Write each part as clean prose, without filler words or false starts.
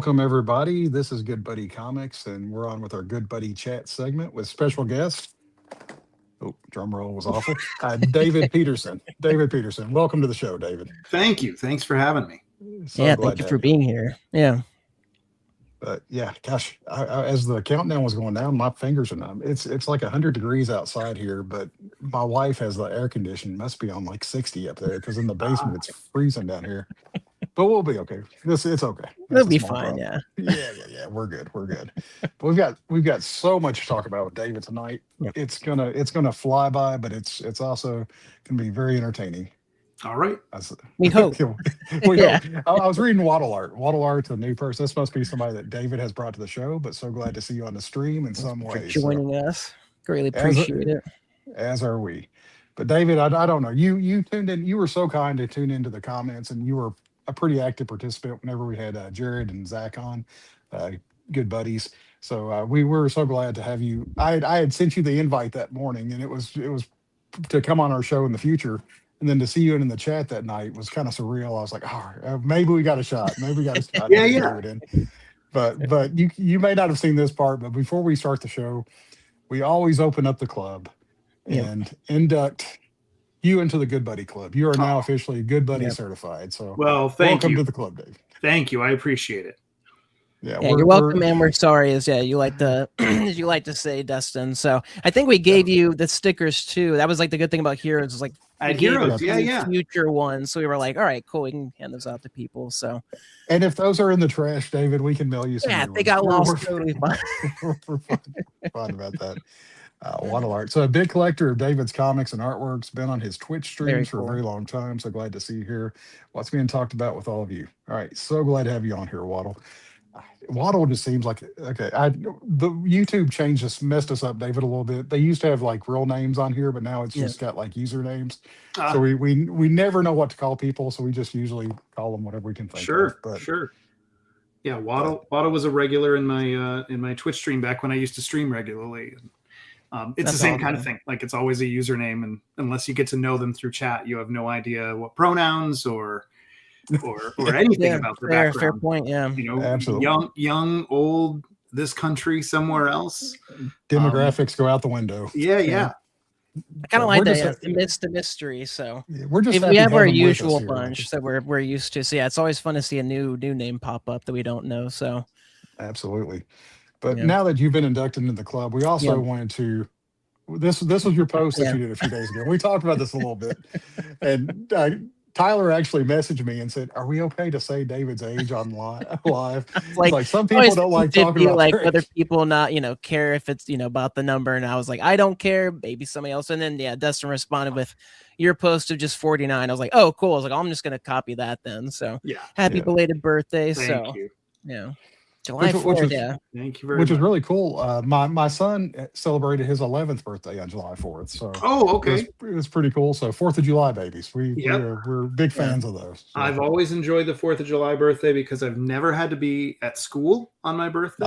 Welcome, everybody. This is Good Buddy Comics, and we're on with our Good Buddy Chat segment with special guest. Oh, drum roll was awful. David Petersen. David Petersen. Welcome to the show, David. Thank you. Thanks for having me. So thank you for being here. Yeah. But yeah, gosh, as the countdown was going down, my fingers are numb. It's like 100 degrees outside here, but my wife has the air conditioning. Must be on like 60 up there because in the basement it's freezing down here. But we'll be okay. It's okay. We'll be fine. Yeah. Yeah. We're good. But we've got so much to talk about with David tonight. Yep. It's gonna fly by, but it's also gonna be very entertaining. All right. We hope. Hope. I was reading Waddle Art. Waddle Art's a new person. This must be somebody that David has brought to the show, but so glad to see you on the stream in some way. Joining us. Greatly appreciate it. As are we. But David, I don't know. You tuned in. You were so kind to tune into the comments, and you were a pretty active participant whenever we had Jared and Zach on, good buddies. So we were so glad to have you. I had sent you the invite that morning, and it was to come on our show in the future. And then to see you in the chat that night was kind of surreal. I was like, maybe we got a shot. Yeah. But you may not have seen this part, but before we start the show, we always open up the club and induct you into the Good Buddy Club. You are now officially Good Buddy certified. So welcome to the club, Dave. Thank you. I appreciate it. Yeah, you're welcome, and we're sorry. You like to as you like to say, Dustin. So I think we gave you the stickers too. That was like the good thing about Heroes, is like Heroes, future ones. So we were like, all right, cool, we can hand those out to people. So, and if those are in the trash, David, we can mail you some. Yeah, they got lost. Totally fine. We're fun about that. Waddle Art. So a big collector of David's comics and artworks, been on his Twitch streams for a very long time. So glad to see you here. What's being talked about with all of you. All right. So glad to have you on here, Waddle. Waddle just seems like, okay. The YouTube change just messed us up, David, a little bit. They used to have like real names on here, but now it's just got like usernames. So we never know what to call people. So we just usually call them whatever we can think of. Sure. Yeah. Waddle was a regular in my Twitch stream back when I used to stream regularly. It's the same kind of thing. Like it's always a username, and unless you get to know them through chat, you have no idea what pronouns or anything about their background. Fair point. Yeah, absolutely. Young, old, this country, somewhere else. Demographics go out the window. Yeah. I kind of like that. It's the mystery. So we're just we have our usual bunch that we're used to. So yeah, it's always fun to see a new name pop up that we don't know. So absolutely. But now that you've been inducted into the club, we also wanted to. This was your post that you did a few days ago. We talked about this a little bit, and Tyler actually messaged me and said, "Are we okay to say David's age on live?" Like some people don't like talking about like other people not care if it's about the number, and I was like, I don't care. Maybe somebody else. And then Dustin responded with your post of just 49. I was like, oh, cool. I was like, I'm just gonna copy that then. So happy belated birthday. Thank you. July 4th, Thank you very much. Which is really cool. My son celebrated his 11th birthday on July 4th. So okay. It was pretty cool. So 4th of July babies. We're big fans of those. So. I've always enjoyed the 4th of July birthday because I've never had to be at school on my birthday.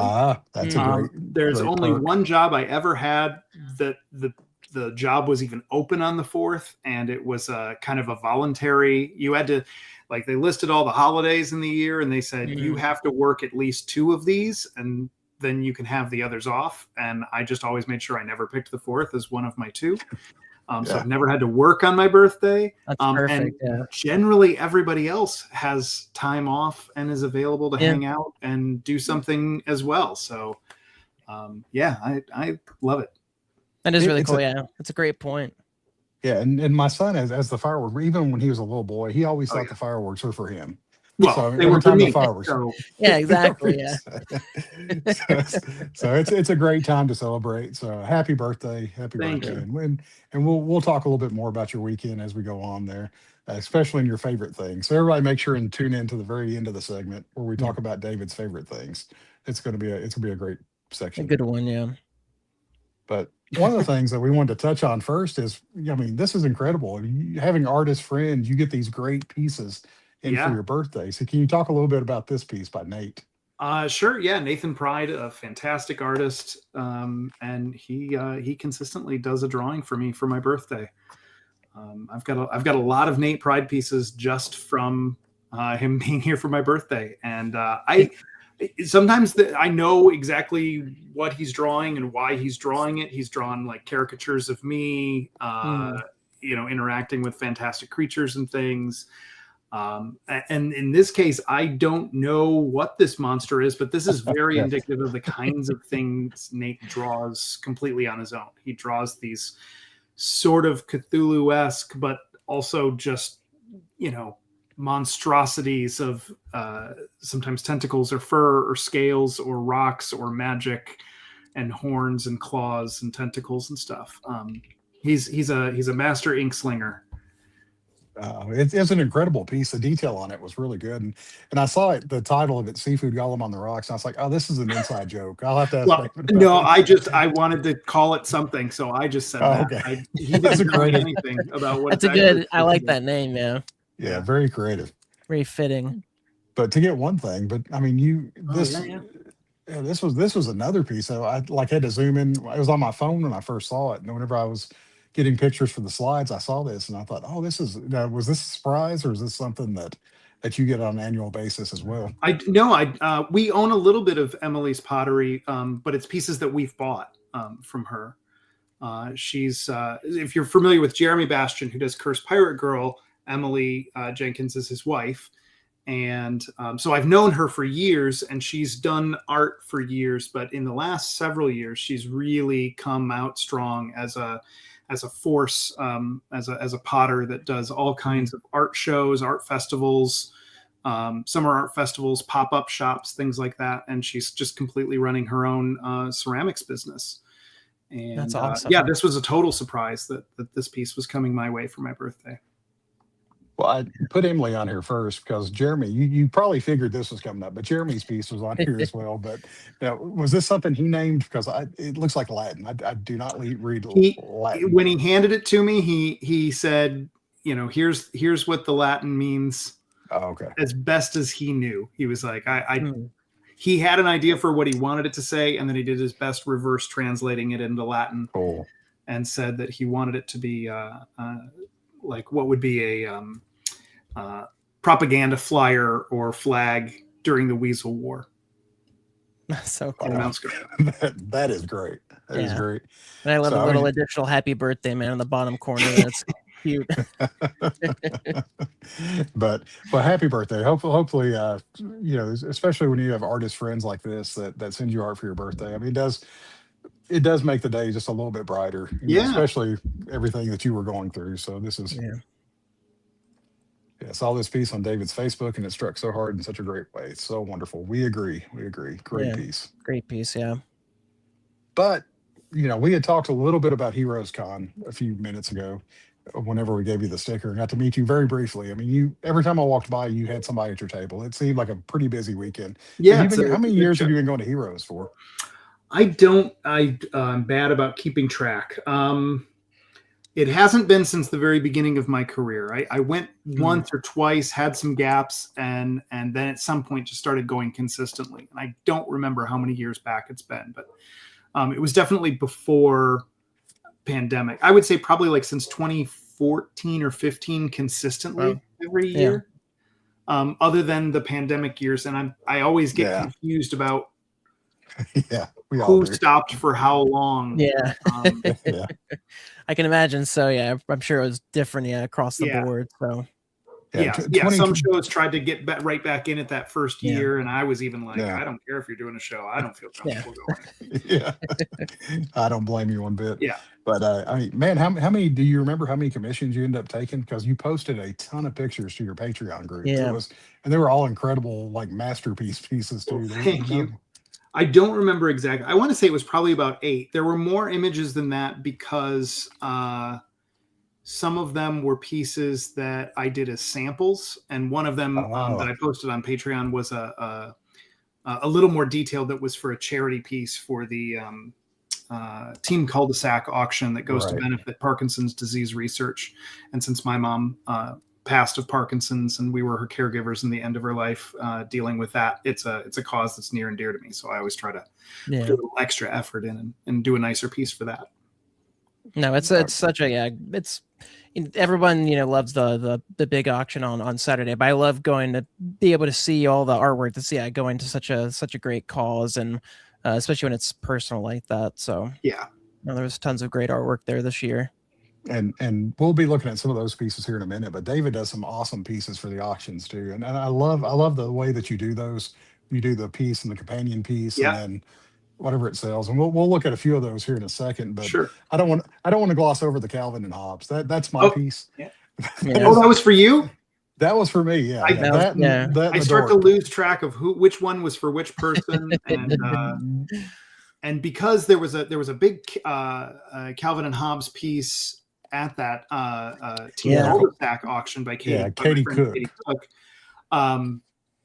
That's a great. There's great only perk. one job I ever had that the job was even open on the 4th, and it was kind of a voluntary. You had to. Like they listed all the holidays in the year, and they said you have to work at least 2 of these, and then you can have the others off. And I just always made sure I never picked the 4th as one of my 2. So I've never had to work on my birthday. That's perfect. And generally everybody else has time off and is available to hang out and do something as well. So I love it. That is really cool. That's a great point. Yeah, and my son, as the fireworks, even when he was a little boy, he always thought the fireworks were for him. Well, so they were for me. Fireworks. So. Yeah, exactly. Yeah. so it's a great time to celebrate. So happy birthday, Thank birthday, you. And we'll talk a little bit more about your weekend as we go on there, especially in your favorite things. So everybody, make sure and tune in to the very end of the segment where we talk about David's favorite things. It's gonna be a great section. A good one, yeah. But one of the things that we wanted to touch on first is, this is incredible. Having artist friends, you get these great pieces in for your birthday. So can you talk a little bit about this piece by Nate? Sure. Yeah. Nathan Pride, a fantastic artist. And he consistently does a drawing for me for my birthday. I've got a lot of Nate Pride pieces just from him being here for my birthday. And sometimes I know exactly what he's drawing and why he's drawing it. He's drawn like caricatures of me, interacting with fantastic creatures and things. And in this case, I don't know what this monster is, but this is very indicative of the kinds of things Nate draws completely on his own. He draws these sort of Cthulhu-esque, but also just, monstrosities of sometimes tentacles or fur or scales or rocks or magic and horns and claws and tentacles and stuff. He's a master ink slinger. It's an incredible piece. The detail on it was really good, and I saw it. The title of it, "Seafood Golem on the Rocks." And I was like, "Oh, this is an inside joke." I'll have to ask. No, I wanted to call it something, so I just said that. Okay. He didn't know anything about what. That's a good. I like that name. Yeah. Yeah, very creative. Very fitting. But to get one thing, but I mean, this was another piece. So I had to zoom in. It was on my phone when I first saw it, and whenever I was getting pictures for the slides, I saw this and I thought, oh, this is, was this a surprise or is this something that you get on an annual basis as well? We own a little bit of Emily's pottery, but it's pieces that we've bought from her. She's, if you're familiar with Jeremy Bastian, who does Cursed Pirate Girl, Emily Jenkins is his wife. And so I've known her for years and she's done art for years, but in the last several years, she's really come out strong as a force, as a potter that does all kinds of art shows, art festivals, summer art festivals, pop-up shops, things like that. And she's just completely running her own ceramics business. And that's awesome. This was a total surprise that this piece was coming my way for my birthday. Well, I put Emily on here first because Jeremy, you probably figured this was coming up, but Jeremy's piece was on here as well. But was this something he named? Because it looks like Latin. I do not read Latin. When he handed it to me, he said, here's what the Latin means. Oh, okay. As best as he knew. He was like, he had an idea for what he wanted it to say, and then he did his best reverse translating it into Latin. Cool. And said that he wanted it to be like what would be a propaganda flyer or flag during the Weasel War. That's so cool. That is great. That is great. And I love the little additional happy birthday man in the bottom corner. That's cute. But happy birthday. Hopefully, especially when you have artist friends like this that send you art for your birthday. I mean, it does make the day just a little bit brighter. Especially everything that you were going through. So this is. I saw this piece on David's Facebook and it struck so hard in such a great way. It's so wonderful. We agree. Great piece. Great piece, yeah. But, we had talked a little bit about Heroes Con a few minutes ago whenever we gave you the sticker and got to meet you very briefly. I mean, every time I walked by, you had somebody at your table. It seemed like a pretty busy weekend. Yeah. How many years have you been going to Heroes for? I'm bad about keeping track. It hasn't been since the very beginning of my career. I went once or twice, had some gaps, and then at some point just started going consistently. And I don't remember how many years back it's been, but it was definitely before pandemic. I would say probably like since 2014 or 15 consistently every year, other than the pandemic years. And I always get confused about who stopped for how long. I can imagine. So I'm sure it was different across the board. So some shows tried to get right back in at that first year, and I was even like, I don't care if you're doing a show, I don't feel comfortable going. I don't blame you one bit. But I mean, man, how many do you remember how many commissions you ended up taking? Because you posted a ton of pictures to your Patreon group. And they were all incredible, like masterpiece pieces too. Thank you. I don't remember exactly. I want to say it was probably about 8. There were more images than that because some of them were pieces that I did as samples, and one of them that I posted on Patreon was a little more detailed that was for a charity piece for the Team Cul-de-sac auction that goes to benefit Parkinson's disease research. And since my mom passed of Parkinson's and we were her caregivers in the end of her life, dealing with that, it's a cause that's near and dear to me. So I always try to put a little extra effort in and do a nicer piece for that. No, it's such a, it's, everyone, loves the big auction on Saturday, but I love going to be able to see all the artwork, to see going to such a great cause, and especially when it's personal like that. So yeah, there was tons of great artwork there this year. And we'll be looking at some of those pieces here in a minute, but David does some awesome pieces for the auctions too. And I love the way that you do those. You do the piece and the companion piece, and then whatever it sells. And we'll look at a few of those here in a second. But sure. I don't want to gloss over the Calvin and Hobbes. That's my piece. Yeah. Oh, that was for you? That was for me. Yeah. I start to lose track of which one was for which person, and because there was a big Calvin and Hobbes piece at that stack auction by Katie Cook.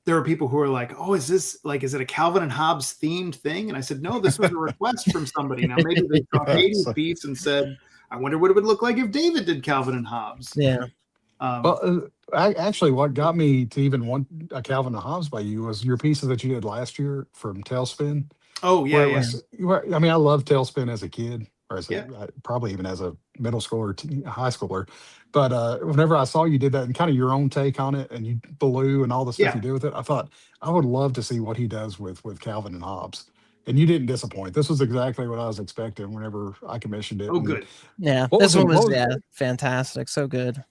There were people who were like, "Oh, is it a Calvin and Hobbes themed thing?" And I said, "No, this was a request from somebody." Now maybe they saw Katie's piece and said, "I wonder what it would look like if David did Calvin and Hobbes." Yeah. Actually, what got me to even want a Calvin and Hobbes by you was your pieces that you did last year from Tailspin. Oh yeah, I mean, I loved Tailspin as a kid, or probably even as a middle schooler, high schooler. But whenever I saw you did that and kind of your own take on it, and you blue and all the stuff you do with it, I thought I would love to see what he does with Calvin and Hobbes. And you didn't disappoint. This was exactly what I was expecting whenever I commissioned it. Oh, good. Yeah, this one was fantastic. So good.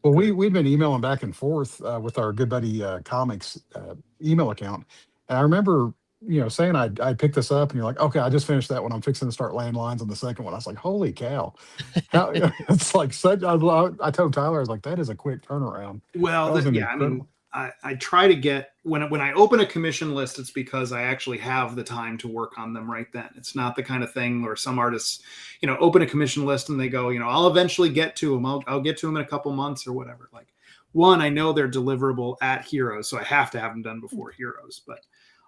Well, we've been emailing back and forth with our good buddy Comics email account, and I remember saying I'd pick this up, and you're like, okay, I just finished that one. I'm fixing to start landlines on the second one. I was like, holy cow. It's like such, I told Tyler, I was like, that is a quick turnaround. Well, I mean, I try to get, when I open a commission list, it's because I actually have the time to work on them right then. It's not the kind of thing where some artists, open a commission list and they go, I'll eventually get to them. I'll get to them in a couple months or whatever. Like, one, I know they're deliverable at Heroes, so I have to have them done before Heroes, but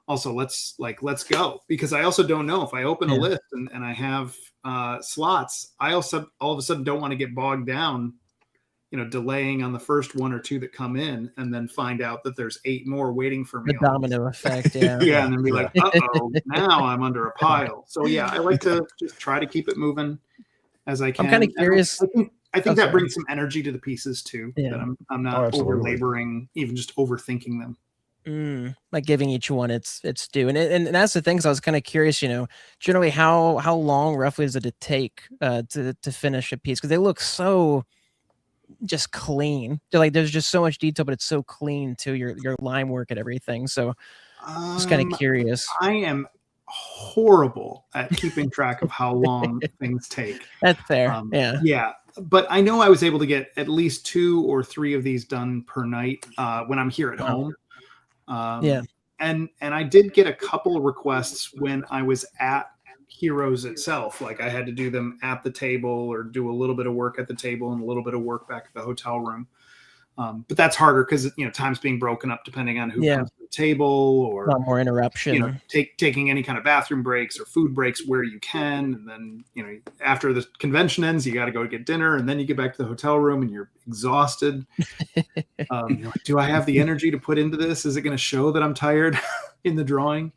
also let's go, because I also don't know if I open a list and I have slots, I also all of a sudden don't want to get bogged down, delaying on the first one or two that come in, and then find out that there's 8 more waiting for me. The domino effect, and then be like, uh-oh, now I'm under a pile. So I like to just try to keep it moving as I can. I'm kind of curious. I think that brings some energy to the pieces too. Yeah. That I'm not over laboring, even just overthinking them. Like giving each one its due, and that's the things I was kind of curious. Generally, how long roughly does it take to finish a piece? Because they look so just clean. They're like, there's just so much detail, but it's so clean too. Your line work and everything. So just kind of curious. I am horrible at keeping track of how long things take. That's fair. Yeah. But I know I was able to get at least 2 or 3 of these done per night when I'm here at home. And I did get a couple of requests when I was at Heroes itself. Like I had to do them at the table or do a little bit of work at the table and a little bit of work back at the hotel room. But that's harder because time's being broken up depending on who comes to the table, or a lot more interruption. Taking any kind of bathroom breaks or food breaks where you can, and then after the convention ends, you got to go get dinner, and then you get back to the hotel room and you're exhausted. Do I have the energy to put into this? Is it going to show that I'm tired in the drawing?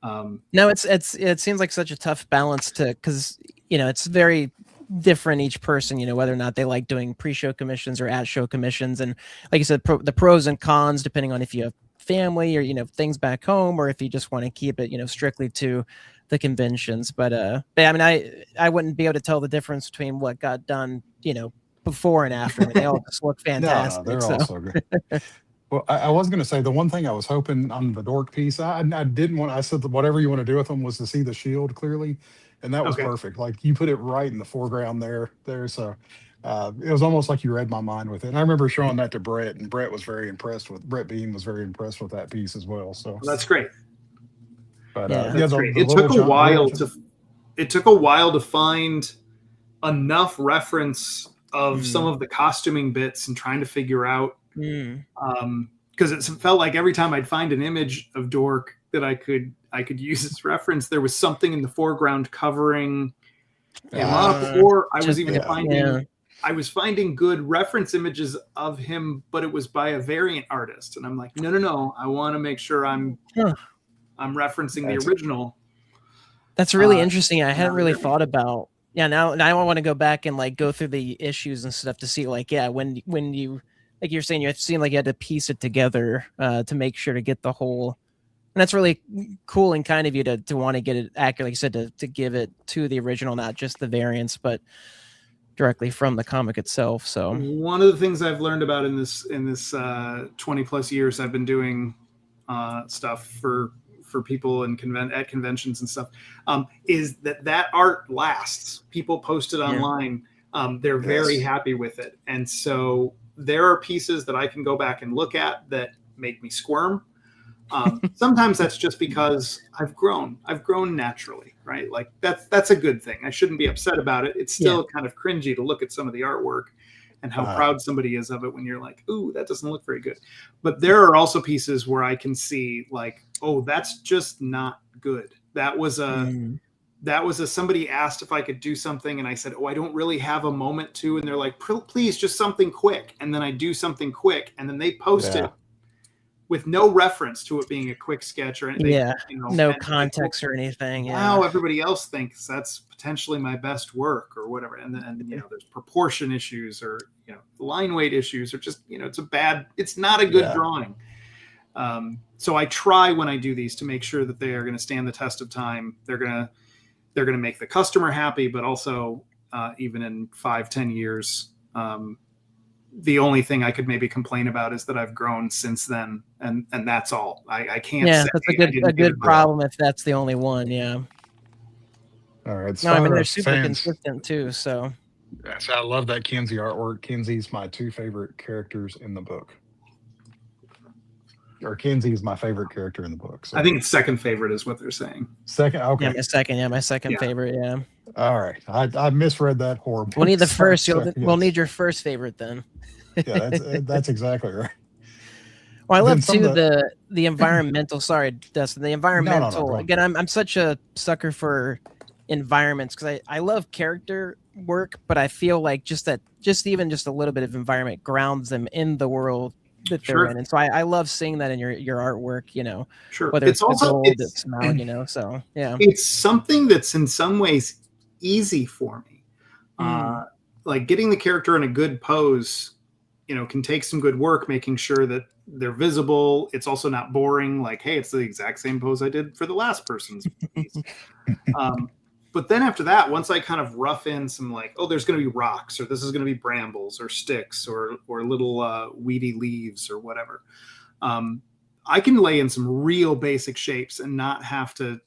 No, it seems like such a tough balance because it's very different each person, whether or not they like doing pre-show commissions or at-show commissions, and like you said, the pros and cons depending on if you have family or things back home, or if you just want to keep it strictly to the conventions. But I mean, I wouldn't be able to tell the difference between what got done before and after. I mean, they all just look fantastic. No, they're all so great. Well, I was going to say the one thing I was hoping on the dork piece, I didn't want. I said that whatever you want to do with them was to see the shield clearly, and that was perfect. Like you put it right in the foreground there. So it was almost like you read my mind with it. And I remember showing that to Brett, and Brett Beam was very impressed with that piece as well. So that's great. But that's great. It took a while to find enough reference of some of the costuming bits and trying to figure out. Because it felt like every time I'd find an image of Dork that I could use as reference, there was something in the foreground covering him up, or I was even I was finding good reference images of him, but it was by a variant artist, and I'm like, no, I want to make sure I'm referencing the original. That's really interesting. I hadn't really thought about Yeah, now I want to go back and like go through the issues and stuff to see like, yeah, when you, like you're saying, you seem like you had to piece it together to make sure to get the whole. And that's really cool and kind of you to want to get it accurate, like you said, to give it to the original, not just the variants, but directly from the comic itself. So one of the things I've learned about in this 20 plus years I've been doing stuff for people in at conventions and stuff is that art lasts. People post it online. They're very happy with it. And so there are pieces that I can go back and look at that make me squirm. Sometimes that's just because I've grown naturally, right? Like that's a good thing. I shouldn't be upset about it. It's still kind of cringy to look at some of the artwork and how proud somebody is of it when you're like, ooh, that doesn't look very good. But there are also pieces where I can see like, oh, that's just not good. That was somebody asked if I could do something and I said, oh, I don't really have a moment to. And they're like, please, just something quick. And then I do something quick and then they post it with no reference to it being a quick sketch or anything. Yeah, no context or anything. Now everybody else thinks that's potentially my best work or whatever. And then, there's proportion issues or, line weight issues or just, it's not a good drawing. So I try when I do these to make sure that they are going to stand the test of time. They're going to make the customer happy, but also even in 5-10 years, the only thing I could maybe complain about is that I've grown since then, and that's all. I can't. Yeah, that's a good problem if that's the only one. Yeah. All right. No, I mean they're super consistent too. So. Yes, I love that Kinsey artwork. Kinsey's my 2 favorite characters in the book. Or Kinsey is my favorite character in the book. So. I think it's second favorite is what they're saying. Second, okay. Yeah, my second favorite. Yeah. All right, I misread that horribly. We'll need the first. We'll need your first favorite then. Yeah, that's exactly right. Well, I love too the environmental. Sorry, Dustin. The environmental. No. Again, I'm such a sucker for environments because I love character work, but I feel like just even a little bit of environment grounds them in the world that they're in, and so I love seeing that in your artwork. Sure. Whether it's also gold, it's not, so yeah. It's something that's in some ways easy for me. Like getting the character in a good pose. Can take some good work, making sure that they're visible. It's also not boring. Like, hey, it's the exact same pose I did for the last person's piece. But then after that, once I kind of rough in some like, oh, there's going to be rocks, or this is going to be brambles, or sticks, or little weedy leaves, or whatever. I can lay in some real basic shapes and not have to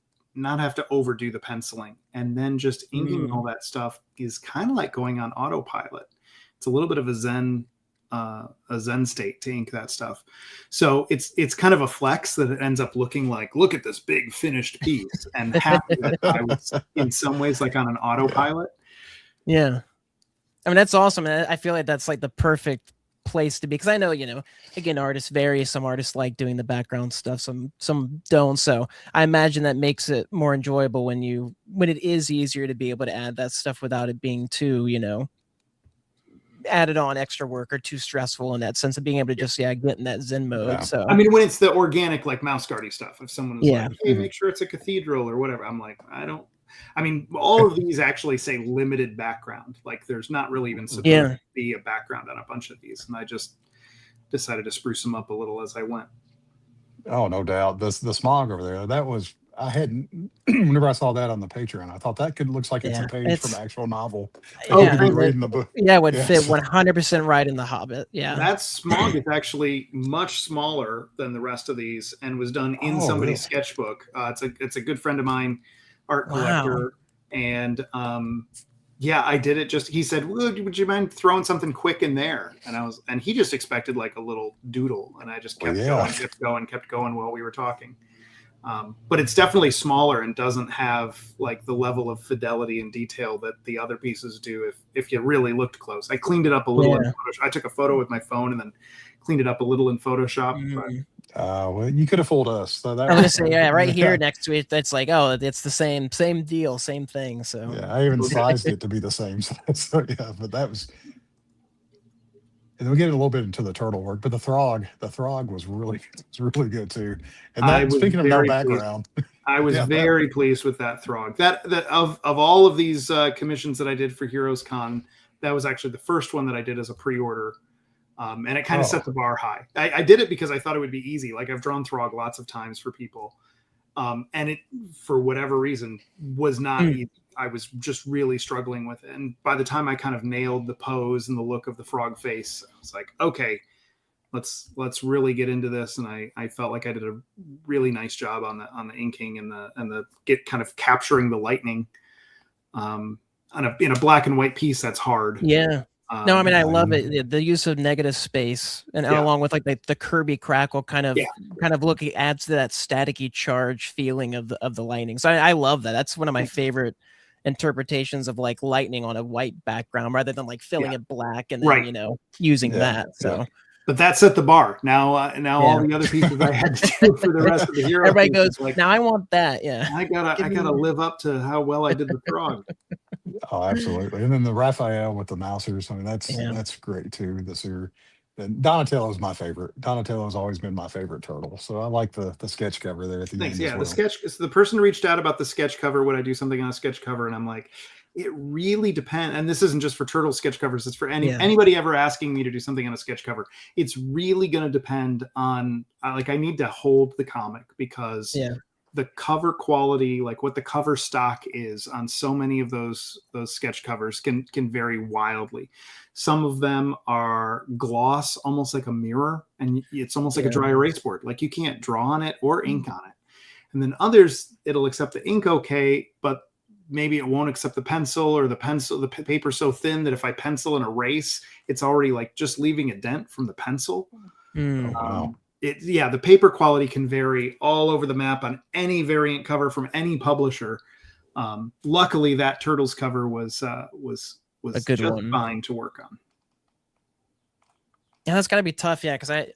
overdo the penciling. And then just inking all that stuff is kind of like going on autopilot. It's a little bit of a zen state to ink that stuff. So it's kind of a flex that it ends up looking like, look at this big finished piece, and happy that I was in some ways like on an autopilot. Yeah. I mean, that's awesome. I feel like that's like the perfect place to be. Cause I know, again, artists vary. Some artists like doing the background stuff. Some don't. So I imagine that makes it more enjoyable when it is easier to be able to add that stuff without it being too, added on extra work or too stressful in that sense of being able to just get in that zen mode. So I mean, when it's the organic like mouse guardy stuff, if someone was like, hey, make sure it's a cathedral or whatever, I'm like, all of these actually say limited background, like there's not really even supposed to be a background on a bunch of these, and I just decided to spruce them up a little as I went. Oh, no doubt. The smog over there, that was I hadn't. Whenever I saw that on the Patreon, I thought that looks like it's a page from an actual novel. Reading the book. Yeah, it would fit 100% right in The Hobbit. Yeah, that smog is actually much smaller than the rest of these, and was done in somebody's sketchbook. It's a good friend of mine, art collector, and I did it. He said, "Would you mind throwing something quick in there?" And he just expected like a little doodle, and I just kept going while we were talking. But it's definitely smaller and doesn't have like the level of fidelity and detail that the other pieces do. If you really looked close, I cleaned it up a little. In Photoshop. I took a photo with my phone and then cleaned it up a little in Photoshop. Well, you could have fooled us. So that I was gonna say, right here next to it, that's like, oh, it's the same deal, same thing. So I even sized it to be the same. So but that was. And then we get a little bit into the turtle work, but the Throg was really good too. And that, speaking of no background, I was very pleased with that Throg. That of all of these commissions that I did for Heroes Con, that was actually the first one that I did as a pre-order. And it kind of set the bar high. I did it because I thought it would be easy. Like I've drawn Throg lots of times for people. And it, for whatever reason, was not easy. I was just really struggling with it. And by the time I kind of nailed the pose and the look of the frog face, I was like, okay, let's really get into this. And I felt like I did a really nice job on the inking and the get kind of capturing the lightning. In a black and white piece, that's hard. Yeah. No, I mean, I love it. The use of negative space and along with like the Kirby crackle kind of look, it adds to that staticky charge feeling of the lightning. So I love that. That's one of my favorite interpretations of like lightning on a white background rather than like filling it black and then, using that. So. But that set the bar. Now all the other pieces I had to do for the rest of the hero. Everybody goes, like, now I want that. Yeah. I gotta live up to how well I did the Throg. Oh, absolutely. And then the Raphael with the mousers. I mean, that's great too. This year. And Donatello is my favorite. Donatello has always been my favorite turtle. So I like the sketch cover there at the end. Yeah, the sketch. So the person reached out about the sketch cover. Would I do something on a sketch cover? And I'm like, it really depends. And this isn't just for turtle sketch covers. It's for anybody ever asking me to do something on a sketch cover. It's really going to depend on like I need to hold the comic because the cover quality, like what the cover stock is on so many of those sketch covers can vary wildly. Some of them are gloss, almost like a mirror, and it's almost like a dry erase board. Like you can't draw on it or ink on it. And then others, it'll accept the ink okay, but maybe it won't accept the pencil, or the paper so thin that if I pencil and erase, it's already like just leaving a dent from the pencil. Wow. The paper quality can vary all over the map on any variant cover from any publisher. Luckily, that Turtles cover was a good one, fine to work on. Yeah, that's got to be tough. Yeah, because I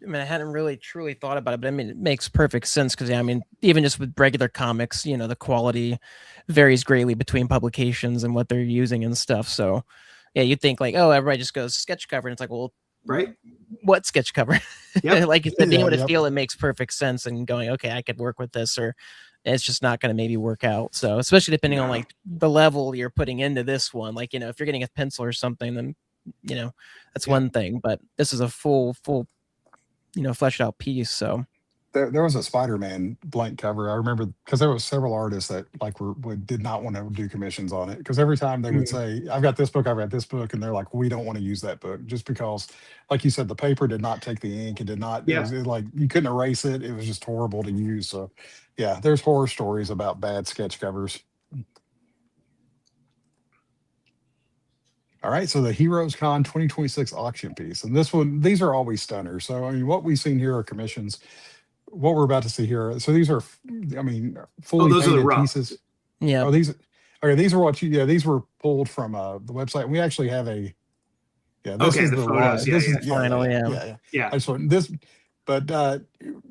mean, I hadn't really truly thought about it, but I mean, it makes perfect sense because I mean, even just with regular comics, the quality varies greatly between publications and what they're using and stuff. So, yeah, you'd think like, oh, everybody just goes sketch cover, and it's like, well, right, what sketch cover? Like you said, being able to feel it makes perfect sense, and going, okay, I could work with this, or it's just not going to maybe work out. So, especially depending on like the level you're putting into this one, like if you're getting a pencil or something, then that's one thing, but this is a full fleshed out piece. So there was a Spider-Man blank cover. I remember because there was several artists that like did not want to do commissions on it because every time they would say, I've got this book, and they're like, we don't want to use that book just because, like you said, the paper did not take the ink. It did not. It was like you couldn't erase it. It was just horrible to use. So yeah, there's horror stories about bad sketch covers. All right, so the Heroes Con 2026 auction piece, and these are always stunners. So I mean, what we've seen here are commissions. What we're about to see here, so these are, I mean, fully painted pieces. Yeah. Oh, these are what these were pulled from the website. We actually have a. Yeah. This is the photos. This is final. Yeah. I just want this, but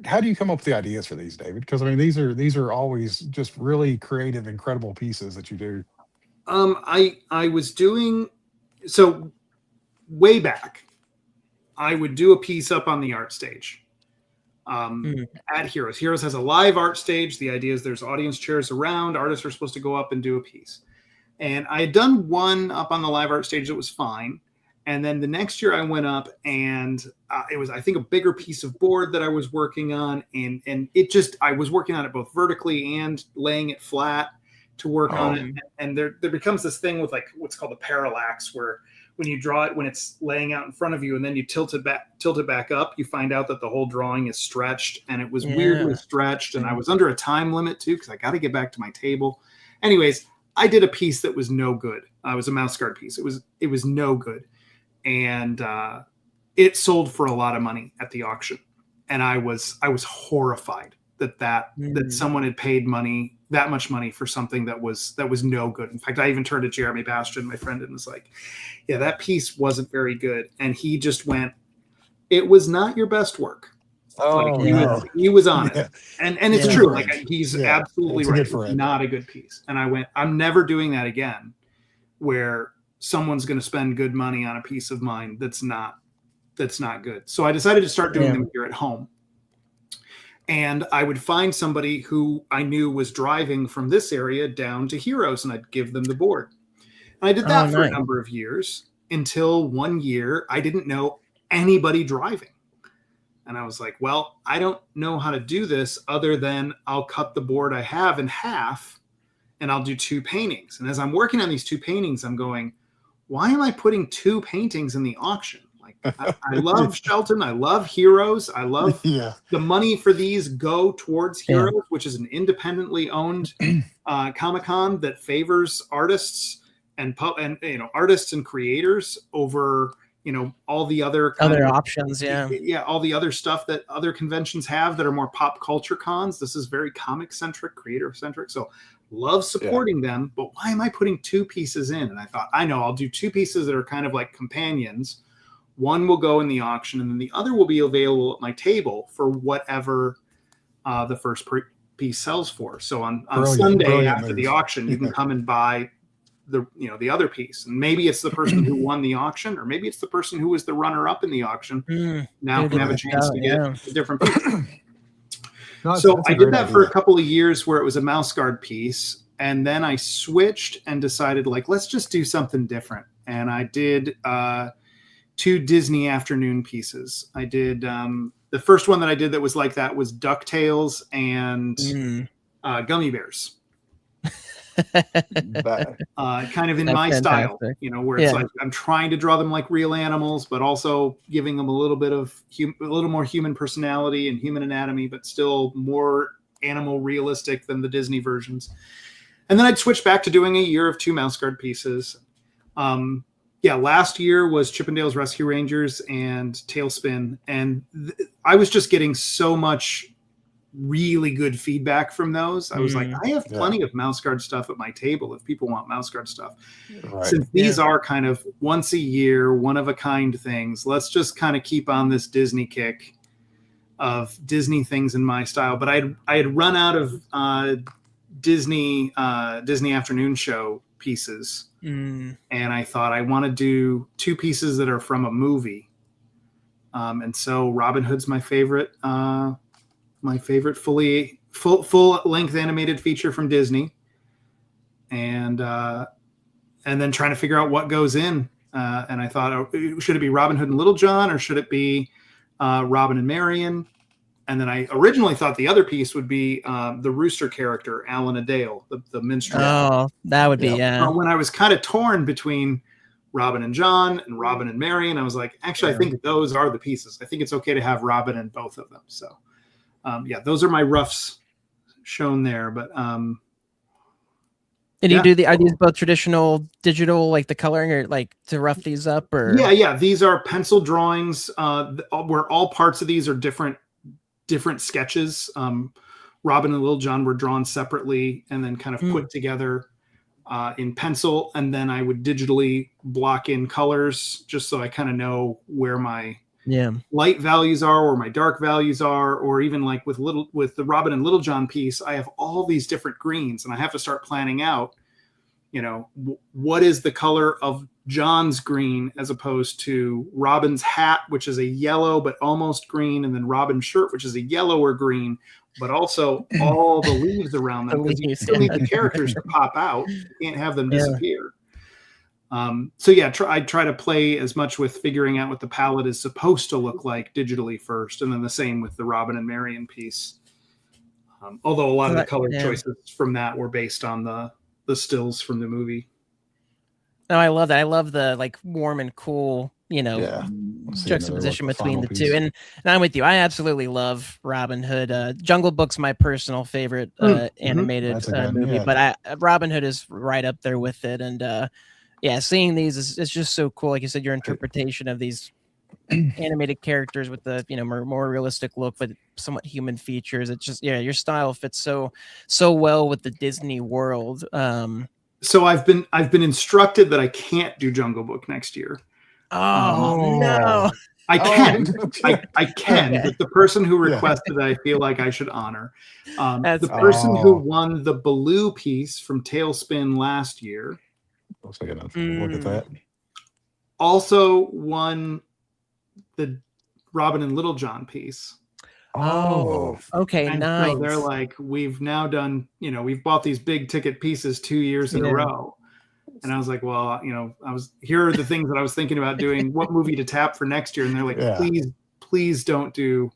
how do you come up with the ideas for these, David? Because I mean, these are always just really creative, incredible pieces that you do. I was doing. So way back, I would do a piece up on the art stage at Heroes. Heroes has a live art stage. The idea is there's audience chairs around. Artists are supposed to go up and do a piece. And I had done one up on the live art stage that was fine. And then the next year I went up and it was, I think, a bigger piece of board that I was working on. And I was working on it both vertically and laying it flat to work on it. And there becomes this thing with like what's called a parallax, where when you draw it, when it's laying out in front of you and then you tilt it back up, you find out that the whole drawing is stretched, and it was weirdly stretched. And I was under a time limit too, because I got to get back to my table. Anyways, I did a piece that was no good. It was a mouse guard piece. It was no good. And it sold for a lot of money at the auction. And I was horrified that someone had paid that much money for something that was no good. In fact, I even turned to Jeremy Bastian, my friend, and was like, yeah, that piece wasn't very good. And he just went, it was not your best work. He was on it. And it's true. Like he's absolutely right. It's not a good piece. And I went, I'm never doing that again, where someone's going to spend good money on a piece of mine that's not good. So I decided to start doing them here at home. And I would find somebody who I knew was driving from this area down to Heroes, and I'd give them the board. And I did that for a number of years until one year I didn't know anybody driving. And I was like, well, I don't know how to do this other than I'll cut the board I have in half and I'll do 2 paintings. And as I'm working on these 2 paintings, I'm going, why am I putting 2 paintings in the auction? Like, I love Shelton. I love Heroes. I love the money for these go towards Heroes, which is an independently owned Comic-Con that favors artists and artists and creators over all the other options. All the other stuff that other conventions have that are more pop culture cons. This is very comic centric, creator centric. So love supporting them, but why am I putting 2 pieces in? And I thought, I know, I'll do 2 pieces that are kind of like companions. One will go in the auction, and then the other will be available at my table for whatever the first piece sells for. So on Sunday after the auction, you can come and buy the other piece, and maybe it's the person who won the auction, or maybe it's the person who was the runner-up in the auction. Now can have a chance to get a different piece. So I did that for a couple of years where it was a mouse guard piece, and then I switched and decided, like, let's just do something different. And I did 2 Disney afternoon pieces. I did the first one that I did that was like that was DuckTales and Gummy Bears. Kind of in my style, where it's like I'm trying to draw them like real animals, but also giving them a little bit of a little more human personality and human anatomy, but still more animal realistic than the Disney versions. And then I'd switch back to doing a year of 2 mouse guard pieces. Last year was Chippendales Rescue Rangers and Tailspin, and I was just getting so much really good feedback from those. I was like, I have plenty of mouse guard stuff at my table if people want mouse guard stuff. Since these are kind of once a year, one of a kind things, let's just kind of keep on this Disney kick of Disney things in my style. But I had run out of Disney afternoon show pieces, and I thought I want to do 2 pieces that are from a movie. And so Robin Hood's my favorite full length animated feature from Disney, and then trying to figure out what goes in. And I thought, should it be Robin Hood and Little John, or should it be Robin and Marion? And then I originally thought the other piece would be the rooster character, Alan Adale, the minstrel. Oh, that would be, When I was kind of torn between Robin and John and Robin and Marion, I was like, actually, I think those are the pieces. I think it's okay to have Robin in both of them. So, those are my roughs shown there. But did you do are these both traditional digital, like the coloring, or like to rough these up? Or these are pencil drawings where all parts of these are different sketches. Robin and Little John were drawn separately and then kind of put together in pencil, and then I would digitally block in colors just so I kind of know where my light values are or my dark values are. Or even like with the Robin and Little John piece, I have all these different greens, and I have to start planning out, what is the color of John's green as opposed to Robin's hat, which is a yellow but almost green, and then Robin's shirt, which is a yellower green, but also all the leaves around them, because you still need the characters to pop out. You can't have them disappear. I try to play as much with figuring out what the palette is supposed to look like digitally first, and then the same with the Robin and Marion piece. Although a lot of the color choices from that were based on the stills from the movie. Oh, I love that. I love the like warm and cool, juxtaposition between the two. And I'm with you. I absolutely love Robin Hood. Jungle Book's my personal favorite animated movie, but Robin Hood is right up there with it. And seeing these is just so cool. Like you said, your interpretation of these animated characters with the more realistic look, but somewhat human features. It's just your style fits so well with the Disney world. So I've been instructed that I can't do Jungle Book next year. Oh no! I can. I can. But the person who requested it, I feel like I should honor. The person who won the Baloo piece from Tailspin last year. Looks like enough. Look at that. Also won the Robin and Little John piece. Oh, okay, and nice. so they're like, we've now done, we've bought these big ticket pieces 2 years in a row. And I was like, well, here are the things that I was thinking about doing, what movie to tap for next year. And they're like, please don't do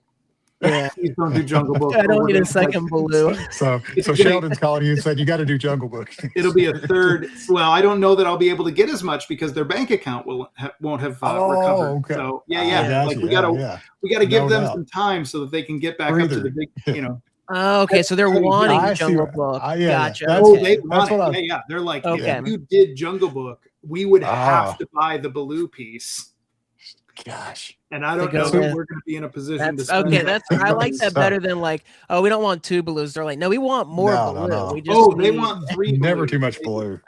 please don't do Jungle Book. I don't need a second Baloo. So Sheldon's calling you and said, you got to do Jungle Book. It'll be a third. Well, I don't know that I'll be able to get as much because their bank account won't have recovered. Okay. So we gotta give them some time so that they can get back up to the big, Oh, okay, so they're wanting Jungle Book. Gotcha. They want it. They're like, if you did Jungle Book, we would have to buy the Baloo piece. Gosh. And I don't know if we're going to be in a position to spend I like that better than like, oh, we don't want 2 Baloos. They're like, no, we want more Baloo. No. They want 3 Never too much Baloo.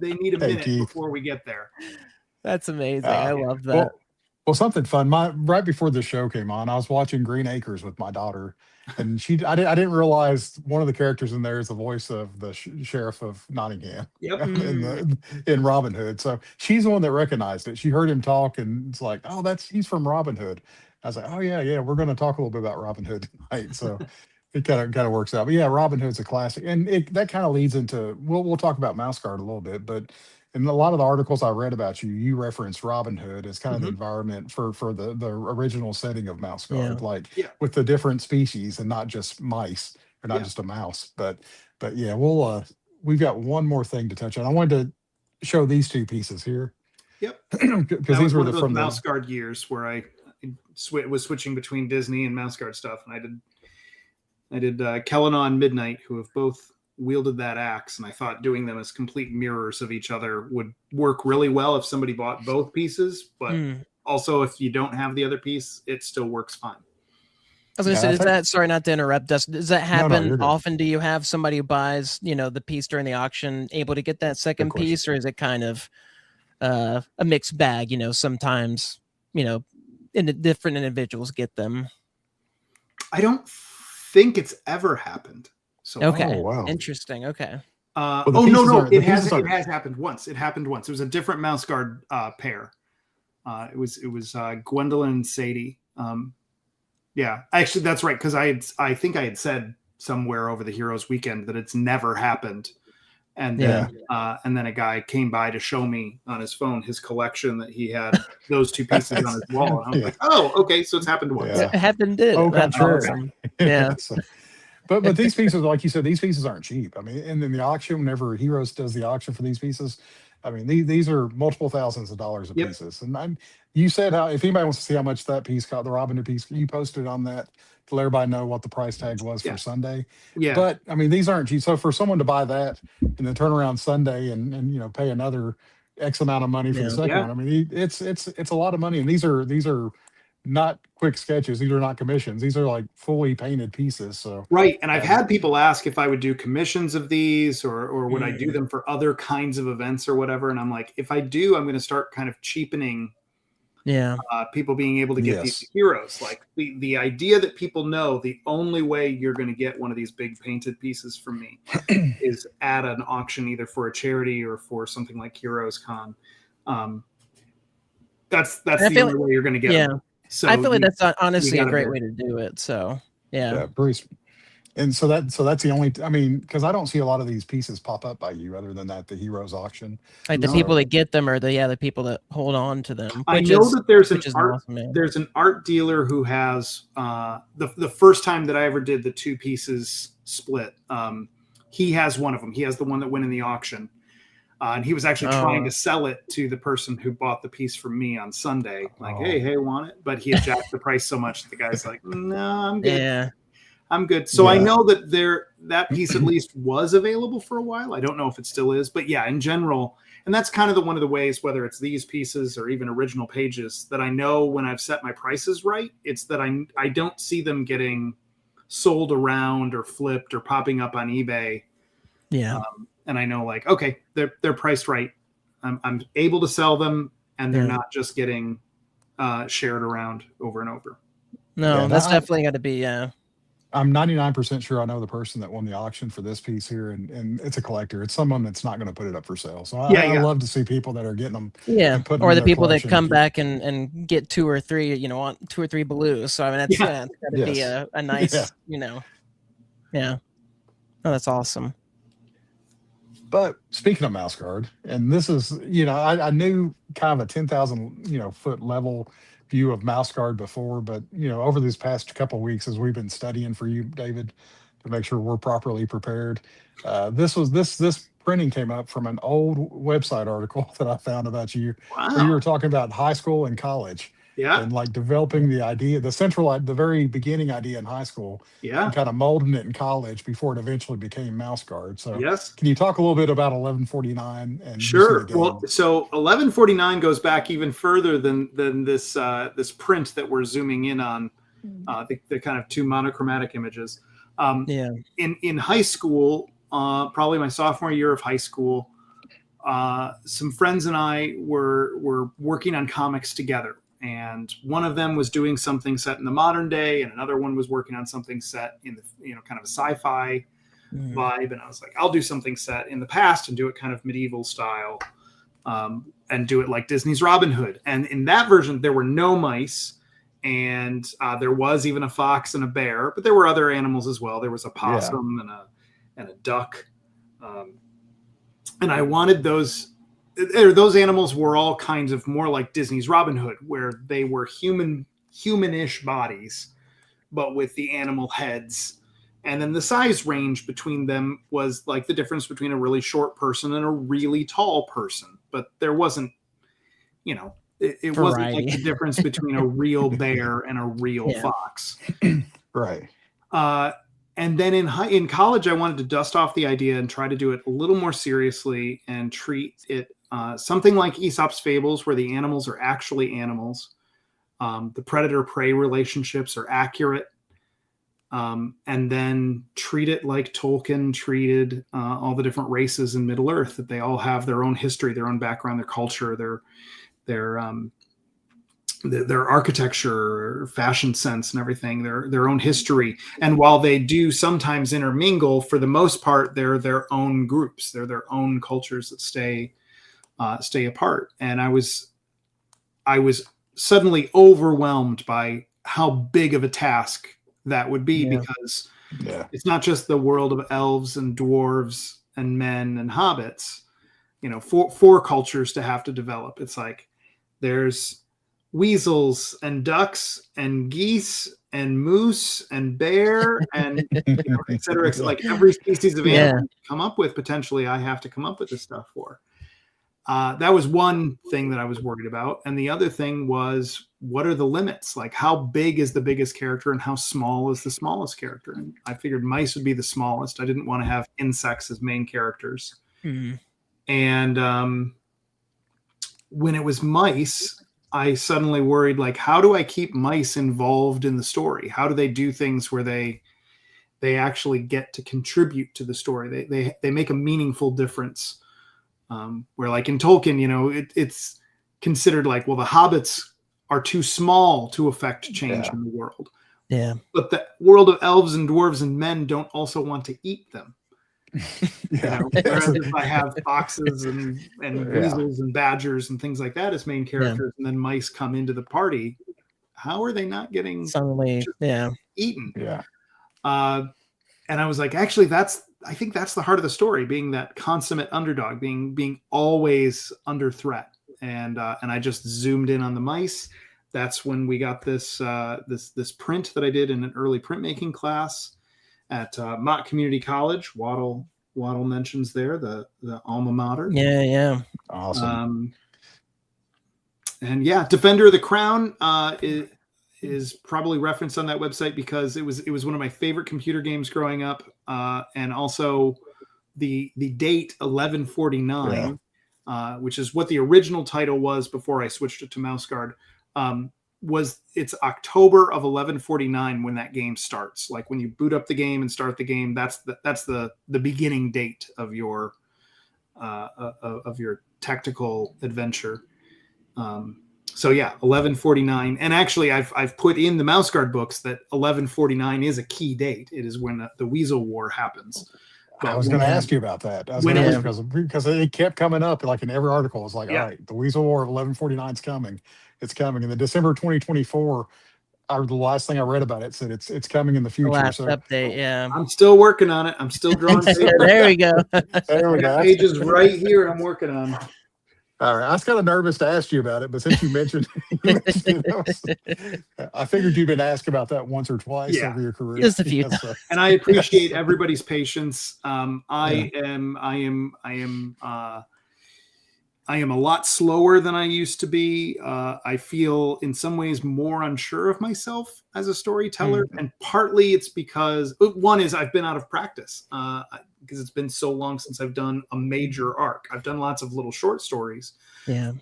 They need a minute before we get there. That's amazing. I love that. Well, something fun. Right before the show came on, I was watching Green Acres with my daughter, and I didn't realize one of the characters in there is the voice of the sheriff of Nottingham. Yep. in Robin Hood. So she's the one that recognized it. She heard him talk, and it's like, oh, he's from Robin Hood. I was like, oh yeah, we're going to talk a little bit about Robin Hood tonight. So it kind of works out. But yeah, Robin Hood's a classic, and that kind of leads into we'll talk about Mouse Guard a little bit, but. In a lot of the articles I read about you referenced Robin Hood as kind of the environment for the original setting of Mouse Guard, with the different species and not just mice or not just a mouse. But yeah, we've got one more thing to touch on. I wanted to show these 2 pieces here. Yep, because these were from Mouse Guard years where I was switching between Disney and Mouse Guard stuff, and I did Kelena and Midnight, who have both wielded that axe, and I thought doing them as complete mirrors of each other would work really well if somebody bought both pieces, but also if you don't have the other piece, it still works fine. I was gonna say, sorry not to interrupt, Dustin, does that happen often? Do you have somebody who buys the piece during the auction able to get that second piece, or is it kind of a mixed bag? Sometimes different individuals get them. I don't think it's ever happened. So, wow. Interesting. Okay. It has happened once. It happened once. It was a different Mouse Guard pair. It was Gwendolyn and Sadie. Actually, that's right, because I think I had said somewhere over the Heroes Weekend that it's never happened, and then a guy came by to show me on his phone his collection that he had those 2 pieces on his wall. And I was like, oh, okay, so it's happened once. It happened. That's awesome. Yeah. But these pieces, like you said, these pieces aren't cheap. I mean, and in the auction, whenever Heroes does the auction for these pieces, I mean, these are multiple thousands of dollars of pieces. And you said if anybody wants to see how much that piece cost, the Robin Hood piece, you posted on that to let everybody know what the price tag was for Sunday. Yeah. But I mean, these aren't cheap. So for someone to buy that and then turn around Sunday and pay another X amount of money for the second one, I mean, it's a lot of money. And these are not quick sketches. These are not commissions. These are like fully painted pieces. So right. And I've had people ask if I would do commissions of these or would I do them for other kinds of events or whatever. And I'm like, if I do, I'm going to start kind of cheapening people being able to get these heroes. Like the idea that people know the only way you're going to get one of these big painted pieces from me is at an auction, either for a charity or for something like Heroes Con. That's the only way you're going to get them. So I feel like that's honestly a great way to do it. So Bruce. And so that's the only, I mean, because I don't see a lot of these pieces pop up by you other than the Heroes auction. Like the people that get them or the people that hold on to them. I know that there's an art dealer who has the first time that I ever did the 2 pieces split. He has one of them. He has the one that went in the auction. And he was actually trying to sell it to the person who bought the piece from me on Sunday. Like, hey, want it? But he had jacked the price so much that the guy's like, no, I'm good. Yeah. I'm good. So I know that that piece at least was available for a while. I don't know if it still is, but yeah, in general, and that's kind of one of the ways, whether it's these pieces or even original pages, that I know when I've set my prices right, it's that I don't see them getting sold around or flipped or popping up on eBay. Yeah. And I know, like, okay, they're priced right. I'm able to sell them, and they're not just getting shared around over and over. No, that's definitely got to be I'm 99% sure I know the person that won the auction for this piece here, and it's a collector. It's someone that's not going to put it up for sale. So I love to see people that are getting them, yeah, and putting or them the in their people that collection. come back and get 2 or 3, you know, on 2 or 3 blues. So I mean, that's got to be a nice, you know, yeah. Oh, that's awesome. But speaking of mouse guard, and this is, you know, I knew kind of a 10,000, foot level view of mouse guard before, but, over these past couple of weeks, as we've been studying for you, David, to make sure we're properly prepared, this printing came up from an old website article that I found about you, where you were talking about high school and college. Yeah. And like developing the idea, the very beginning idea in high school, yeah, and kind of molding it in college before it eventually became mouse guard. So yes. can you talk a little bit about 1149 and Sure. Well, so 1149 goes back even further than this this print that we're zooming in on, the kind of 2 monochromatic images. In high school, probably my sophomore year of high school, some friends and I were working on comics together. And one of them was doing something set in the modern day, and another one was working on something set in the, kind of a sci-fi vibe. And I was like, I'll do something set in the past and do it kind of medieval style, and do it like Disney's Robin Hood. And in that version, there were no mice, and there was even a fox and a bear, but there were other animals as well. There was a possum and a duck. And I wanted those animals were all kinds of more like Disney's Robin Hood, where they were humanish bodies, but with the animal heads. And then the size range between them was like the difference between a really short person and a really tall person. But there wasn't, it wasn't like the difference between a real bear and a real fox. Right. And then in college, I wanted to dust off the idea and try to do it a little more seriously and treat it something like Aesop's Fables, where the animals are actually animals. The predator-prey relationships are accurate. And then treat it like Tolkien treated all the different races in Middle-earth, that they all have their own history, their own background, their culture, their architecture, fashion sense, and everything, their own history. And while they do sometimes intermingle, for the most part, they're their own groups. They're their own cultures that stay apart. And I was suddenly overwhelmed by how big of a task that would be, because it's not just the world of elves and dwarves and men and hobbits, four cultures to have to develop. It's like there's weasels and ducks and geese and moose and bear and et cetera. Like every species of animal you come up with, potentially I have to come up with this stuff for. That was one thing that I was worried about. And the other thing was, what are the limits? Like, how big is the biggest character and how small is the smallest character? And I figured mice would be the smallest. I didn't want to have insects as main characters. Mm-hmm. And when it was mice, I suddenly worried, like, how do I keep mice involved in the story? How do they do things where they actually get to contribute to the story? They make a meaningful difference. Where like in Tolkien, it's considered like, well, the hobbits are too small to affect change in the world. Yeah. But the world of elves and dwarves and men don't also want to eat them. Whereas if I have foxes and weasels and badgers and things like that as main characters, and then mice come into the party, how are they not getting suddenly eaten? Yeah. And I was like, actually, I think that's the heart of the story, being that consummate underdog, being always under threat. And I just zoomed in on the mice. That's when we got this print that I did in an early printmaking class at Mott Community College. Waddle mentions there the alma mater. Yeah. Awesome. And Defender of the Crown is probably referenced on that website because it was one of my favorite computer games growing up, and also the date 1149, which is what the original title was before I switched it to Mouse Guard. It's October of 1149 when that game starts. Like when you boot up the game and start the game, that's the beginning date of your tactical adventure. So yeah, 1149. And actually I've put in the Mouse Guard books that 1149 is a key date. It is when the Weasel War happens. But I was going to ask you about that. I was going to ask because it kept coming up like in every article. It was like, all right, the Weasel War of 1149 is coming. It's coming. In the December 2024, the last thing I read about it said it's coming in the future. Last update, yeah. I'm still working on it. I'm still drawing paper. There we go. There we go. Pages right here I'm working on. All right. I was kind of nervous to ask you about it, but since you mentioned I figured you've been asked about that once or twice over your career. Just a few times. And I appreciate everybody's patience. I am a lot slower than I used to be. I feel in some ways more unsure of myself as a storyteller. And partly it's because one is I've been out of practice because it's been so long since I've done a major arc. I've done lots of little short stories,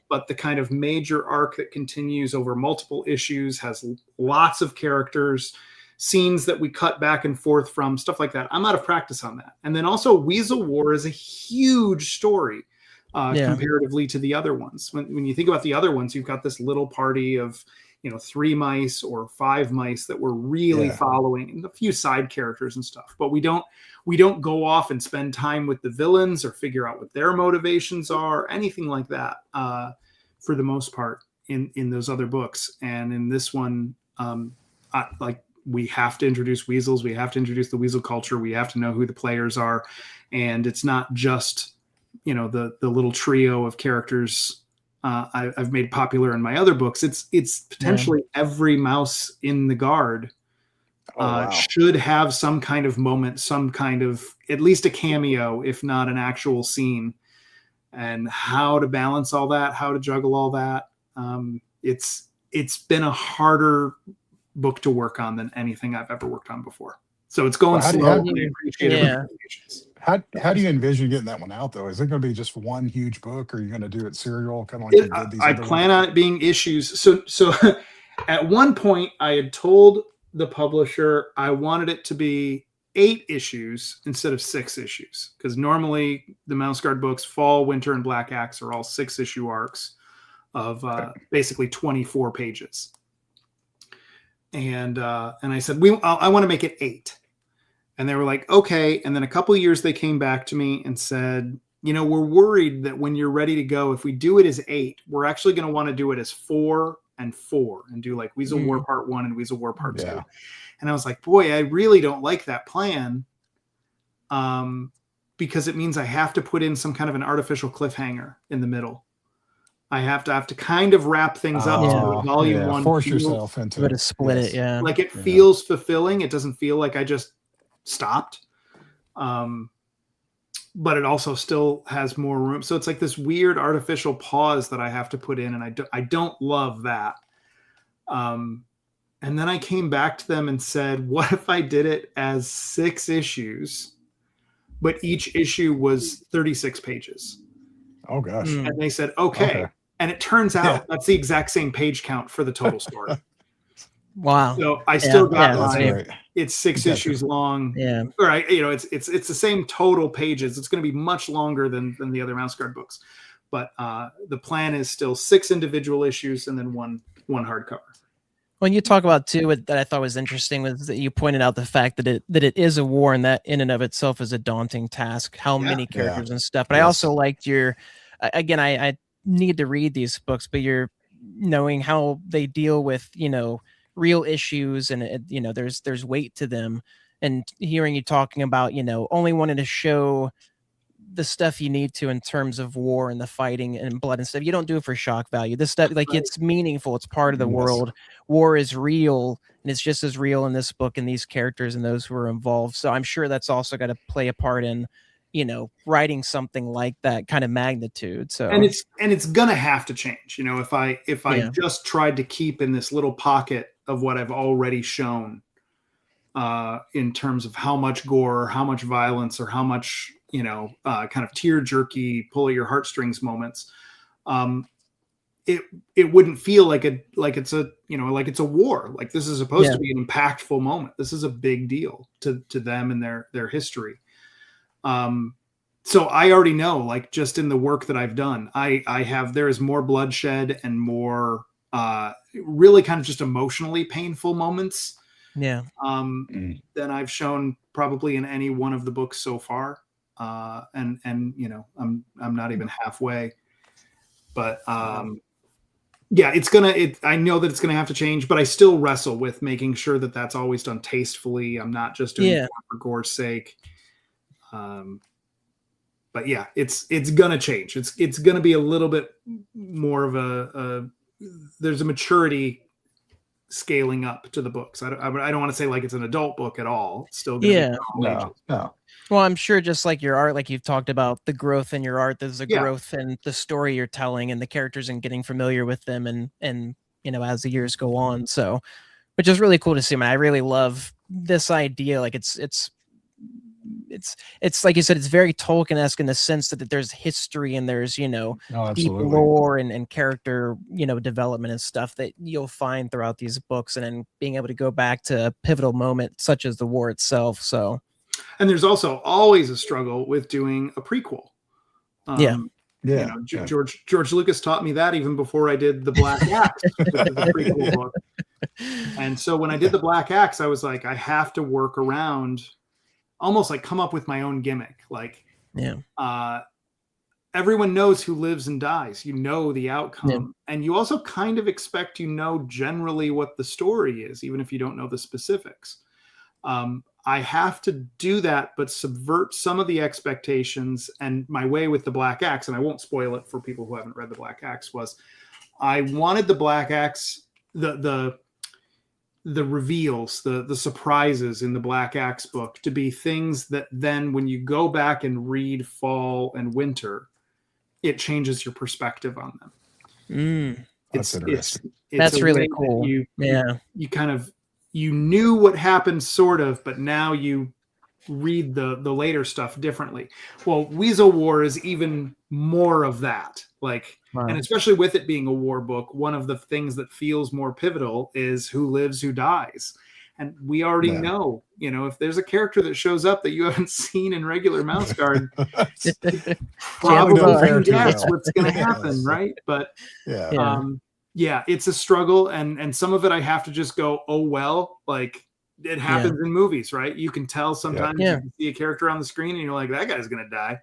but the kind of major arc that continues over multiple issues has lots of characters, scenes that we cut back and forth from, stuff like that. I'm out of practice on that. And then also Weasel War is a huge story. Comparatively to the other ones. When you think about the other ones, you've got this little party of 3 mice or 5 mice that we're really following, and a few side characters and stuff. But we don't go off and spend time with the villains or figure out what their motivations are, anything like that. For the most part, in those other books, and in this one, we have to introduce weasels. We have to introduce the weasel culture. We have to know who the players are, and it's not just the little trio of characters I've made popular in my other books. It's potentially every mouse in the Guard should have some kind of moment, some kind of at least a cameo, if not an actual scene. And how to balance all that, how to juggle all that. It's been a harder book to work on than anything I've ever worked on before. So it's going slow. How do you envision getting that one out, though? Is it going to be just one huge book, or are you going to do it serial, kind of like you did these I plan on it being issues. So at one point, I had told the publisher I wanted it to be 8 issues instead of 6 issues, because normally the Mouse Guard books, Fall, Winter, and Black Axe, are all 6-issue arcs of basically 24 pages. And I said, I want to make it 8. And they were like, okay. And then a couple of years, they came back to me and said, we're worried that when you're ready to go, if we do it as 8, we're actually going to want to do it as 4 and 4 and do like Weasel War Part 1 and Weasel War Part 2. And I was like, boy, I really don't like that plan. Because it means I have to put in some kind of an artificial cliffhanger in the middle. I have to kind of wrap things up so that volume 1 force yourself into it. Split it, like it feels fulfilling. It doesn't feel like I just stopped, but it also still has more room. So it's like this weird artificial pause that I have to put in, and I don't love that. And then I came back to them and said, what if I did it as 6 issues, but each issue was 36 pages? Oh gosh. And they said, okay. And it turns out that's the exact same page count for the total story. Wow. So I still got it's 6 issues long. Or it's the same total pages. It's going to be much longer than the other Mouse Guard books. But the plan is still 6 individual issues and then one hardcover. When you talk about too, that I thought was interesting was that you pointed out the fact that it is a war, and that in and of itself is a daunting task. How many characters and stuff. But I also liked your, again, I need to read these books, but you're knowing how they deal with real issues, and there's weight to them, and hearing you talking about only wanting to show the stuff you need to in terms of war and the fighting and blood and stuff. You don't do it for shock value. This stuff, it's meaningful. It's part of the world. War is real, and it's just as real in this book and these characters and those who are involved. So I'm sure that's also got to play a part in, writing something like that kind of magnitude. So and it's gonna have to change. If I just tried to keep in this little pocket of what I've already shown, in terms of how much gore, how much violence, or how much kind of tear jerky, pull at your heartstrings moments, it wouldn't feel like it's a war. Like this is supposed to be an impactful moment. This is a big deal to them and their history. So I already know, like just in the work that I've done, there is more bloodshed and more really kind of just emotionally painful moments. Yeah. Than I've shown probably in any one of the books so far. And you know, I'm not even halfway, but yeah, I know that it's gonna have to change, but I still wrestle with making sure that that's always done tastefully. I'm not just doing it for gore's sake. But yeah, it's gonna change. It's gonna be a little bit more of there's a maturity scaling up to the books. I don't want to say like it's an adult book at all. It's still gonna be no. Well, I'm sure just like your art, like you've talked about the growth in your art, there's a growth in the story you're telling and the characters and getting familiar with them and you know, as the years go on. So, which is really cool to see, man. I really love this idea. Like it's like you said, it's very Tolkien-esque in the sense that there's history and there's, you know, deep lore and character, you know, development and stuff that you'll find throughout these books, and then being able to go back to a pivotal moment such as the war itself. So, and there's also always a struggle with doing a prequel. You know, George Lucas taught me that even before I did the Black Axe, the prequel book. And so when I did the Black Axe, I was like, I have to work around, almost like come up with my own gimmick. Like, everyone knows who lives and dies. You know the outcome, and you also kind of expect you know generally what the story is, even if you don't know the specifics. I have to do that, but subvert some of the expectations. And my way with the Black Axe, and I won't spoil it for people who haven't read the Black Axe, was I wanted the Black Axe, the reveals, the surprises in the Black Axe book to be things that then when you go back and read Fall and Winter, it changes your perspective on them. That's interesting. That's really cool. You kind of, you knew what happened sort of, but now you read the later stuff differently. Well, Weasel War is even more of that. Like, and especially with it being a war book, one of the things that feels more pivotal is who lives, who dies. And we already know, you know, if there's a character that shows up that you haven't seen in regular Mouse Guard, probably guess what's going to happen, right? But it's a struggle, and some of it I have to just go, oh well, like it happens in movies, right? You can tell sometimes you can see a character on the screen and you're like, that guy's going to die.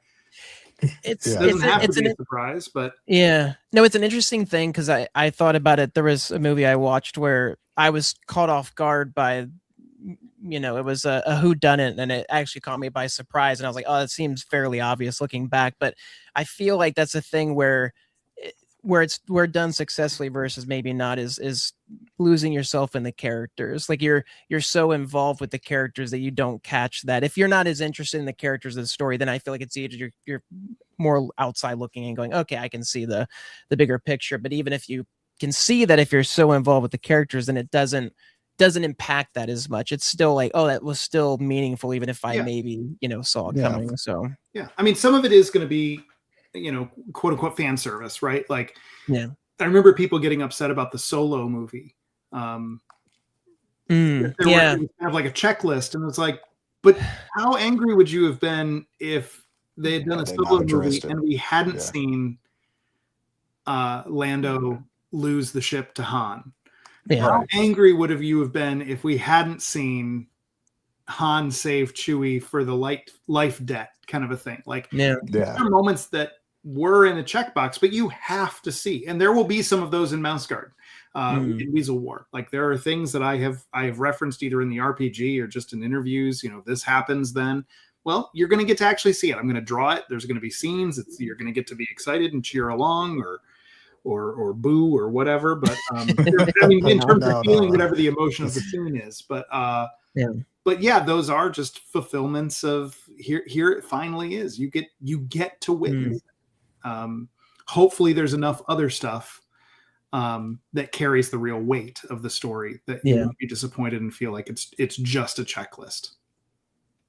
It doesn't have to be a surprise, but no, it's an interesting thing because I thought about it. There was a movie I watched where I was caught off guard by, you know, it was a whodunit, and it actually caught me by surprise, and I was like, oh, it seems fairly obvious looking back, but I feel like that's a thing where it's done successfully versus maybe not is losing yourself in the characters. Like you're so involved with the characters that you don't catch that. If you're not as interested in the characters of the story, then I feel like it's either you're more outside looking and going, okay, I can see the bigger picture. But even if you can see that, if you're so involved with the characters, then it doesn't impact that as much. It's still like, oh, that was still meaningful, even if I maybe, you know, saw it coming. So I mean, some of it is going to be, you know, quote unquote fan service, right? Like, I remember people getting upset about the Solo movie. It was kind of like a checklist, and it's like, but how angry would you have been if they had done a Solo movie and we hadn't seen Lando lose the ship to Han? How angry would you have been if we hadn't seen Han save Chewie for the life debt kind of a thing? Like, there are moments that were in a checkbox, but you have to see, and there will be some of those in Mouse Guard, in Weasel War. Like, there are things that I have referenced either in the RPG or just in interviews. You know, this happens then. Well, you're going to get to actually see it. I'm going to draw it. There's going to be scenes. You're going to get to be excited and cheer along, or boo or whatever. But I mean, in terms of feeling whatever the emotion of the scene is. But but those are just fulfillments of here it finally is. You get to witness it. Hopefully there's enough other stuff that carries the real weight of the story that you won't be disappointed and feel like it's just a checklist.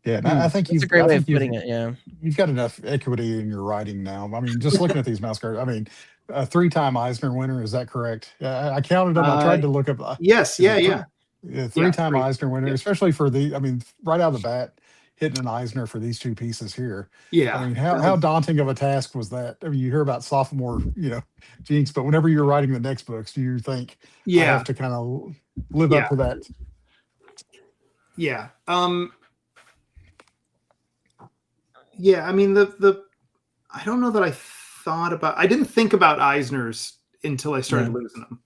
Yeah, and I think that's a great way of putting it. Yeah, you've got enough equity in your writing now. I mean, just looking at these Mouse Guard, I mean, a 3-time Eisner winner, is that correct? I counted them. I tried to look up. Yes, 3-time Eisner winner, especially for right out of the bat. hitting an Eisner for these 2 pieces here. Yeah. I mean, how daunting of a task was that? I mean, you hear about sophomore, jinx, but whenever you're writing the next books, do you think I have to kind of live up to that? Yeah. Yeah. I mean, I don't know that I didn't think about Eisners until I started losing them.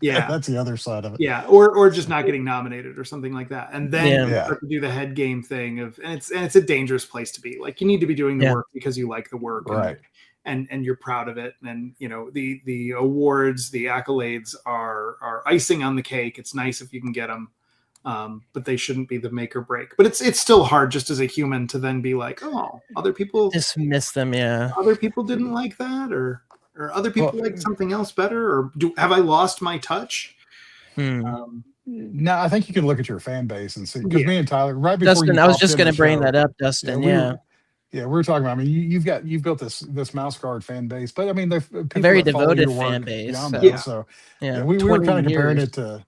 Yeah, that's the other side of it. Yeah, or just not getting nominated or something like that, and then you start to do the head game thing and it's a dangerous place to be. Like, you need to be doing the work because you like the work, right? And you're proud of it, and the awards, the accolades are icing on the cake. It's nice if you can get them, but they shouldn't be the make or break. But it's still hard just as a human to then be like, oh, other people dismiss them. Yeah, other people didn't like that, or other people like something else better, or have I lost my touch? No, I think you can look at your fan base and see, because me and Tyler, right before Dustin, I was just going to bring that up, Dustin. We were talking about. I mean, you've built this Mouse Guard fan base, but I mean, they're a very devoted fan base. So we were kind of comparing it to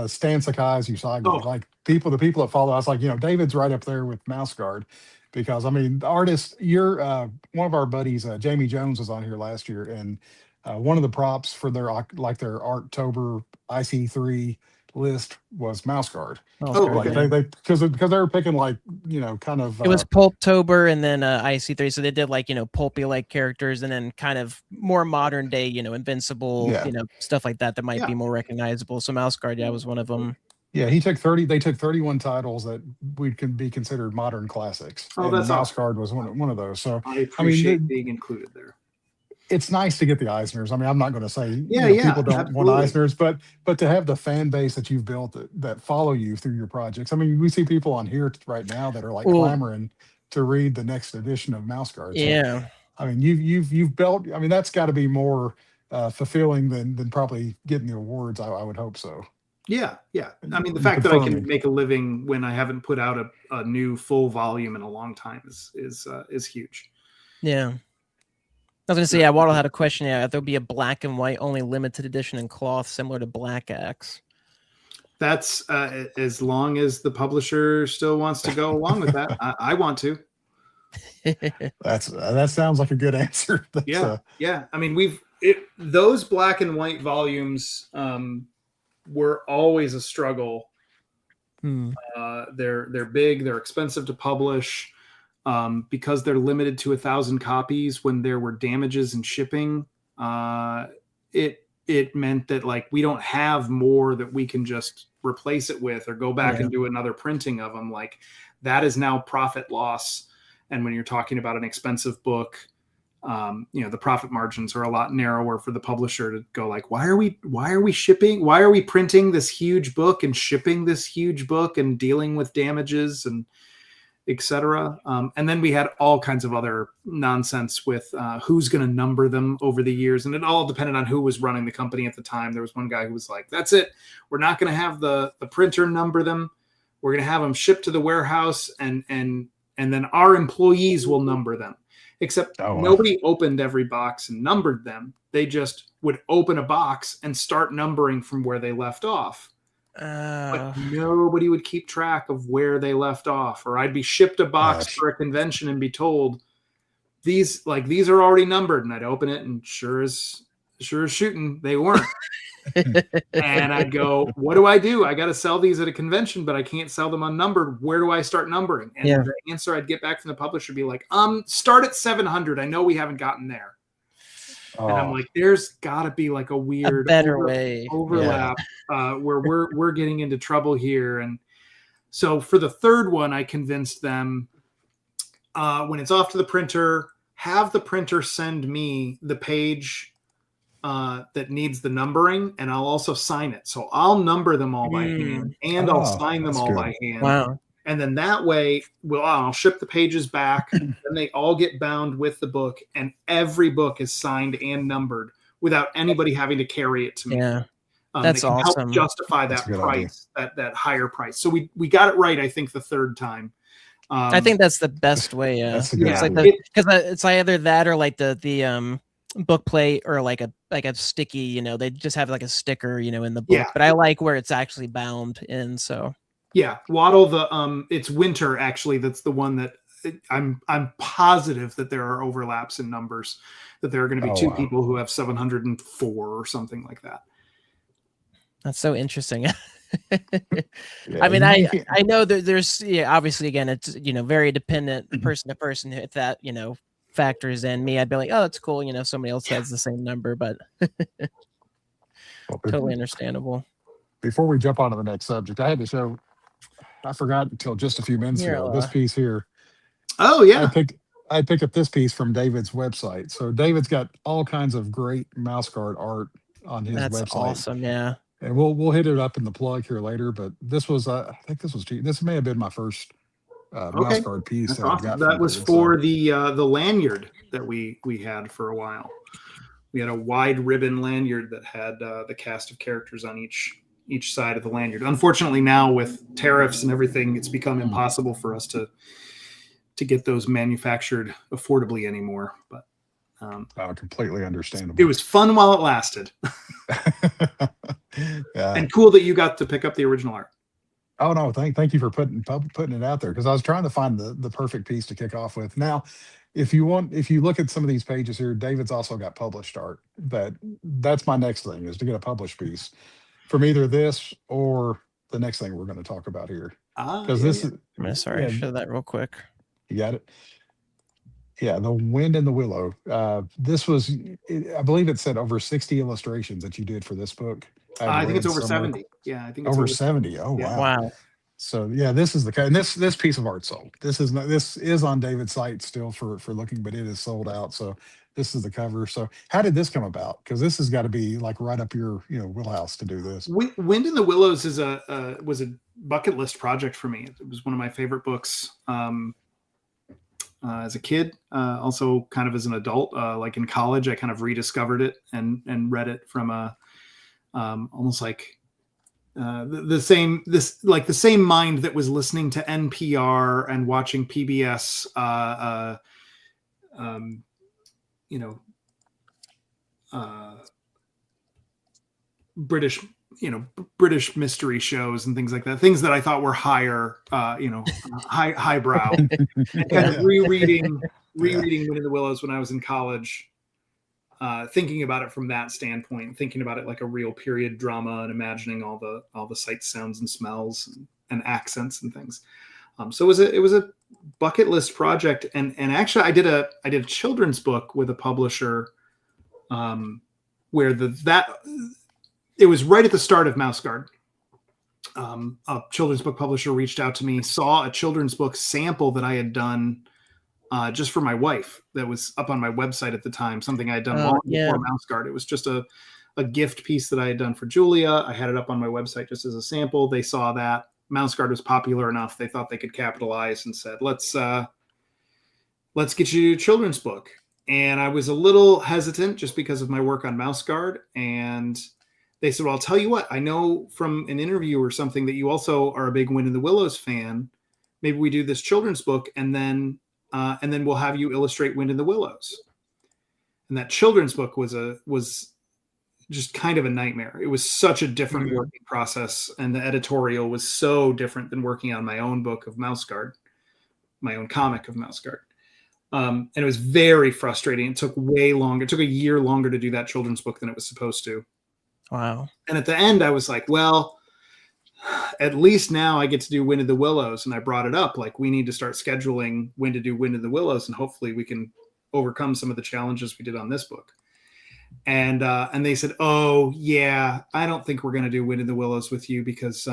Stan Sakai's Usagi, like the people that follow us. Like, David's right up there with Mouse Guard, because I mean, the artist. One of our buddies, Jamie Jones, was on here last year, and one of the props for their Arctober IC3 list was Mouse Guard. Because they were picking kind of. It was Pulptober and then IC3, so they did pulpy like characters, and then kind of more modern day, Invincible, stuff like that might be more recognizable. So Mouse Guard, was one of them. Yeah, they took 31 titles that can be considered modern classics. Oh, that's Mouse Guard was one of those. So I appreciate being included there. It's nice to get the Eisners. I mean, I'm not going to say people don't want Eisners, but to have the fan base that you've built that follow you through your projects. I mean, we see people on here right now that are like clamoring to read the next edition of Mouse Guard. So, I mean, you've built. I mean, that's got to be more fulfilling than probably getting the awards. I would hope so. Yeah. I mean, the fact that I can make a living when I haven't put out a new full volume in a long time is huge. Yeah. I was going to say, Waddle had a question. There'll be a black and white only limited edition in cloth similar to Black Axe. That's as long as the publisher still wants to go along with that. I want to. That sounds like a good answer. Yeah. I mean, those black and white volumes were always a struggle. They're big. They're expensive to publish. Because they're limited to 1,000 copies. When there were damages in shipping, it meant that we don't have more that we can just replace it with or go back and do another printing of them. Like, that is now profit loss. And when you're talking about an expensive book, the profit margins are a lot narrower for the publisher to go like, why are we shipping? Why are we printing this huge book and shipping this huge book and dealing with damages and etc. And then we had all kinds of other nonsense with who's going to number them over the years. And it all depended on who was running the company at the time. There was one guy who was like, that's it. We're not going to have the printer number them. We're going to have them shipped to the warehouse and then our employees will number them. Except nobody opened every box and numbered them. They just would open a box and start numbering from where they left off. But nobody would keep track of where they left off, or I'd be shipped a box for a convention and be told these are already numbered, and I'd open it and sure as shooting they weren't. And I'd go, what do? I got to sell these at a convention, but I can't sell them unnumbered. Where do I start numbering? And the answer I'd get back from the publisher would be like, start at 700. I know we haven't gotten there. And I'm like, there's got to be like a weird overlap where we're getting into trouble here. And so for the third one, I convinced them when it's off to the printer, have the printer send me the page that needs the numbering, and I'll also sign it. So I'll number them all by hand, and I'll sign them all by hand. Wow. And then that way, I'll ship the pages back, and they all get bound with the book, and every book is signed and numbered without anybody having to carry it to me. Yeah, that's awesome. Help justify that price, that higher price. So we got it right, I think, the third time. I think that's the best way. It's like because it's either that or like the book plate or like a sticky. They just have like a sticker, in the book. Yeah. But I like where it's actually bound in. So. Yeah, Waddle. It's Winter actually. That's the one that I'm positive that there are overlaps in numbers. That there are going to be two people who have 704 or something like that. That's so interesting. I mean, I know that there's obviously again it's very dependent person to person. If that factors in, me, I'd be like, oh, that's cool. Somebody else has the same number, but totally understandable. Before we jump on to the next subject, I had to show. I forgot until just a few minutes ago. This piece here. Oh yeah. I picked up this piece from David's website. So David's got all kinds of great mouse guard art on his website. That's awesome. Yeah. And we'll hit it up in the plug here later. But this was I think this was cheap. This may have been my first mouse guard piece. That was for the lanyard that we had for a while. We had a wide ribbon lanyard that had the cast of characters on each side of the lanyard. Unfortunately, now with tariffs and everything, it's become impossible for us to get those manufactured affordably anymore. But completely understandable. It was fun while it lasted. And cool that you got to pick up the original art. Oh no, thank you for putting it out there, because I was trying to find the perfect piece to kick off with. Now, if you look at some of these pages here, David's also got published art. That's my next thing, is to get a published piece from either this or the next thing we're going to talk about here. Sorry, show that real quick. You got it? Yeah, The Wind in the Willow. This was, I believe it said over 60 illustrations that you did for this book. I think it's over 70. Yeah, I think it's over 70. Oh, yeah. Wow. So yeah, this is and this piece of art sold. This is on David's site still for looking, but it is sold out. So this is the cover. So how did this come about? Because this has got to be like right up your wheelhouse to do this. Wind in the Willows was a bucket list project for me. It was one of my favorite books as a kid. Also, kind of as an adult, like in college, I kind of rediscovered it and read it from almost like. The same mind that was listening to NPR and watching PBS, British mystery shows and things like that. Things that I thought were higher, highbrow. And kind of rereading Wind in the Willows when I was in college. Thinking about it from that standpoint, thinking about it like a real period drama, and imagining all the sights, sounds, and smells and accents and things. So it was a bucket list project, and actually I did a children's book with a publisher, where it was right at the start of Mouse Guard. A children's book publisher reached out to me, saw a children's book sample that I had done. Just for my wife, that was up on my website at the time, something I had done long before Mouse Guard. It was just a gift piece that I had done for Julia. I had it up on my website just as a sample. They saw that Mouse Guard was popular enough. They thought they could capitalize and said, let's get you a children's book. And I was a little hesitant just because of my work on Mouse Guard. And they said, well, I'll tell you what, I know from an interview or something that you also are a big Wind in the Willows fan. Maybe we do this children's book and then we'll have you illustrate Wind in the Willows. And that children's book was just kind of a nightmare. It was such a different working process, and the editorial was so different than working on my own book of Mouse Guard, my own comic of Mouse Guard. And it was very frustrating. It took way longer. It took a year longer to do that children's book than it was supposed to. Wow. And at the end, I was like, well, at least now I get to do Wind in the Willows. And I brought it up, like, we need to start scheduling when to do Wind in the Willows, and hopefully we can overcome some of the challenges we did on this book. And they said, oh yeah, I don't think we're going to do Wind in the Willows with you, because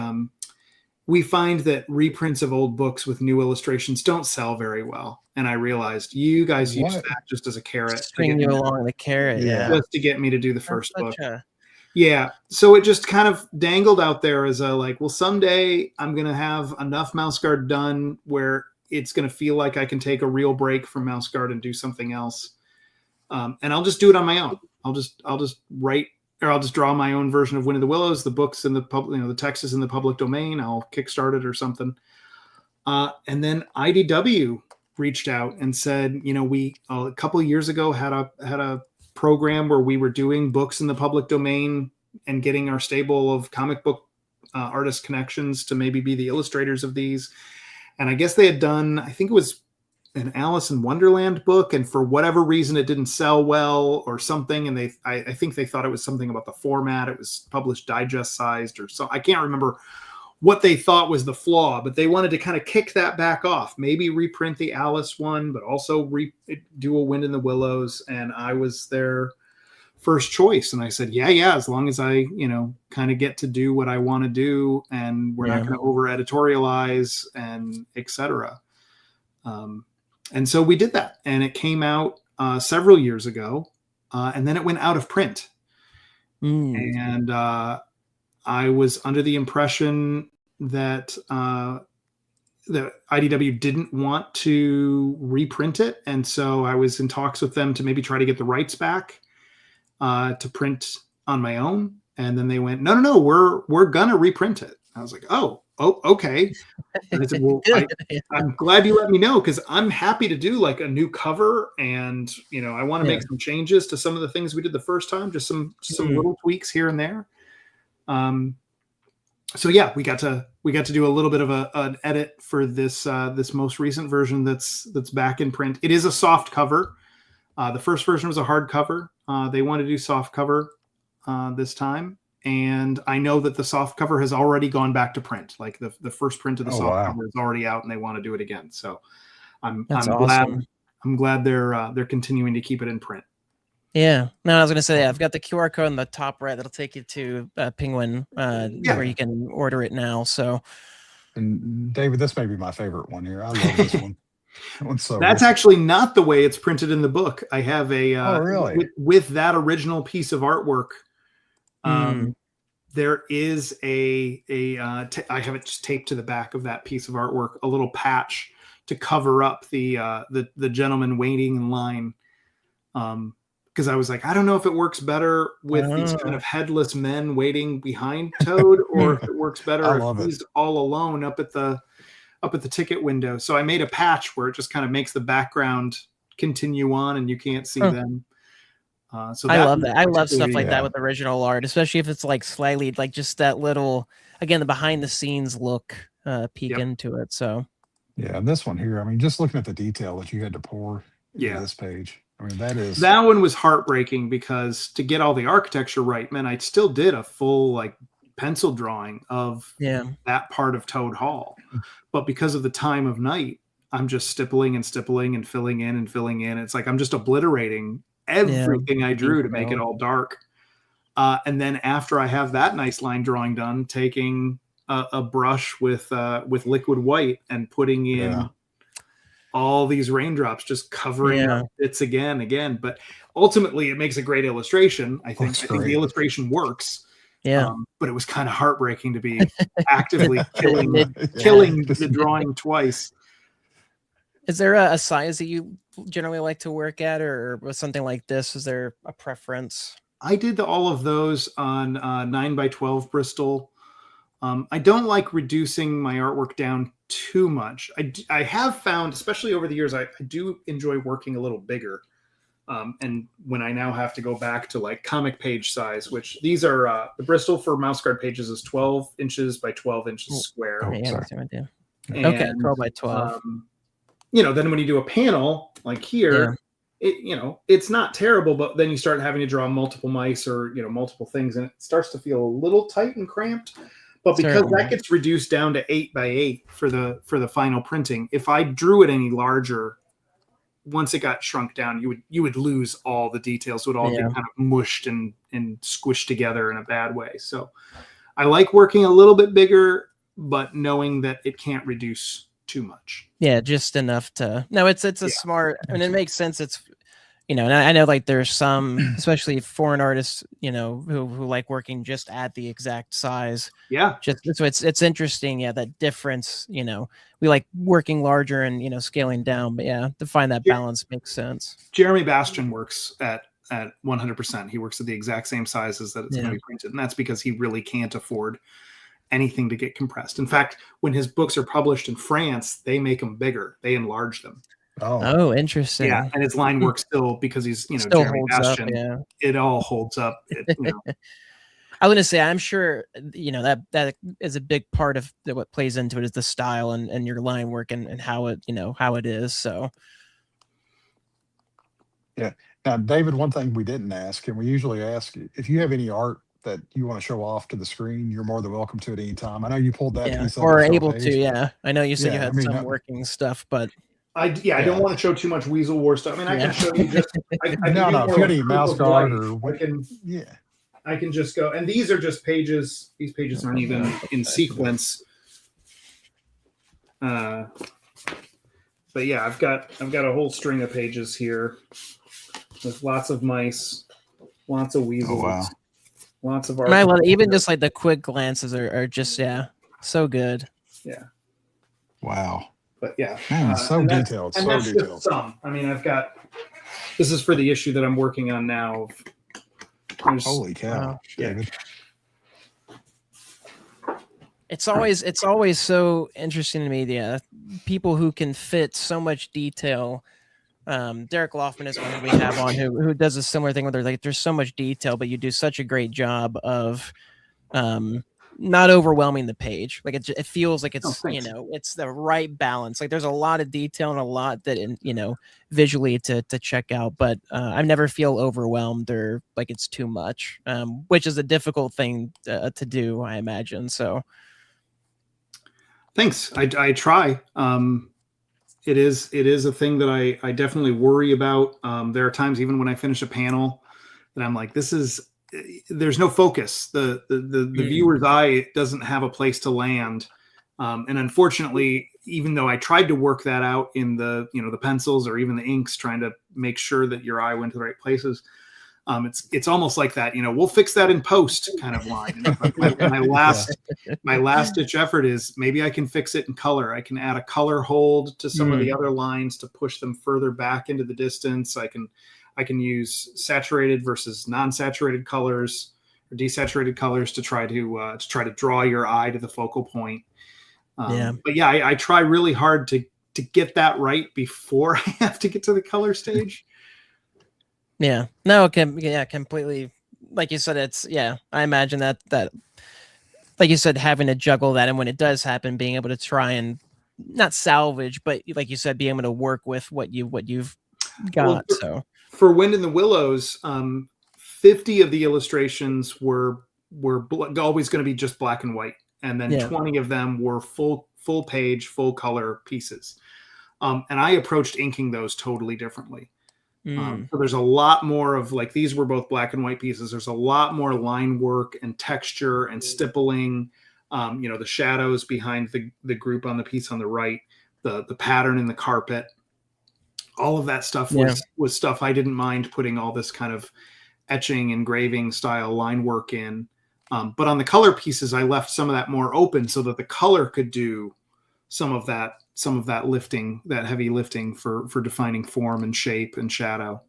we find that reprints of old books with new illustrations don't sell very well. And I realized you guys use that just as a carrot. String you along the carrot, just to get me to do the first book. Yeah. So it just kind of dangled out there as well, someday I'm going to have enough Mouse Guard done where it's going to feel like I can take a real break from Mouse Guard and do something else. And I'll just do it on my own. I'll just write, or I'll just draw my own version of Wind of the Willows. The book's in the public, the text is in the public domain. I'll kickstart it or something. And then IDW reached out and said, we a couple of years ago had a program where we were doing books in the public domain and getting our stable of comic book artist connections to maybe be the illustrators of these. And I guess they had done, I think it was an Alice in Wonderland book, and for whatever reason it didn't sell well or something, and I think they thought it was something about the format. It was published digest sized or so. I can't remember what they thought was the flaw, but they wanted to kind of kick that back off, maybe reprint the Alice one, but also do a Wind in the Willows. And I was their first choice, and I said, yeah, as long as I kind of get to do what I want to do, and we're not going to over editorialize and etc. And so we did that, and it came out several years ago, and then it went out of print. And I was under the impression that the IDW didn't want to reprint it, and so I was in talks with them to maybe try to get the rights back to print on my own. And then they went, no, we're gonna reprint it. I was like, oh, okay. And I said, well, I'm glad you let me know, because I'm happy to do like a new cover, and I want to make some changes to some of the things we did the first time, just some little tweaks here and there. So yeah, we got to do a little bit of an edit for this this most recent version that's back in print. It is a soft cover. The first version was a hard cover. They want to do soft cover this time. And I know that the soft cover has already gone back to print. Like the first print of the soft cover is already out, and they want to do it again. So I'm awesome. glad they're continuing to keep it in print. Yeah. No, I was gonna say, I've got the QR code on the top right that'll take you to Penguin, where you can order it now. So, and David, this may be my favorite one here. I love this one. That's actually not the way it's printed in the book. I have a really? with that original piece of artwork. There is I have it just taped to the back of that piece of artwork, a little patch to cover up the gentleman waiting in line. Because I was like, I don't know if it works better with these kind of headless men waiting behind Toad, or if it works better if he's all alone up at the ticket window. So I made a patch where it just kind of makes the background continue on, and you can't see them. So I love that. I love stuff like that with original art, especially if it's like slightly like just that little, again, the behind the scenes look, peek into it. So yeah, and this one here, I mean, just looking at the detail that you had to pour into this page. I mean, that one was heartbreaking, because to get all the architecture right, man, I still did a full like pencil drawing of that part of Toad Hall. But because of the time of night, I'm just stippling and stippling and filling in and filling in. It's like I'm just obliterating everything I drew to make it all dark. And then after I have that nice line drawing done, taking a brush with liquid white and putting in all these raindrops, just covering up bits again. But ultimately, it makes a great illustration. I think the illustration works. Yeah. But it was kind of heartbreaking to be actively killing the drawing twice. Is there a size that you generally like to work at, or with something like this, is there a preference? I did all of those on 9x12 Bristol. I don't like reducing my artwork down too much. I have found, especially over the years, I do enjoy working a little bigger. And when I now have to go back to like comic page size, which these are the Bristol for mouse guard pages is 12 inches by 12 inches square. Okay, 12 by 12. Then when you do a panel like here, it's not terrible, but then you start having to draw multiple mice or multiple things, and it starts to feel a little tight and cramped. But because that gets reduced down to 8 by 8 for the final printing, if I drew it any larger, once it got shrunk down, you would lose all the details. It would all get kind of mushed and squished together in a bad way. So I like working a little bit bigger, but knowing that it can't reduce too much. Yeah, just enough to. No, it's a smart, and it makes sense. It's and I know like there's some, especially foreign artists, who like working just at the exact size. Yeah. So it's interesting. Yeah, that difference. We like working larger and scaling down, but to find that balance makes sense. Jeremy Bastian works at 100%. He works at the exact same sizes that it's going to be printed, and that's because he really can't afford anything to get compressed. In fact, when his books are published in France, they make them bigger. They enlarge them. Oh, interesting. Yeah, and his line work still, because he's still Jeremy holds Bastian. up, It all holds up. I was gonna say, I'm sure that is a big part of what plays into it is the style and your line work and how it how it is. So Yeah. Now, David, one thing we didn't ask, and we usually ask, if you have any art that you want to show off to the screen, you're more than welcome to at any time. I know you pulled that yeah, piece up or to show a able to. page. Yeah, I know you said you Yeah, I had mean, some working stuff, but I don't want to show too much Weasel War stuff. I mean, I can show you just. I can no, do if more you like had any mouse guard or I can just go, and these are just pages. These pages aren't even in sequence. But yeah, I've got a whole string of pages here with lots of mice, lots of weasels, lots of art. And I love even just like the quick glances are just so good. Yeah. Wow. But yeah, man, so detailed. So detailed. Some. I mean, this is for the issue that I'm working on now. Holy cow, David. It's always so interesting to me. Yeah, people who can fit so much detail. Derek Loffman is one who we have on who does a similar thing where there's so much detail, but you do such a great job of not overwhelming the page. Like it feels like it's it's the right balance. Like there's a lot of detail and a lot that visually to check out, but I never feel overwhelmed or like it's too much, which is a difficult thing to do, I imagine. So thanks. I try. It is a thing that I definitely worry about. There are times even when I finish a panel that I'm like, there's no focus. The viewer's eye doesn't have a place to land. And unfortunately, even though I tried to work that out in the pencils or even the inks, trying to make sure that your eye went to the right places, it's almost like that, we'll fix that in post kind of line. My last ditch effort is maybe I can fix it in color. I can add a color hold to some of the other lines to push them further back into the distance. I can use saturated versus non-saturated colors or desaturated colors to try to draw your eye to the focal point. But yeah, I try really hard to get that right before I have to get to the color stage. Yeah, no, completely. Like you said, I imagine that like you said, having to juggle that, and when it does happen, being able to try and not salvage, but like you said, being able to work with what you've got. Well, for Wind in the Willows, 50 of the illustrations were always going to be just black and white, and then 20 of them were full page, full color pieces. And I approached inking those totally differently. So there's a lot more of these were both black and white pieces. There's a lot more line work and texture and stippling, the shadows behind the group on the piece on the right, the pattern in the carpet, all of that stuff was stuff I didn't mind putting all this kind of etching, engraving style line work in. But on the color pieces, I left some of that more open so that the color could do some of that lifting, that heavy lifting for defining form and shape and shadow.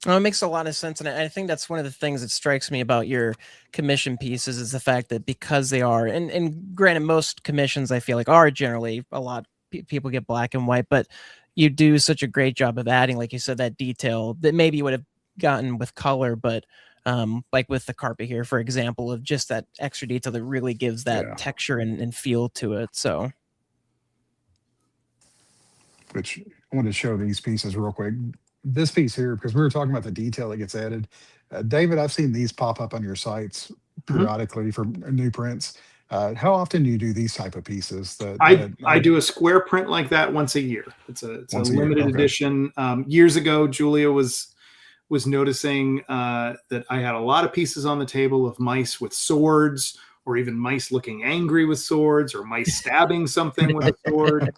Oh, it makes a lot of sense. And I think that's one of the things that strikes me about your commission pieces is the fact that because they are, and granted, most commissions I feel like are generally a lot, people get black and white, but you do such a great job of adding, like you said, that detail that maybe you would have gotten with color, but like with the carpet here, for example, of just that extra detail that really gives that texture and feel to it. So, which I wanted to show these pieces real quick. This piece here, because we were talking about the detail that gets added. David, I've seen these pop up on your sites periodically for new prints. How often do you do these type of pieces? I do a square print like that once a year. It's a limited edition. Years ago, Julia was noticing that I had a lot of pieces on the table of mice with swords, or even mice looking angry with swords, or mice stabbing something with a sword.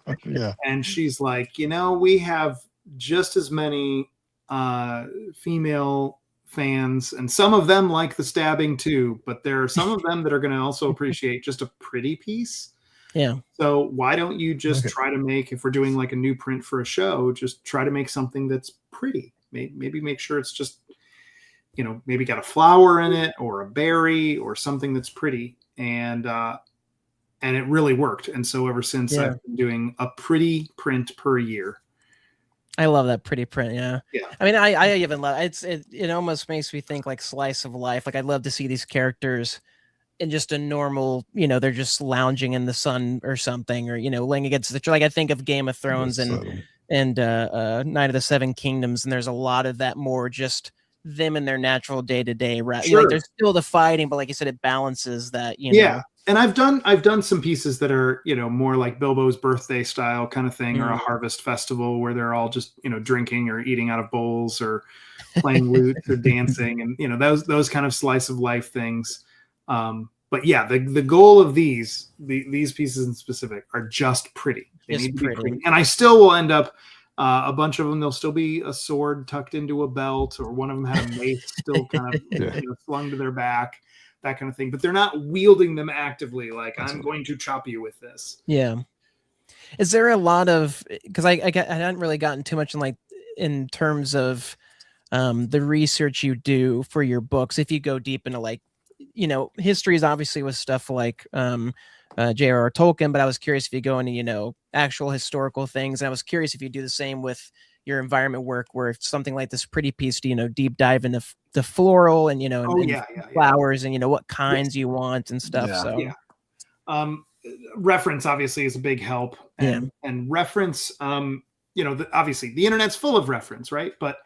And she's like, we have just as many female fans, and some of them like the stabbing too, but there are some of them that are going to also appreciate just a pretty piece. Yeah. So why don't you just try to make, if we're doing like a new print for a show, just try to make something that's pretty. Maybe make sure it's just, maybe got a flower in it or a berry or something that's pretty. And it really worked. And so ever since I've been doing a pretty print per year. I love that pretty print. Yeah. Yeah. I mean, I even love it almost makes me think like slice of life. Like I'd love to see these characters in just a normal, they're just lounging in the sun or something, or, laying against the, like I think of Game of Thrones and Night of the Seven Kingdoms. And there's a lot of that more just them in their natural day-to-day, right? Sure. Like there's still the fighting, but like you said, it balances that, know. And I've done some pieces that are, more like Bilbo's birthday style kind of thing, or a harvest festival where they're all just, drinking or eating out of bowls or playing lutes or dancing, and those kind of slice of life things. But yeah, the goal of these pieces in specific are just pretty. They need to be pretty. And I still will end up a bunch of them. There'll still be a sword tucked into a belt, or one of them had a mace still kind of slung to their back. That kind of thing, but they're not wielding them actively. Like, I'm going to chop you with this. Yeah. Is there a lot of, because I hadn't really gotten too much in terms of the research you do for your books. If you go deep into history is obviously with stuff like J.R.R. Tolkien, but I was curious if you go into actual historical things. And I was curious if you do the same with your environment work, where if something like this pretty piece, deep dive into the floral and flowers and what kinds you want and stuff. Reference obviously is a big help, and reference, obviously the internet's full of reference, right? But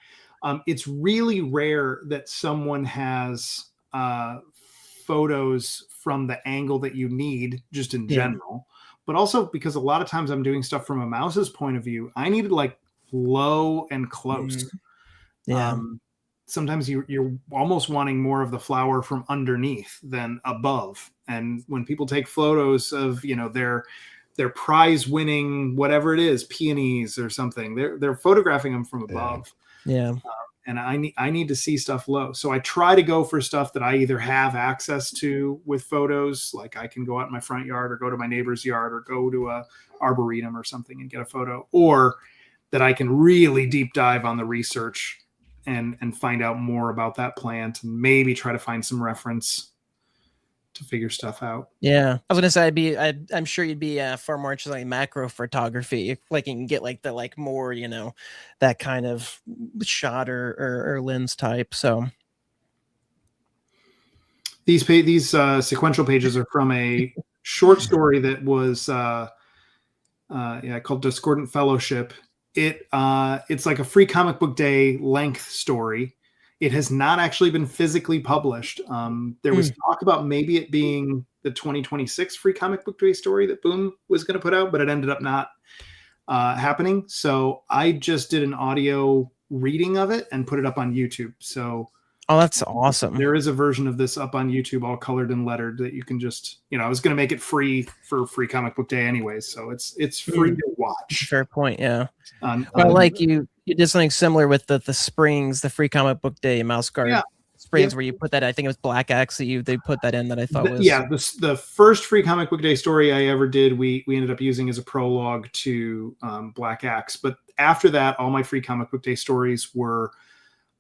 it's really rare that someone has photos from the angle that you need, just in general. But also because a lot of times I'm doing stuff from a mouse's point of view, I needed like low and close. Sometimes you're almost wanting more of the flower from underneath than above. And when people take photos of their prize winning whatever it is, peonies or something, they're photographing them from above. And I need to see stuff low. So I try to go for stuff that I either have access to with photos, like I can go out in my front yard or go to my neighbor's yard or go to a arboretum or something and get a photo, or that I can really deep dive on the research and find out more about that plant and maybe try to find some reference to figure stuff out. Yeah. I was going to say, I'm sure you'd be far more interested in macro photography. Like you can get like the more, that kind of shot or lens type. So these sequential pages are from a short story that was called Discordant Fellowship. It's like a free comic book day length story. It has not actually been physically published. There was talk about maybe it being the 2026 free comic book day story that Boom was going to put out, but it ended up not happening. So I just did an audio reading of it and put it up on YouTube. So that's awesome. There is a version of this up on YouTube, all colored and lettered, that you can just, I was going to make it free for free comic book day anyways. So it's free to watch. Fair point. Yeah. You did something similar with the Springs, the free comic book day Mouse Guard Springs, where you put that, I think it was Black Axe that they put that in, that I thought was. Yeah. The first free comic book day story I ever did, we ended up using as a prologue to Black Axe. But after that, all my free comic book day stories were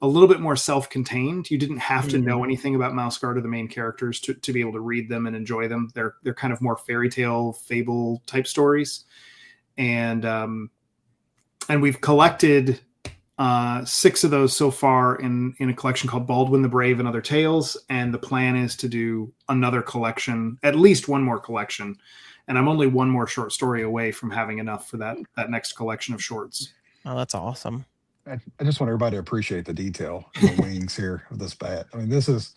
a little bit more self-contained. You didn't have to know anything about Mouse Guard or the main characters to be able to read them and enjoy them. They're kind of more fairy tale, fable type stories. And we've collected 6 of those so far in a collection called Baldwin the Brave and Other Tales. And the plan is to do another collection, at least one more collection. And I'm only one more short story away from having enough for that next collection of shorts. Oh, that's awesome. I just want everybody to appreciate the detail in the wings here of this bat. I mean, this is,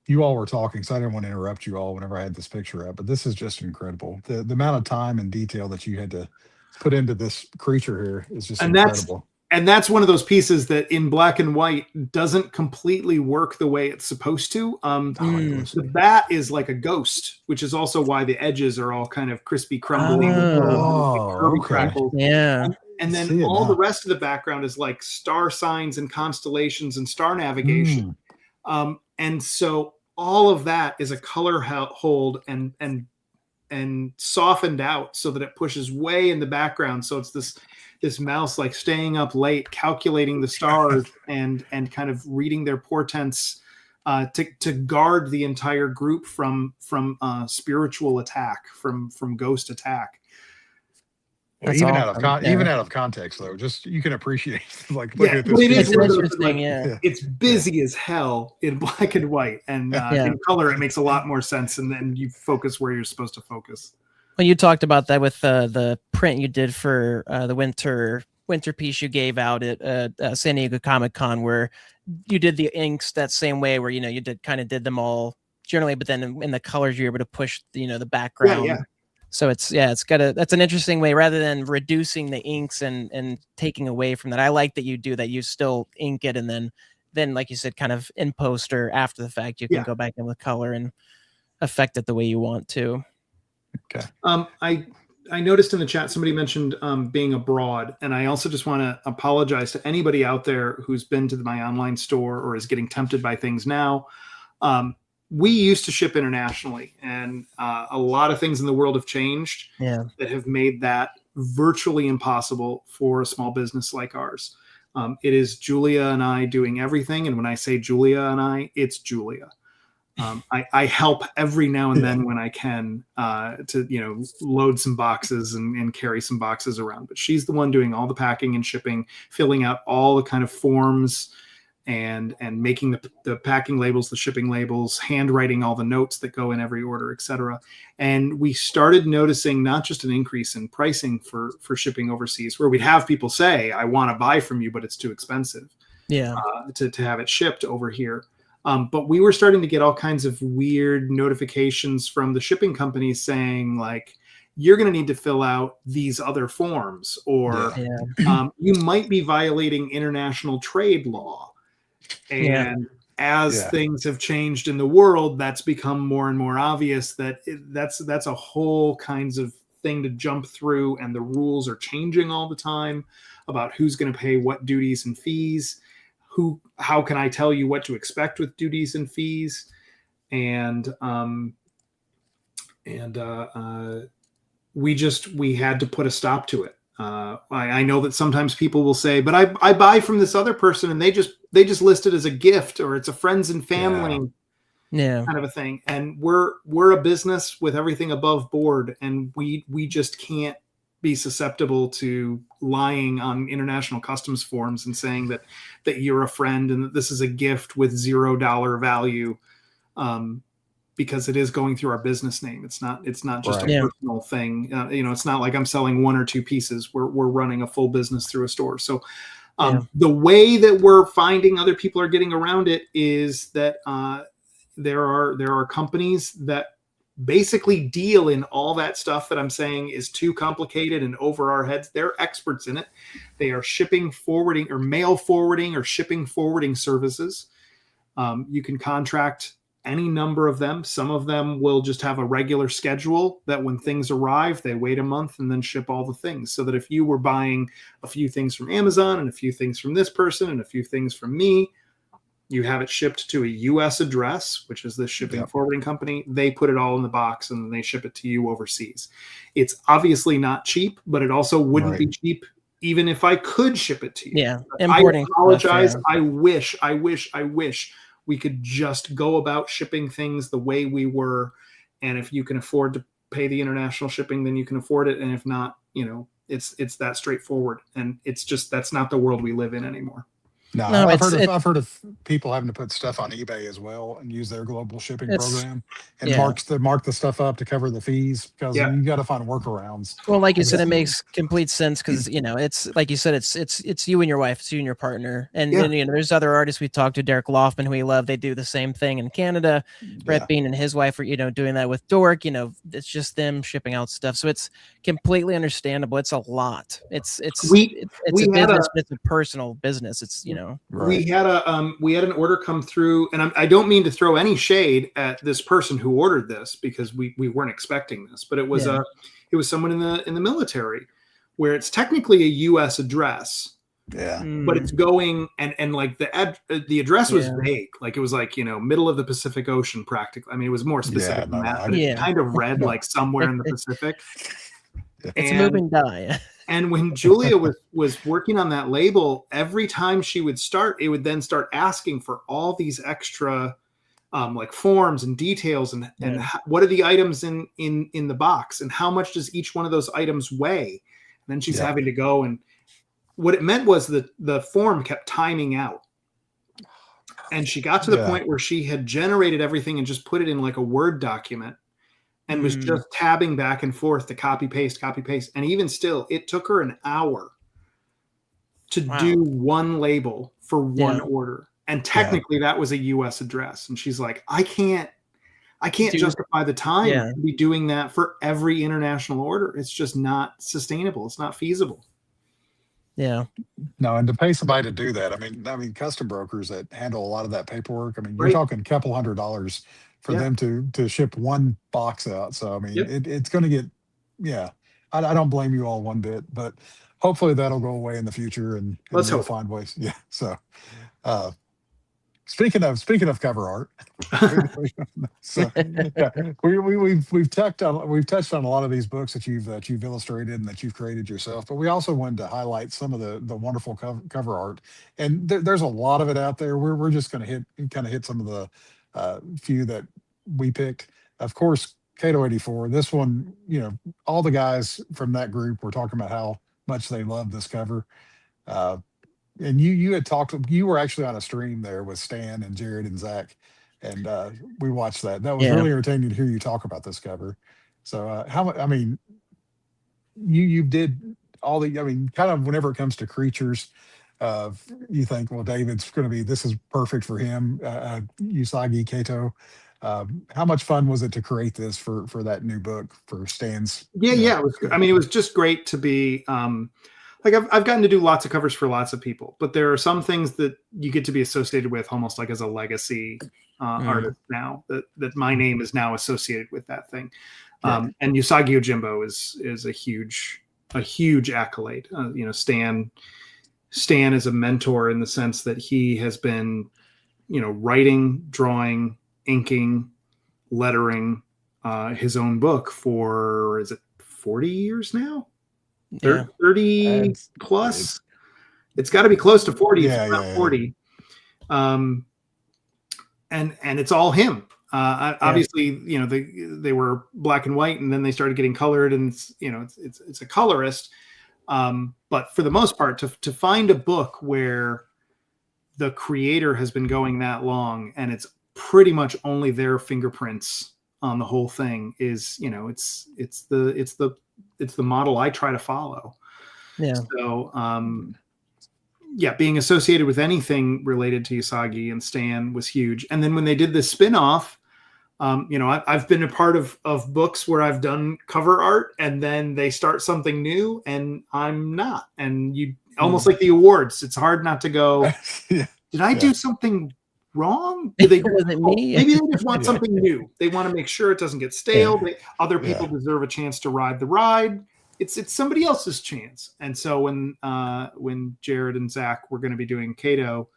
you all were talking, so I didn't want to interrupt you all whenever I had this picture up, but this is just incredible. The amount of time and detail that you had to put into this creature here is just incredible. And that's one of those pieces that in black and white doesn't completely work the way it's supposed to. The bat is like a ghost, which is also why the edges are all kind of crispy, crumbly, curvy crackles. Yeah. And then all the rest of the background is like star signs and constellations and star navigation. And so all of that is a color hold and softened out so that it pushes way in the background. So it's this mouse like staying up late, calculating the stars and kind of reading their portents to guard the entire group from spiritual attack, from ghost attack. Well, That's even awesome. even out of context though, just you can appreciate like Yeah, looking at but this it is picture. one of those, interesting, like, yeah. it's busy as hell in black and white, and Yeah. in color it makes a lot more sense, and then you focus where you're supposed to focus. Well, you talked about that with the print you did for the winter piece you gave out at San Diego Comic-Con, where you did the inks that same way, where you did them all generally, but then in the colors you're able to push the background. Yeah. So that's an interesting way, rather than reducing the inks and taking away from that. I like that you do that. You still ink it, and then like you said, kind of in post or after the fact, you can go back in with color and affect it the way you want to. Okay. I noticed in the chat somebody mentioned being abroad, and I also just want to apologize to anybody out there who's been to my online store or is getting tempted by things now. We used to ship internationally, and a lot of things in the world have changed that have made that virtually impossible for a small business like ours. It is Julia and I doing everything, and when I say Julia and I, it's Julia. I help every now and then when I can to load some boxes and carry some boxes around, but she's the one doing all the packing and shipping, filling out all the kind of forms and making the packing labels, the shipping labels, handwriting all the notes that go in every order, etc. And we started noticing not just an increase in pricing for shipping overseas, where we'd have people say, I want to buy from you, but it's too expensive to have it shipped over here. But we were starting to get all kinds of weird notifications from the shipping companies saying, like, you're going to need to fill out these other forms, or you might be violating international trade law. And as things have changed in the world, that's become more and more obvious that that's a whole kinds of thing to jump through, and the rules are changing all the time about who's going to pay what duties and fees. How can I tell you what to expect with duties and fees? And we had to put a stop to it. I know that sometimes people will say, but I buy from this other person and they just list it as a gift, or it's a friends and family kind of a thing. And we're a business with everything above board, and we just can't be susceptible to lying on international customs forms and saying that you're a friend and that this is a gift with $0 value, because it is going through our business name. It's not just a personal thing. It's not like I'm selling one or two pieces. We're running a full business through a store. So the way that we're finding other people are getting around it is that there are companies that basically deal in all that stuff that I'm saying is too complicated and over our heads. They're experts in it. They are shipping, forwarding, or mail forwarding, or shipping forwarding services. You can contract any number of them. Some of them will just have a regular schedule that when things arrive, they wait a month and then ship all the things. So that if you were buying a few things from Amazon and a few things from this person and a few things from me, you have it shipped to a U.S. address, which is the shipping forwarding company. They put it all in the box and they ship it to you overseas. It's obviously not cheap, but it also wouldn't be cheap even if I could ship it to you. Yeah, importing. I apologize. Stuff, I wish we could just go about shipping things the way we were. And if you can afford to pay the international shipping, then you can afford it. And if not, it's that straightforward. And it's just, that's not the world we live in anymore. No, I've heard of people having to put stuff on eBay as well and use their global shipping program and mark the stuff up to cover the fees, because you got to find workarounds. Well, like you said, it makes complete sense, because it's like you said, it's you and your wife, it's you and your partner, and then there's other artists we talked to, Derek Loftman, who we love. They do the same thing in Canada. Brett Bean and his wife are doing that with Dork. It's just them shipping out stuff, so it's completely understandable. It's a lot. It's a business, but it's a personal business. It's we had an order come through, and I don't mean to throw any shade at this person who ordered this, because we weren't expecting this, but it was someone in the military, where it's technically a U.S. address, but it's going and like the address was vague, like it was like middle of the Pacific Ocean practically. I mean, it was more specific than that, but it kind of read like somewhere in the Pacific. It's a moving die. And when Julia was working on that label, every time she would start, it would then start asking for all these extra like forms and details and what are the items in the box, and how much does each one of those items weigh, Then she's having to go, and what it meant was that the form kept timing out. And she got to the point where she had generated everything and just put it in like a Word document and was just tabbing back and forth to copy, paste. And even still, it took her an hour to do one label for one order. And technically that was a US address. And she's like, I can't justify the time to be doing that for every international order. It's just not sustainable. It's not feasible. Yeah. No, and to pay somebody to do that, I mean, custom brokers that handle a lot of that paperwork. I mean, you're talking a couple $100 for them to ship one box out. So I mean, it's going to get, I don't blame you all one bit, but hopefully that'll go away in the future, and we'll find ways. Yeah. So, speaking of cover art, so we've touched on a lot of these books that you've illustrated and that you've created yourself, but we also wanted to highlight some of the wonderful cover art, and there's a lot of it out there. We're just going to hit some of the few that we picked. Of course, Cato 84. This one, all the guys from that group were talking about how much they love this cover. And you had talked, you were actually on a stream there with Stan and Jared and Zach, and we watched that. That was really entertaining to hear you talk about this cover. So you did all kind of whenever it comes to creatures, you think, well, David's going to be, this is perfect for him. Usagi Kato. How much fun was it to create this for that new book for Stan's? It was. It was just great to be. I've gotten to do lots of covers for lots of people, but there are some things that you get to be associated with almost like as a legacy artist now, that my name is now associated with that thing. And Usagi Yojimbo is a huge accolade. Stan is a mentor in the sense that he has been, writing, drawing, inking, lettering his own book for, is it 40 years now? 30 plus. It's got to be close to 40. It's around 40. And it's all him. Obviously, they were black and white, and then they started getting colored, and it's a colorist. But for the most part, to find a book where the creator has been going that long and it's pretty much only their fingerprints on the whole thing is, it's the model I try to follow. Yeah. So, being associated with anything related to Usagi and Stan was huge. And then when they did this spin-off, I've been a part of books where I've done cover art, and then they start something new and I'm not. And you almost like the awards. It's hard not to go, did I do something wrong? Maybe they just want something new. They want to make sure it doesn't get stale. Other people deserve a chance to ride the ride. It's somebody else's chance. And so when Jared and Zach were going to be doing Cato,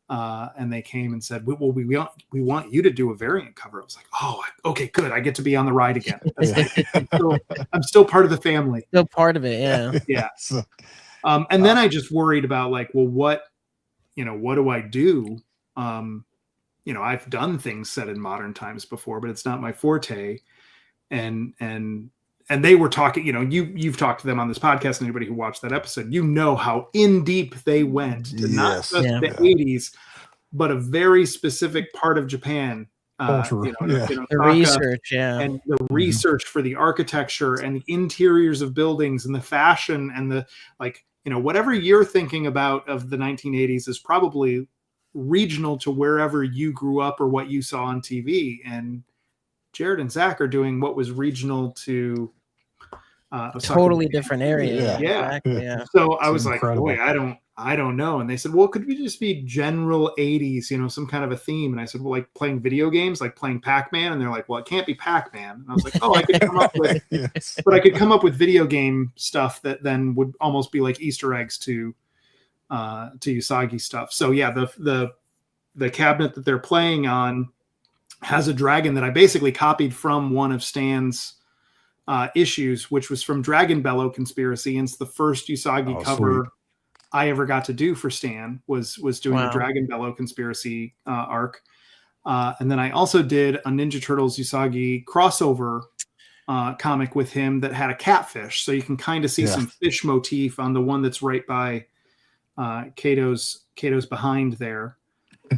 and they came and said, well, we want you to do a variant cover. I was like, oh, okay, good. I get to be on the ride again. I'm still part of the family. Still part of it. Yeah. Yeah. And then I just worried about what do I do? I've done things set in modern times before, but it's not my forte. And they were talking, you've talked to them on this podcast, and anybody who watched that episode, how in deep they went to not just the 80s, but a very specific part of Japan. The research, and the research for the architecture and the interiors of buildings and the fashion and the whatever you're thinking about of the 1980s is probably regional to wherever you grew up or what you saw on TV. And Jared and Zach are doing what was regional to a totally different area. Exactly. So I was incredible. Like, boy, I don't know. And they said, well, could we just be general 80s, some kind of a theme? And I said, well, like playing video games, like playing Pac-Man. And they're like, well, it can't be Pac-Man. And I was like, oh, I could come up with, but I could come up with video game stuff that then would almost be like Easter eggs to Usagi stuff. So yeah, the cabinet that they're playing on has a dragon that I basically copied from one of Stan's issues, which was from Dragon Bellow Conspiracy. And it's the first Usagi cover I ever got to do for Stan was doing the Dragon Bellow Conspiracy arc. And then I also did a Ninja Turtles Usagi crossover comic with him that had a catfish, so you can kind of see some fish motif on the one that's right by Kato's behind there.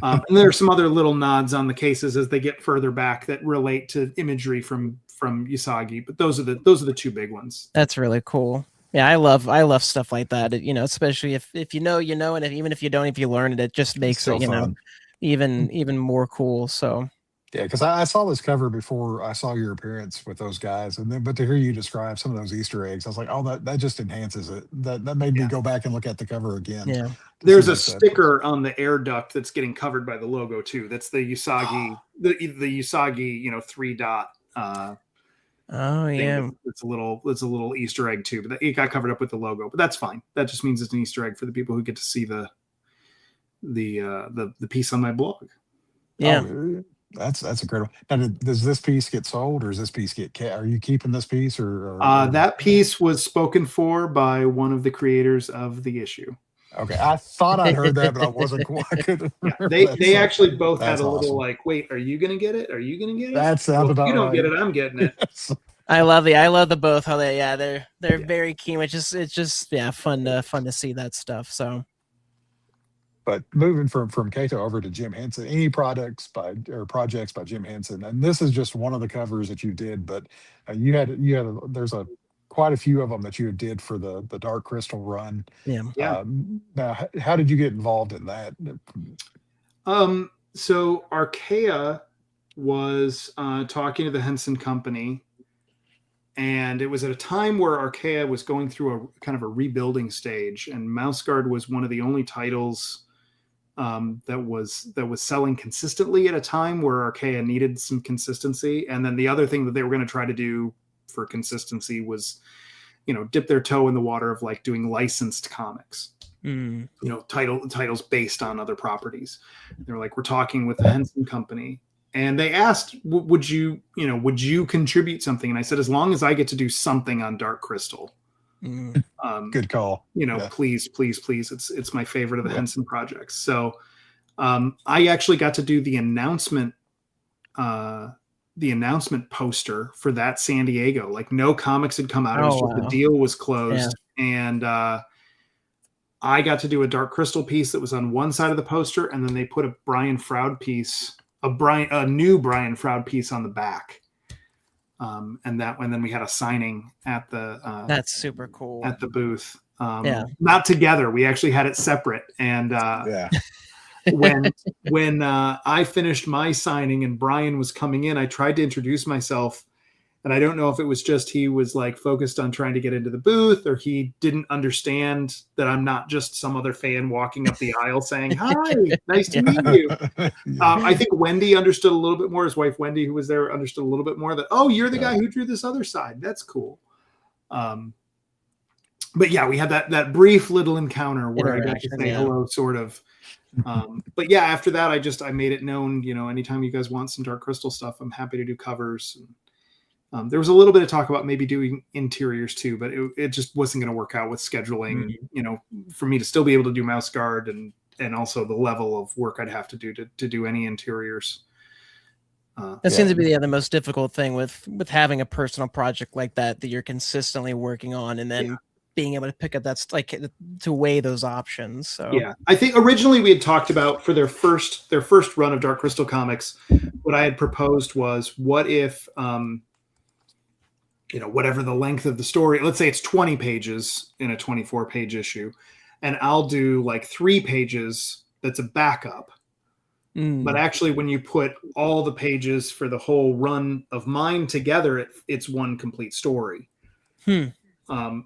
And there are some other little nods on the cases as they get further back that relate to imagery from Usagi, but those are the two big ones. That's really cool. Yeah, I love stuff like that. Especially if you know, and even if you don't, if you learn it, it just makes it, even more cool. So yeah, because I saw this cover before I saw your appearance with those guys, but to hear you describe some of those Easter eggs, I was like, oh, that just enhances it. That made me go back and look at the cover again. Yeah, there's a sticker on the air duct that's getting covered by the logo too. That's the Usagi, the Usagi, 3-dot. Oh yeah, it's a little Easter egg too, but it got covered up with the logo. But that's fine. That just means it's an Easter egg for the people who get to see the piece on my blog. Yeah. Oh, that's incredible. Now, does this piece get sold, or does this piece get? Are you keeping this piece, or that piece was spoken for by one of the creators of the issue? Okay, I thought I'd heard that, but I wasn't quite. They actually both had a little like, wait, are you gonna get it? Are you gonna get it? That sounds about right. You don't get it, I'm getting it. Yes. I love the both. How they're very keen. It's just fun to see that stuff. So. But moving from Kato over to Jim Henson, any projects by Jim Henson, and this is just one of the covers that you did, but there's quite a few of them that you did for the Dark Crystal run. Yeah. Now, how did you get involved in that? So Archaea was talking to the Henson Company, and it was at a time where Archaea was going through a kind of a rebuilding stage, and Mouse Guard was one of the only titles that was selling consistently at a time where Archaea needed some consistency. And then the other thing that they were going to try to do for consistency was, dip their toe in the water of like doing licensed comics, titles based on other properties. They were like, we're talking with the Henson Company, and they asked, would you contribute something? And I said, as long as I get to do something on Dark Crystal. Good call. Please. It's my favorite of the Henson projects. So I actually got to do the announcement poster for that San Diego. Like, no comics had come out. It was just the deal was closed. Yeah. And I got to do a Dark Crystal piece that was on one side of the poster, and then they put a Brian Froud piece, a new Brian Froud piece on the back. And then we had a signing at the that's super cool at the booth. Not together. We actually had it separate. And when I finished my signing and Brian was coming in, I tried to introduce myself, and I don't know if it was just he was like focused on trying to get into the booth, or he didn't understand that I'm not just some other fan walking up the aisle saying, hi, nice to meet you. I think Wendy understood a little bit more. His wife, Wendy, who was there, understood a little bit more that, oh, you're the guy who drew this other side. That's cool. But yeah, we had that brief little encounter where I got to say hello, sort of. But yeah, after that, I made it known, anytime you guys want some Dark Crystal stuff, I'm happy to do covers. There was a little bit of talk about maybe doing interiors too, but it just wasn't going to work out with scheduling, for me to still be able to do Mouse Guard and also the level of work I'd have to do to do any interiors. That seems to be the most difficult thing with having a personal project like that you're consistently working on, and then being able to pick up that's like to weigh those options. So yeah, I think originally we had talked about for their first run of Dark Crystal comics, what I had proposed was, what if whatever the length of the story, let's say it's 20 pages in a 24-page issue, and I'll do like 3 pages that's a backup. But actually, when you put all the pages for the whole run of mine together, it's one complete story. And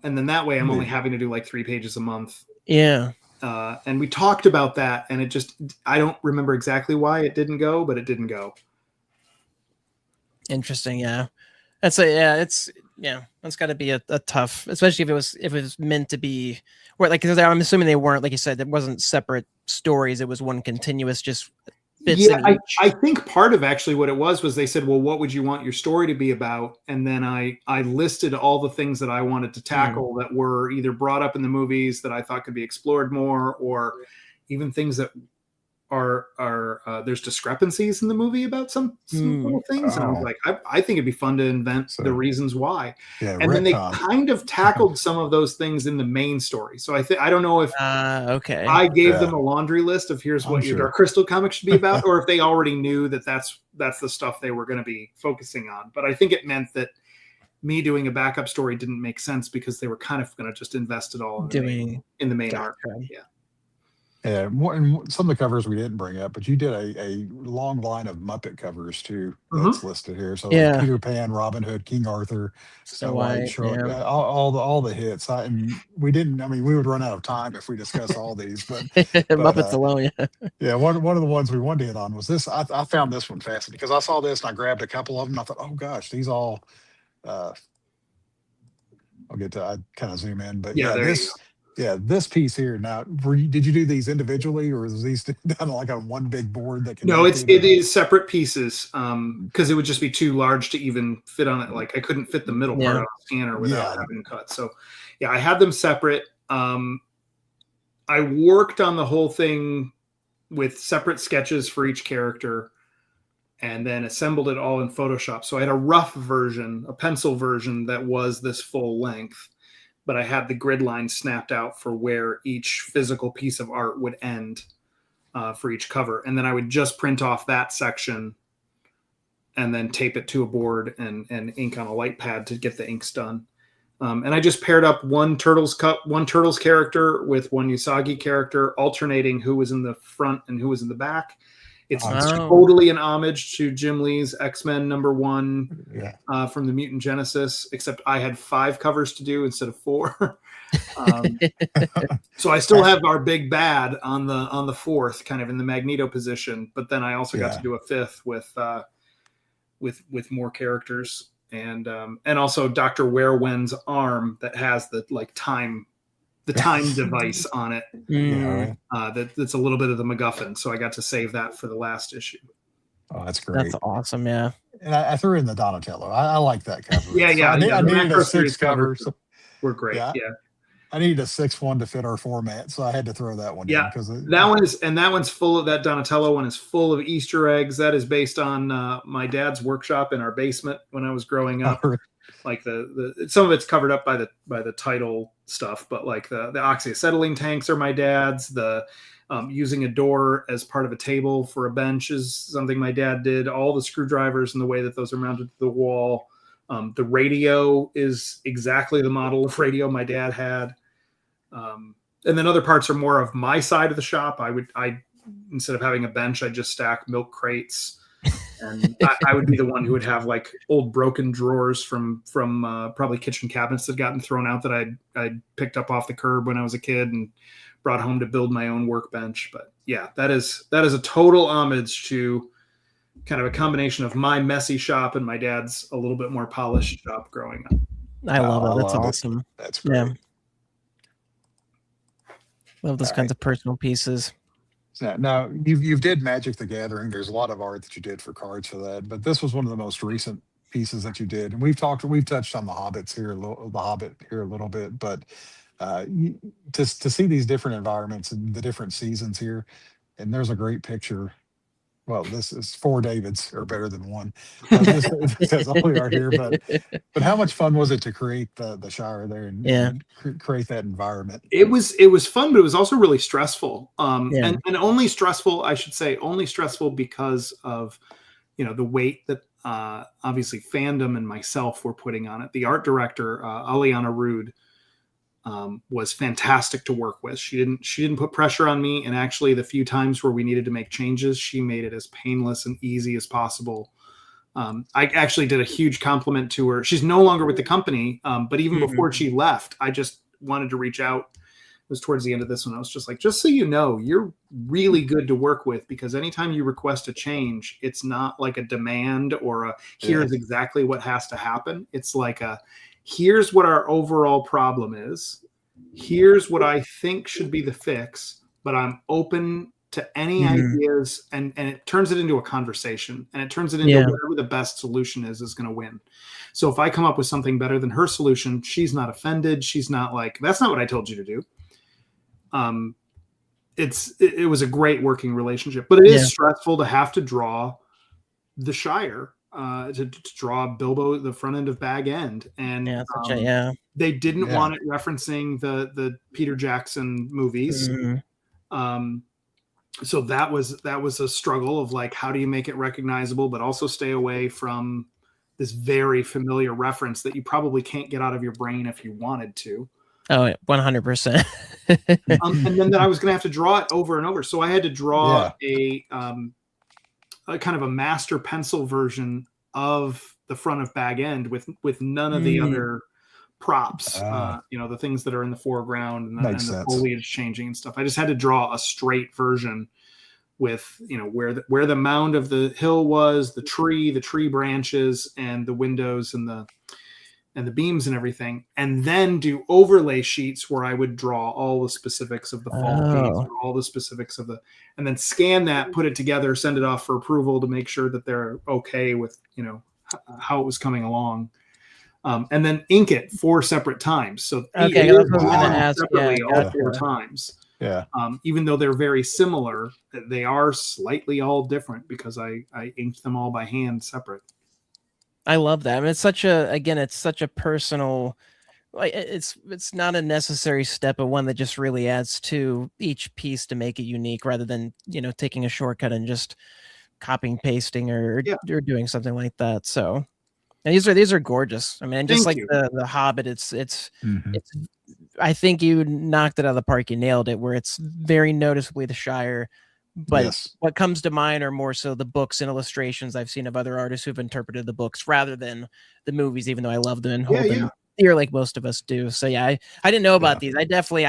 then that way I'm only having to do like 3 pages a month. Yeah. And we talked about that, and I don't remember exactly why it didn't go, but it didn't go. Interesting. Yeah. That's that's got to be a tough, especially if it was meant to be where, like, I'm assuming they weren't, like you said, it wasn't separate stories. It was one continuous, just bits. Yeah, I think part of actually what it was they said, well, what would you want your story to be about? And then I listed all the things that I wanted to tackle that were either brought up in the movies that I thought could be explored more, or even things that there's discrepancies in the movie about some little things, and I was like, I think it'd be fun to invent the reasons why. Yeah, and then they kind of tackled some of those things in the main story. So I don't know if I gave them a laundry list of here's what your Dark Crystal comic should be about, or if they already knew that that's the stuff they were going to be focusing on. But I think it meant that me doing a backup story didn't make sense because they were kind of going to just invest it all in the main arc. Yeah. Yeah, and some of the covers we didn't bring up, but you did a long line of Muppet covers too. That's listed here. So like Peter Pan, Robin Hood, King Arthur, Snow White, Shrek, all the hits. And we didn't. I mean, we would run out of time if we discuss all these. But Muppets alone, yeah. One of the ones we wanted to hit on was this. I found this one fascinating because I saw this and I grabbed a couple of them. And I thought, oh gosh, these all. I'll get to. I kind of zoom in, but this. Yeah, this piece here. Now, did you do these individually, or is these done like on one big board that can? No, it is separate pieces because it would just be too large to even fit on it. Like I couldn't fit the middle part on a scanner without having cut. So, yeah, I had them separate. I worked on the whole thing with separate sketches for each character, and then assembled it all in Photoshop. So I had a rough version, a pencil version that was this full length. But I had the grid line snapped out for where each physical piece of art would end for each cover. And then I would just print off that section and then tape it to a board and ink on a light pad to get the inks done. And I just paired up one Turtles character with one Usagi character, alternating who was in the front and who was in the back. It's totally an homage to Jim Lee's X-Men #1 from the Mutant Genesis, except I had 5 covers to do instead of 4. So I still have our big bad on the 4th, kind of in the Magneto position, but then I also got to do a 5th with more characters and also Dr. Werewen's arm that has the time device on it. That's a little bit of the MacGuffin. So I got to save that for the last issue. Oh, that's great. That's awesome. Yeah. And I threw in the Donatello. I like that cover. Yeah. I needed a 6 cover. We're great. Yeah. I needed a 6th one to fit our format. So I had to throw that one in. Because that one's full of, that Donatello one is full of Easter eggs. That is based on my dad's workshop in our basement when I was growing up. Like the some of it's covered up by the title stuff, but like the oxyacetylene tanks are my dad's. The using a door as part of a table for a bench is something my dad did. All the screwdrivers and the way that those are mounted to the wall. The radio is exactly the model of radio my dad had. And then other parts are more of my side of the shop. I instead of having a bench, I just stack milk crates. And I would be the one who would have like old broken drawers from probably kitchen cabinets that gotten thrown out that I'd picked up off the curb when I was a kid and brought home to build my own workbench. But yeah, that is a total homage to kind of a combination of my messy shop and my dad's a little bit more polished shop growing up. I love it. That's awesome. That's great. Yeah. Love those kinds of personal pieces. Now you've did Magic the Gathering. There's a lot of art that you did for cards for that, but this was one of the most recent pieces that you did. And we've touched on the Hobbit here a little bit, but to see these different environments and the different seasons here, and there's a great picture. Well, this is 4 Davids are better than one. That's all we are here. But how much fun was it to create the Shire there and create that environment? It was fun, but it was also really stressful. And only stressful, I should say, because of the weight that obviously fandom and myself were putting on it. The art director, Aliana Rude, was fantastic to work with. She didn't put pressure on me, and actually the few times where we needed to make changes, she made it as painless and easy as possible. I actually did a huge compliment to her. She's no longer with the company, but even before she left, I just wanted to reach out. It was towards the end of this one. I was just like, just so you know, you're really good to work with, because anytime you request a change, it's not like a demand or here's exactly what has to happen. It's like here's what our overall problem is. Here's what I think should be the fix, but I'm open to any ideas, and it turns it into a conversation, and it turns it into whatever the best solution is going to win. So if I come up with something better than her solution, she's not offended. She's not like, that's not what I told you to do. it was a great working relationship, but it is stressful to have to draw the Shire, to draw Bilbo the front end of Bag End, and they didn't want it referencing the Peter Jackson movies. So that was a struggle of like, how do you make it recognizable but also stay away from this very familiar reference that you probably can't get out of your brain if you wanted to. Oh, 100%. And then I was going to have to draw it over and over. So I had to draw a kind of a master pencil version of the front of Bag End with none of the other props, the things that are in the foreground and the foliage changing and stuff. I just had to draw a straight version with, where the mound of the hill was, the tree branches, and the windows and the beams and everything, and then do overlay sheets where I would draw all the specifics of the fall piece, or all the specifics of and then scan that, put it together, send it off for approval to make sure that they're okay with, how it was coming along. And then ink it 4 separate times. So separately all 4 times. Yeah. Even though they're very similar, they are slightly all different because I inked them all by hand separate. I love that. I mean, it's such a personal, like, it's not a necessary step, but one that just really adds to each piece to make it unique, rather than, taking a shortcut and just copying, pasting, or doing something like that. So, and these are gorgeous. I mean, just like the Hobbit, it's I think you knocked it out of the park. You nailed it, where it's very noticeably the Shire. But what comes to mind are more so the books and illustrations I've seen of other artists who've interpreted the books rather than the movies, even though I love them and hold them dear like most of us do. So I didn't know about these. I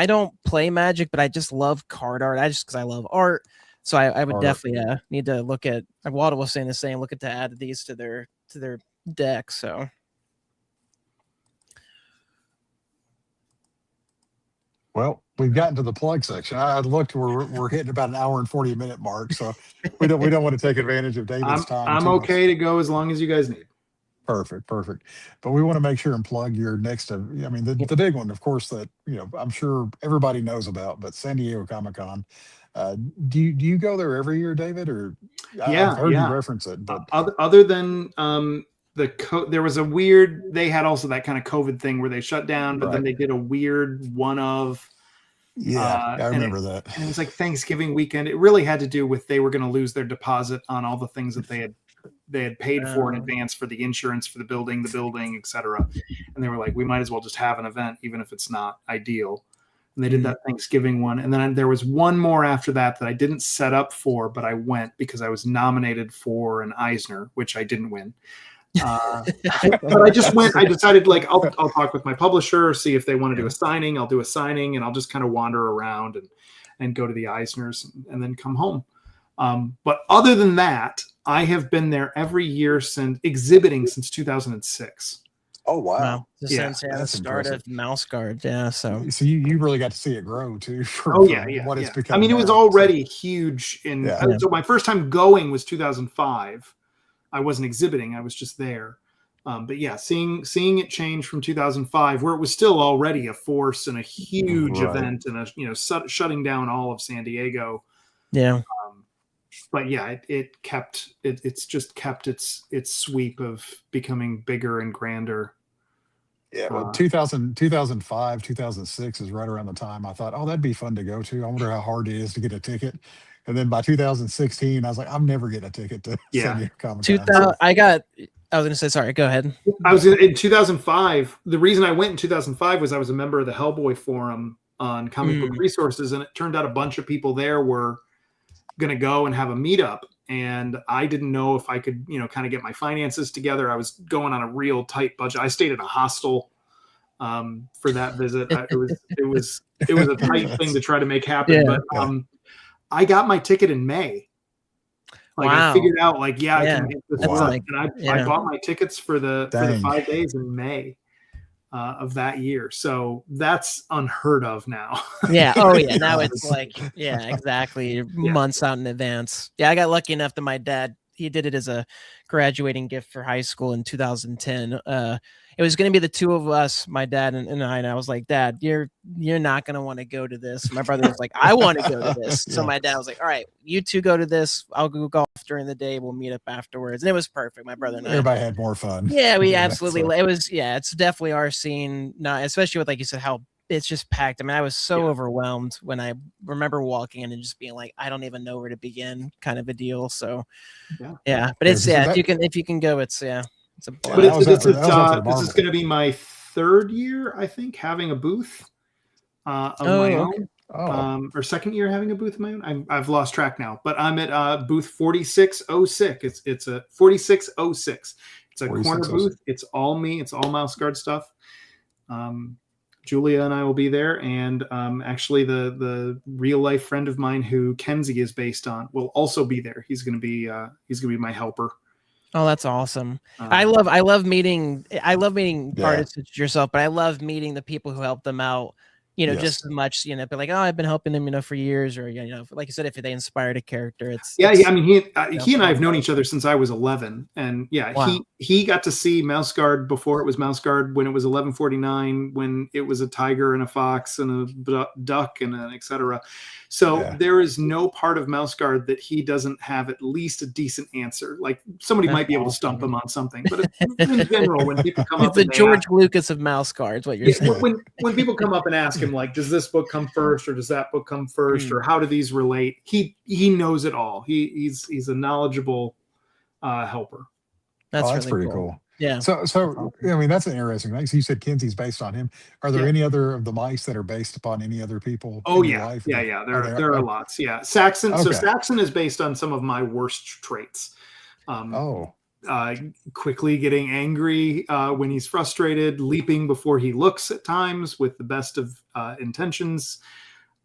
don't play Magic, but I just love card art. Because I love art. So I would definitely need to look at, Walter was saying the same, look at to add these to their deck. So well, we've gotten to the plug section. I looked, we're hitting about an hour and 40-minute mark, so we don't want to take advantage of David's time. I'm okay to go as long as you guys need. Perfect. But we want to make sure and plug your next. I mean, the big one, of course, that I'm sure everybody knows about, but San Diego Comic-Con. Do you go there every year, David? Or I've heard you reference it, but other than there was a weird, they had also that kind of COVID thing where they shut down, but then they did a weird one of. I remember that. And it was like Thanksgiving weekend. It really had to do with they were going to lose their deposit on all the things that they had paid for in advance, for the insurance for the building, etc. And they were like, we might as well just have an event, even if it's not ideal. And they did that Thanksgiving one. And then there was one more after that I didn't set up for, but I went because I was nominated for an Eisner, which I didn't win. But I just went. I decided, like, I'll talk with my publisher, see if they want to do a signing. I'll do a signing, and I'll just kind of wander around and go to the Eisners and then come home. But other than that, I have been there every year exhibiting since 2006. Oh wow! Since the start of Mouse Guard, So you really got to see it grow too. What it's become. I mean, it was already huge. So my first time going was 2005. I wasn't exhibiting; I was just there. But seeing it change from 2005, where it was still already a force and a huge event, and shutting down all of San Diego. Yeah. But it's just kept its sweep of becoming bigger and grander. Yeah, well, 2005, 2006 is right around the time I thought, that'd be fun to go to. I wonder how hard it is to get a ticket. And then by 2016, I was like, I'm never getting a ticket to San Diego Comic-Con. I was going to say, sorry, go ahead. I was in 2005. The reason I went in 2005 was I was a member of the Hellboy Forum on Comic Book Resources, and it turned out a bunch of people there were going to go and have a meetup. And I didn't know if I could, kind of get my finances together. I was going on a real tight budget. I stayed in a hostel for that visit. It was a tight thing to try to make happen. But I got my ticket in May. I figured out, I can make this work. And I bought my tickets for the 5 days in May of that year. So that's unheard of now. Now it's exactly. Months out in advance. I got lucky enough that my dad, he did it as a graduating gift for high school in 2010. It was going to be the two of us, my dad and I. And I was like, Dad, you're not going to want to go to this. My brother was like, I want to go to this. So my dad was like, all right, you two go to this. I'll go golf during the day. We'll meet up afterwards. And it was perfect. My brother and everybody had more fun. Yeah, we absolutely. It was it's definitely our scene. Not especially with, like you said, how it's just packed. I mean, I was so overwhelmed when I remember walking in and just being like, I don't even know where to begin, kind of a deal. So but it's if you can go, it's it's a blast. But this is going to be my third year, I think, having a booth of my own. Or second year having a booth of my own. I've lost track now, but I'm at booth 4606. It's a 4606. It's a corner booth. It's all me. It's all mouse guard stuff. Julia and I will be there, and actually the real life friend of mine who Kenzie is based on will also be there. He's gonna be my helper. Oh, that's awesome. I love meeting artists such as yourself, but I love meeting the people who help them out, just as much, but like, oh, I've been helping them, for years, or, like you said, if they inspired a character, it's I mean, he and I have known each other since I was 11, and he got to see Mouse Guard before it was Mouse Guard, when it was 1149, when it was a tiger and a fox and a duck and an etc. So there is no part of Mouse Guard that he doesn't have at least a decent answer. Like somebody might be able to stump him on something, but in general, when people come up, the George Lucas of Mouse Guards, what you're saying. When people come up and ask him, like, does this book come first, or does that book come first, or how do these relate? He knows it all. He's a knowledgeable helper. That's really pretty cool. Yeah. So I mean, that's an interesting thing. So you said Kenzie's based on him. Are there any other of the mice that are based upon any other people? Oh yeah, life? There are lots. Yeah, Saxon. Okay. So Saxon is based on some of my worst traits. Quickly getting angry when he's frustrated, leaping before he looks at times with the best of intentions.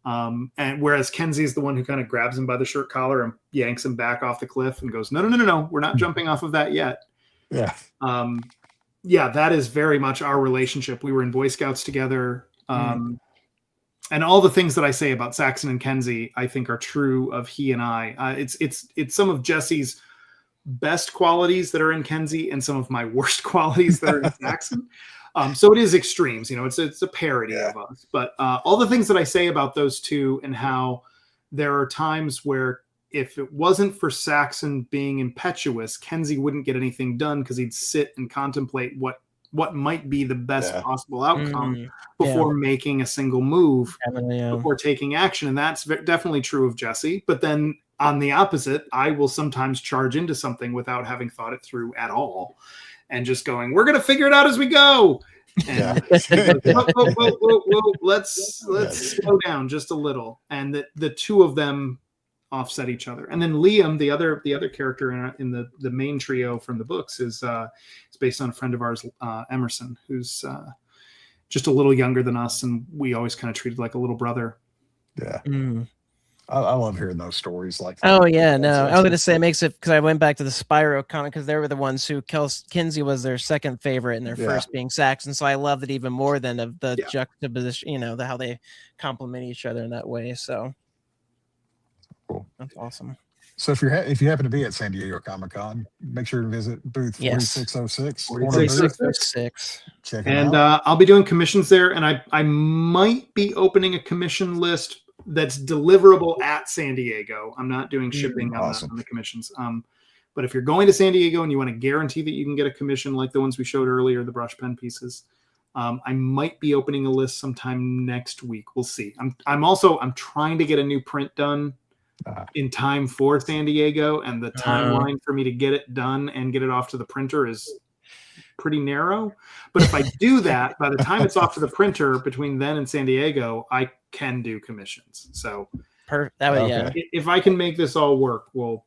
And whereas Kenzie is the one who kind of grabs him by the shirt collar and yanks him back off the cliff and goes, no, we're not jumping off of that yet. That is very much our relationship. We were in Boy Scouts together. And all the things that I say about Saxon and Kenzie, I think are true of he and I. It's some of Jesse's best qualities that are in Kenzie and some of my worst qualities that are in Saxon. So it is extremes, it's a parody of us, but all the things that I say about those two, and how there are times where if it wasn't for Saxon being impetuous, Kenzie wouldn't get anything done, because he'd sit and contemplate what might be the best possible outcome before making a single move, before taking action. And that's definitely true of Jesse. But then on the opposite, I will sometimes charge into something without having thought it through at all, and just going, we're going to figure it out as we go. And whoa, let's slow down just a little. And the two of them offset each other. And then Liam, the other character in the main trio from the books, is based on a friend of ours, Emerson, who's just a little younger than us, and we always kind of treated like a little brother. I love hearing those stories like that. Oh yeah, no, I was gonna say it makes it, because I went back to the Spyro comic, because they were the ones who Kenzie was their second favorite, and their first being Saxon. So I loved it even more than of the juxtaposition, how they complement each other in that way. So cool, that's awesome. So if you happen to be at San Diego Comic-Con, make sure to visit booth 4606. 4606. Check it out. And I'll be doing commissions there, and I might be opening a commission list that's deliverable at San Diego. I'm not doing shipping on the commissions. But if you're going to San Diego and you want to guarantee that you can get a commission like the ones we showed earlier, the brush pen pieces, I might be opening a list sometime next week. We'll see. I'm trying to get a new print done in time for San Diego, and the timeline for me to get it done and get it off to the printer is pretty narrow. But if I do that, by the time it's off to the printer between then and San Diego, I can do commissions. So if I can make this all work, we'll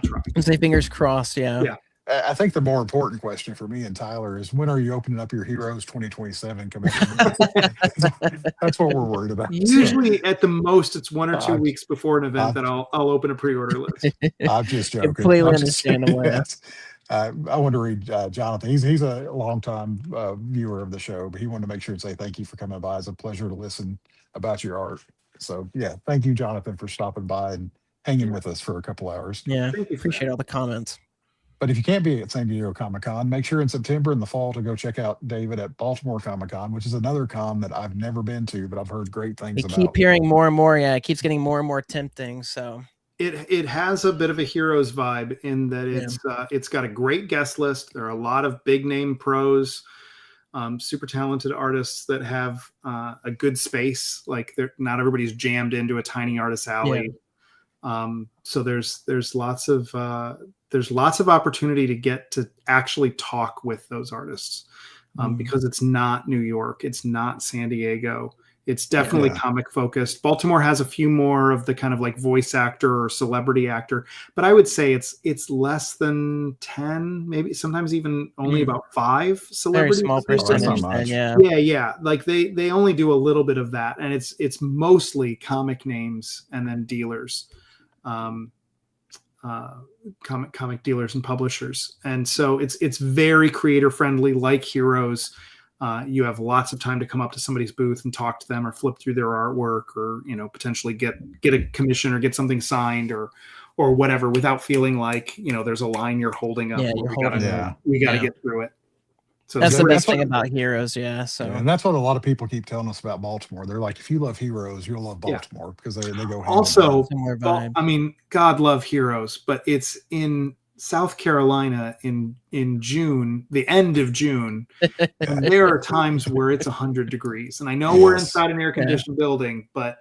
try. Say fingers crossed. Yeah. I think the more important question for me and Tyler is, when are you opening up your Heroes 2027 commission? That's what we're worried about. Usually at the most, it's 1 or 2 weeks before an event that I'll open a pre-order list. I'm just joking. Completely understandable. I want to read Jonathan. He's a longtime viewer of the show, but he wanted to make sure and say thank you for coming by. It's a pleasure to listen about your art. So yeah, thank you, Jonathan, for stopping by and hanging with us for a couple hours. Yeah, appreciate all the comments. But if you can't be at San Diego Comic-Con, make sure in September and the fall to go check out David at Baltimore Comic-Con, which is another con that I've never been to, but I've heard great things about. Keep hearing more and more. Yeah, it keeps getting more and more tempting. So it has a bit of a Heroes vibe in that it's got a great guest list. There are a lot of big name pros, super talented artists that have a good space. Like not everybody's jammed into a tiny artist alley. So there's lots of opportunity to get to actually talk with those artists, because it's not New York, it's not San Diego, it's definitely comic focused. Baltimore has a few more of the kind of like voice actor or celebrity actor, but I would say it's less than 10, maybe sometimes even only about 5 celebrities. Very small percentage. Yeah. Like they only do a little bit of that, and it's mostly comic names and then dealers. Comic dealers and publishers, and so it's very creator friendly, like Heroes. You have lots of time to come up to somebody's booth and talk to them, or flip through their artwork, or potentially get a commission or get something signed or whatever, without feeling like there's a line you're holding up. We got to get through it. So that's the best thing about Heroes. So and that's what a lot of people keep telling us about Baltimore. They're like, if you love Heroes, you'll love Baltimore, because they go also similar vibe. I mean, God love Heroes, but it's in South Carolina in June, the end of June, and there are times where it's 100 degrees. And I know we're inside an air conditioned building, but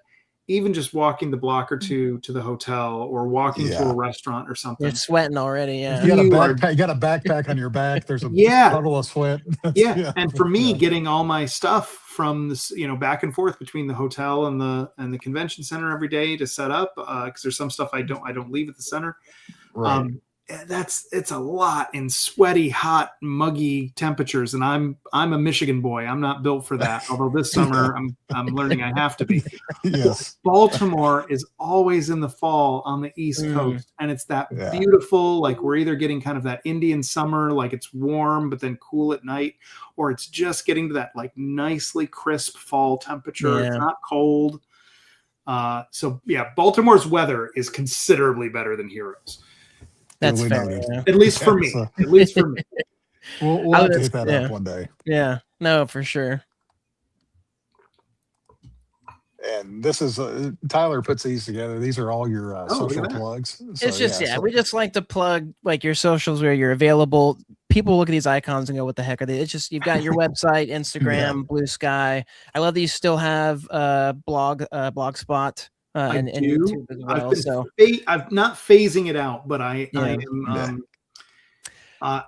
even just walking the block or two to the hotel, or walking to a restaurant or something, you're sweating already. You got a backpack on your back. There's a puddle of sweat. And for me, getting all my stuff from this, back and forth between the hotel and the convention center every day to set up, because there's some stuff I don't leave at the center. Right. It's a lot in sweaty, hot, muggy temperatures, and I'm a Michigan boy. I'm not built for that. Although this summer I'm learning I have to be. Yes. Baltimore is always in the fall on the East Coast, and it's that beautiful, like we're either getting kind of that Indian summer, like it's warm but then cool at night, or it's just getting to that like nicely crisp fall temperature. It's not cold. Baltimore's weather is considerably better than Heroes. That's fair. At least for me. At least for me. We'll have to hit that up one day. Yeah. No, for sure. And this is Tyler puts these together. These are all your social plugs. So, it's just we just like to plug like your socials where you're available. People look at these icons and go, "What the heck are they?" It's just you've got your website, Instagram, Blue Sky. I love that you still have Blogspot. And YouTube as well. I'm not phasing it out, but I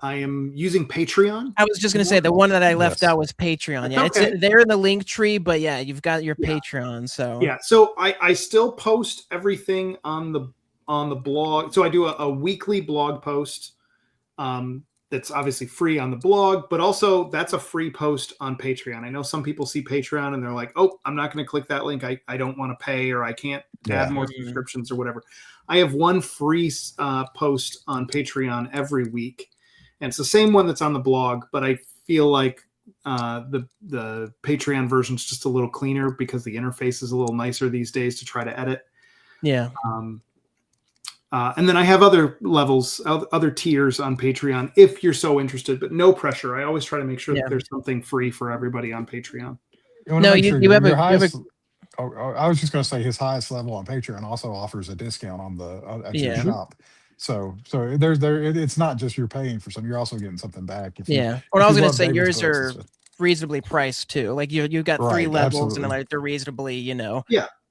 am using Patreon. I was just going to say the one that I left out was Patreon. Yeah, it's there in the link tree, but you've got your Patreon. So so I still post everything on the blog. So I do a weekly blog post. That's obviously free on the blog, but also that's a free post on Patreon. I know some people see Patreon and they're like, oh, I'm not going to click that link. I don't want to pay, or I can't add more subscriptions or whatever. I have one free post on Patreon every week. And it's the same one that's on the blog, but I feel like the Patreon version is just a little cleaner because the interface is a little nicer these days to try to edit. Yeah. And then I have other levels, other tiers on Patreon if you're so interested, but no pressure. I always try to make sure that there's something free for everybody on Patreon. I was just going to say his highest level on Patreon also offers a discount on the your shop. So it's not just you're paying for something, you're also getting something back. What I was going to say, yours are reasonably priced too. Like you've got 3 levels, and like they're reasonably,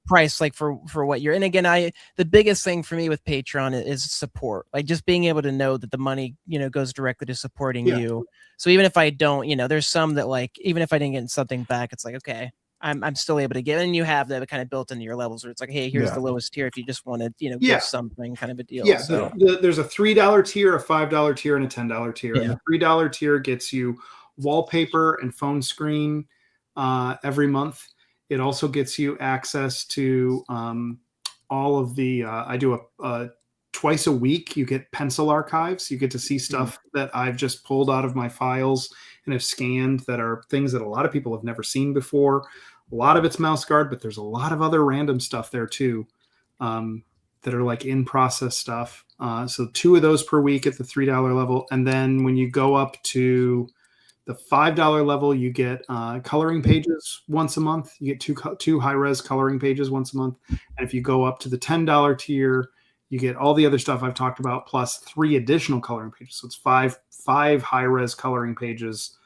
price like for what you're. And again, the biggest thing for me with Patreon is support, like just being able to know that the money goes directly to supporting you. So even if I don't, there's some that like even if I didn't get something back, it's like okay, I'm still able to give. And you have that kind of built into your levels where it's like, hey, here's the lowest tier if you just want to give something, kind of a deal. So there's a $3 tier, a $5 tier, and a $10 tier. And the $3 tier gets you wallpaper and phone screen every month. It also gets you access to all of the, I do a twice a week, you get pencil archives. You get to see stuff that I've just pulled out of my files and have scanned that are things that a lot of people have never seen before. A lot of it's mouse guard, but there's a lot of other random stuff there too. that are like in process stuff. So 2 of those per week at the $3 level. And then when you go up to the $5 level, you get coloring pages once a month. You get two high-res coloring pages once a month. And if you go up to the $10 tier, you get all the other stuff I've talked about, plus 3 additional coloring pages. So it's five high-res coloring pages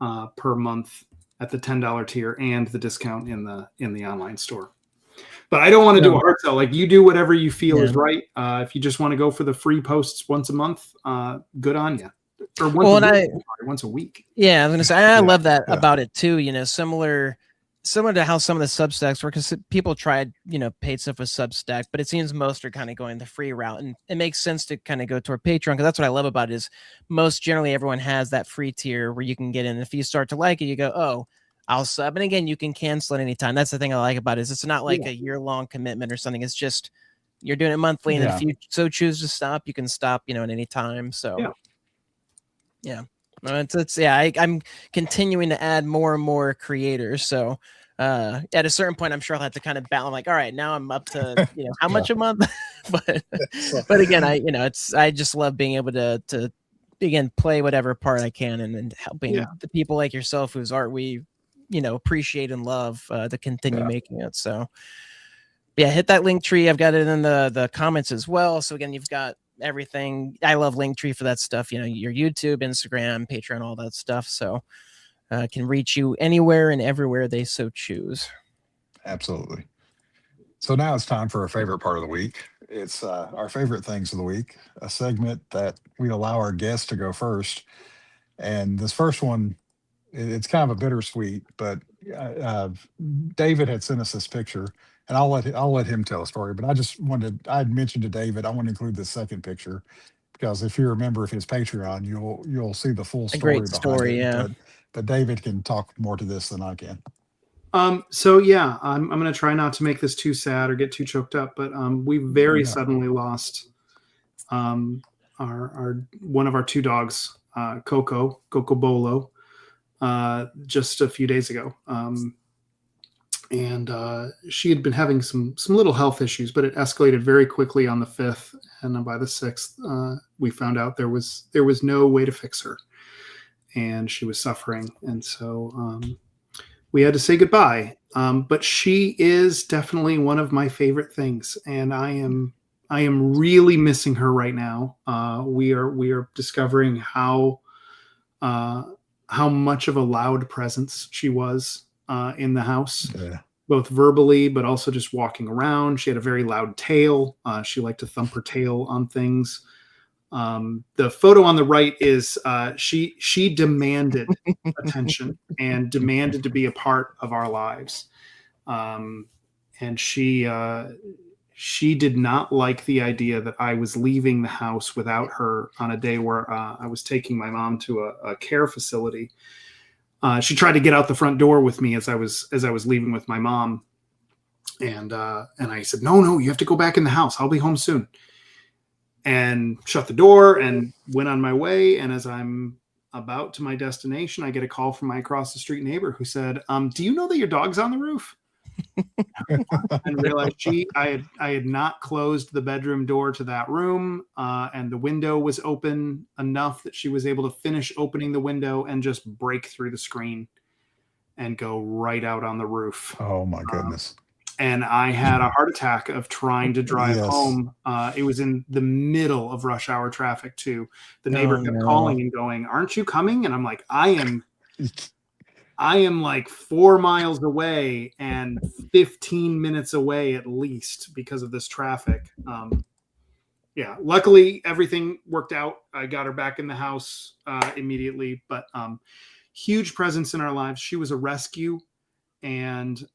per month at the $10 tier, and the discount in the online store. But I don't want to do a hard sell. Like, you do whatever you feel is right. If you just want to go for the free posts once a month, good on you. Or once a week. Yeah, I was gonna say I love that about it too. You know, similar to how some of the Substacks work, because people tried, paid stuff with Substack, but it seems most are kind of going the free route, and it makes sense to kind of go toward Patreon, because that's what I love about it is most generally everyone has that free tier where you can get in. If you start to like it, you go, oh, I'll sub, and again, you can cancel at any time. That's the thing I like about it is it's not like a year-long commitment or something. It's just you're doing it monthly, and if you so choose to stop, you can stop, at any time. So. Yeah. I'm continuing to add more and more creators. So at a certain point, I'm sure I'll have to kind of balance, like, all right, now I'm up to, how much a month, but again, I just love being able to again, play whatever part I can and helping the people like yourself whose art we, appreciate and love to continue making it. So hit that link tree. I've got it in the comments as well. So again, you've got everything. I love Linktree for that stuff, your YouTube, Instagram, Patreon, all that stuff. So can reach you anywhere and everywhere they so choose. Absolutely. So now it's time for our favorite part of the week. It's our favorite things of the week, a segment that we allow our guests to go first. And this first one, it's kind of a bittersweet, but David had sent us this picture, and I'll let him tell a story. But I'd mentioned to David, I want to include this second picture because if you're a member of his Patreon, you'll see the full story behind it. Yeah. But David can talk more to this than I can. So yeah, I'm going to try not to make this too sad or get too choked up, but we very suddenly lost our one of our 2 dogs, Coco Bolo, just a few days ago. And she had been having some little health issues, but it escalated very quickly on the 5th, and by the 6th, we found out there was no way to fix her, and she was suffering, and so we had to say goodbye. But she is definitely one of my favorite things, and I am really missing her right now. We are discovering how much of a loud presence she was in the house, both verbally, but also just walking around. She had a very loud tail. She liked to thump her tail on things. The photo on the right is she demanded attention and demanded to be a part of our lives. And she did not like the idea that I was leaving the house without her on a day where I was taking my mom to a care facility. She tried to get out the front door with me as I was leaving with my mom, and I said, no, you have to go back in the house. I'll be home soon. And shut the door and went on my way. And as I'm about to my destination, I get a call from my across the street neighbor who said, do you know that your dog's on the roof? And realized I had not closed the bedroom door to that room, and the window was open enough that she was able to finish opening the window and just break through the screen and go right out on the roof. Oh my goodness. And I had a heart attack of trying to drive home. It was in the middle of rush hour traffic too. The neighbor kept calling and going, "Aren't you coming?" And I'm like, I am like 4 miles away and 15 minutes away at least because of this traffic. Luckily everything worked out. I got her back in the house immediately, but huge presence in our lives. She was a rescue, and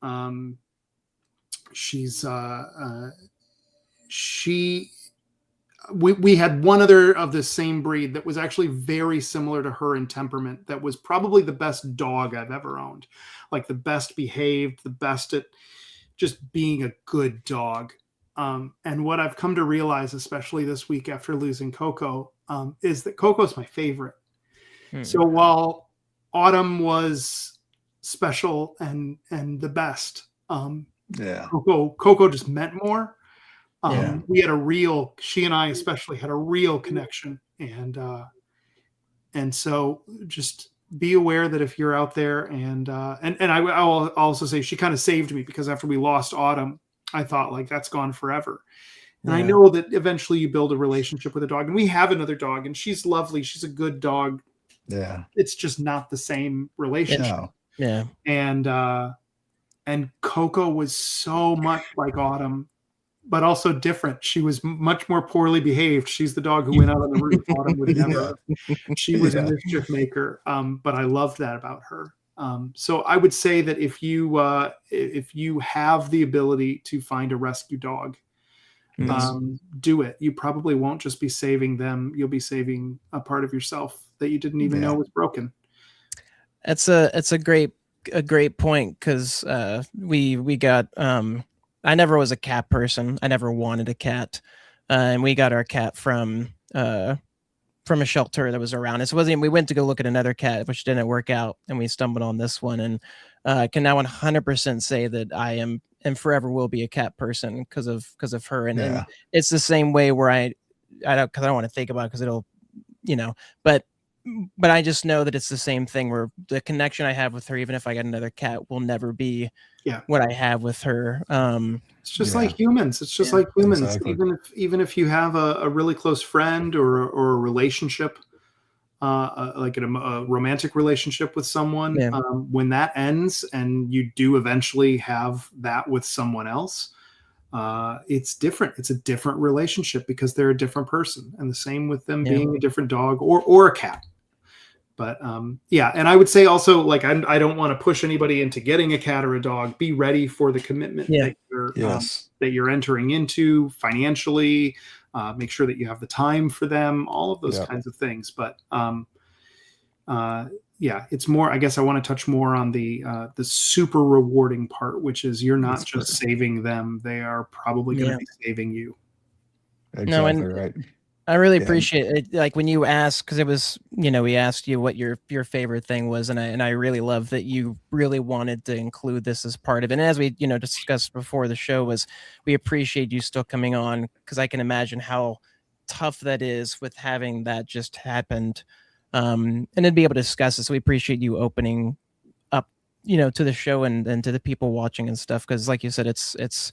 we had one other of the same breed that was actually very similar to her in temperament. That was probably the best dog I've ever owned, like the best behaved, the best at just being a good dog. And what I've come to realize, especially this week after losing Coco, is that Coco's my favorite. So while Autumn was special and the best, Coco just meant more. We had she and I especially had a real connection. And so just be aware that if you're out there and I'll also say she kind of saved me, because after we lost Autumn, I thought, like, that's gone forever. And I know that eventually you build a relationship with a dog, and we have another dog, and she's lovely. She's a good dog. Yeah. It's just not the same relationship. Yeah. And Coco was so much like Autumn, but also different. She was much more poorly behaved. She's the dog who went out on the roof. Autumn would never. She was a mischief maker. But I loved that about her. So I would say that if you have the ability to find a rescue dog, do it. You probably won't just be saving them. You'll be saving a part of yourself that you didn't even know was broken. It's a great point, because we got I never was a cat person. I never wanted a cat, and we got our cat from a shelter that was around us. We went to go look at another cat, which didn't work out, and we stumbled on this one, and can now 100% say that I am and forever will be a cat person because of her. And it's the same way where I don't, because I don't want to think about it, because it'll, but I just know that it's the same thing, where the connection I have with her, even if I got another cat, will never be what I have with her. It's just like humans. It's just like humans. Exactly. Even if you have a really close friend or a relationship, like a romantic relationship with someone, when that ends and you do eventually have that with someone else, it's different. It's a different relationship, because they're a different person, and the same with them being a different dog or a cat. But and I would say also, like, I don't want to push anybody into getting a cat or a dog. Be ready for the commitment that you're entering into financially. Make sure that you have the time for them, all of those kinds of things. But it's more, I guess I want to touch more on the super rewarding part, which is you're not just saving them. They are probably going to be saving you. Exactly right. I really appreciate it. Like when you asked, because it was, we asked you what your favorite thing was, and I really love that you really wanted to include this as part of it. And as we, discussed before the show, was we appreciate you still coming on, because I can imagine how tough that is with having that just happened, and then be able to discuss it. So we appreciate you opening up, to the show and to the people watching and stuff, because like you said, it's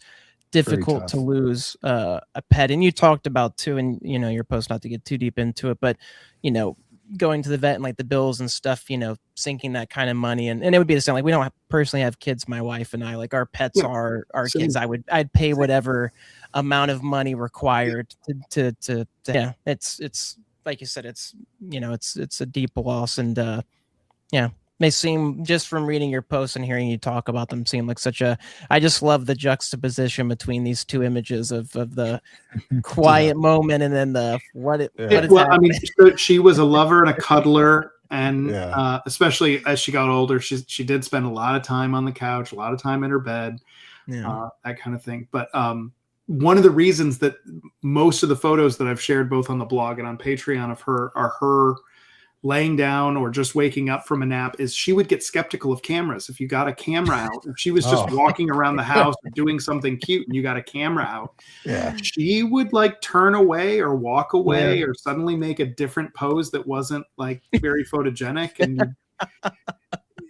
difficult to lose a pet. And you talked about too, and your post, not to get too deep into it, but going to the vet and like the bills and stuff, sinking that kind of money, and it would be the same. Like, we don't personally have kids, my wife and I, like, our pets are our kids. I'd pay whatever amount of money required to it's like you said, it's it's a deep loss. And they seem, just from reading your posts and hearing you talk about them, seem like I just love the juxtaposition between these two images of the quiet moment and then I mean, she was a lover and a cuddler, and especially as she got older, she did spend a lot of time on the couch, a lot of time in her bed, that kind of thing. But one of the reasons that most of the photos that I've shared both on the blog and on Patreon of her are her laying down or just waking up from a nap is she would get skeptical of cameras. If you got a camera out, if she was just walking around the house or doing something cute and you got a camera out, she would like turn away or walk away or suddenly make a different pose that wasn't like very photogenic. And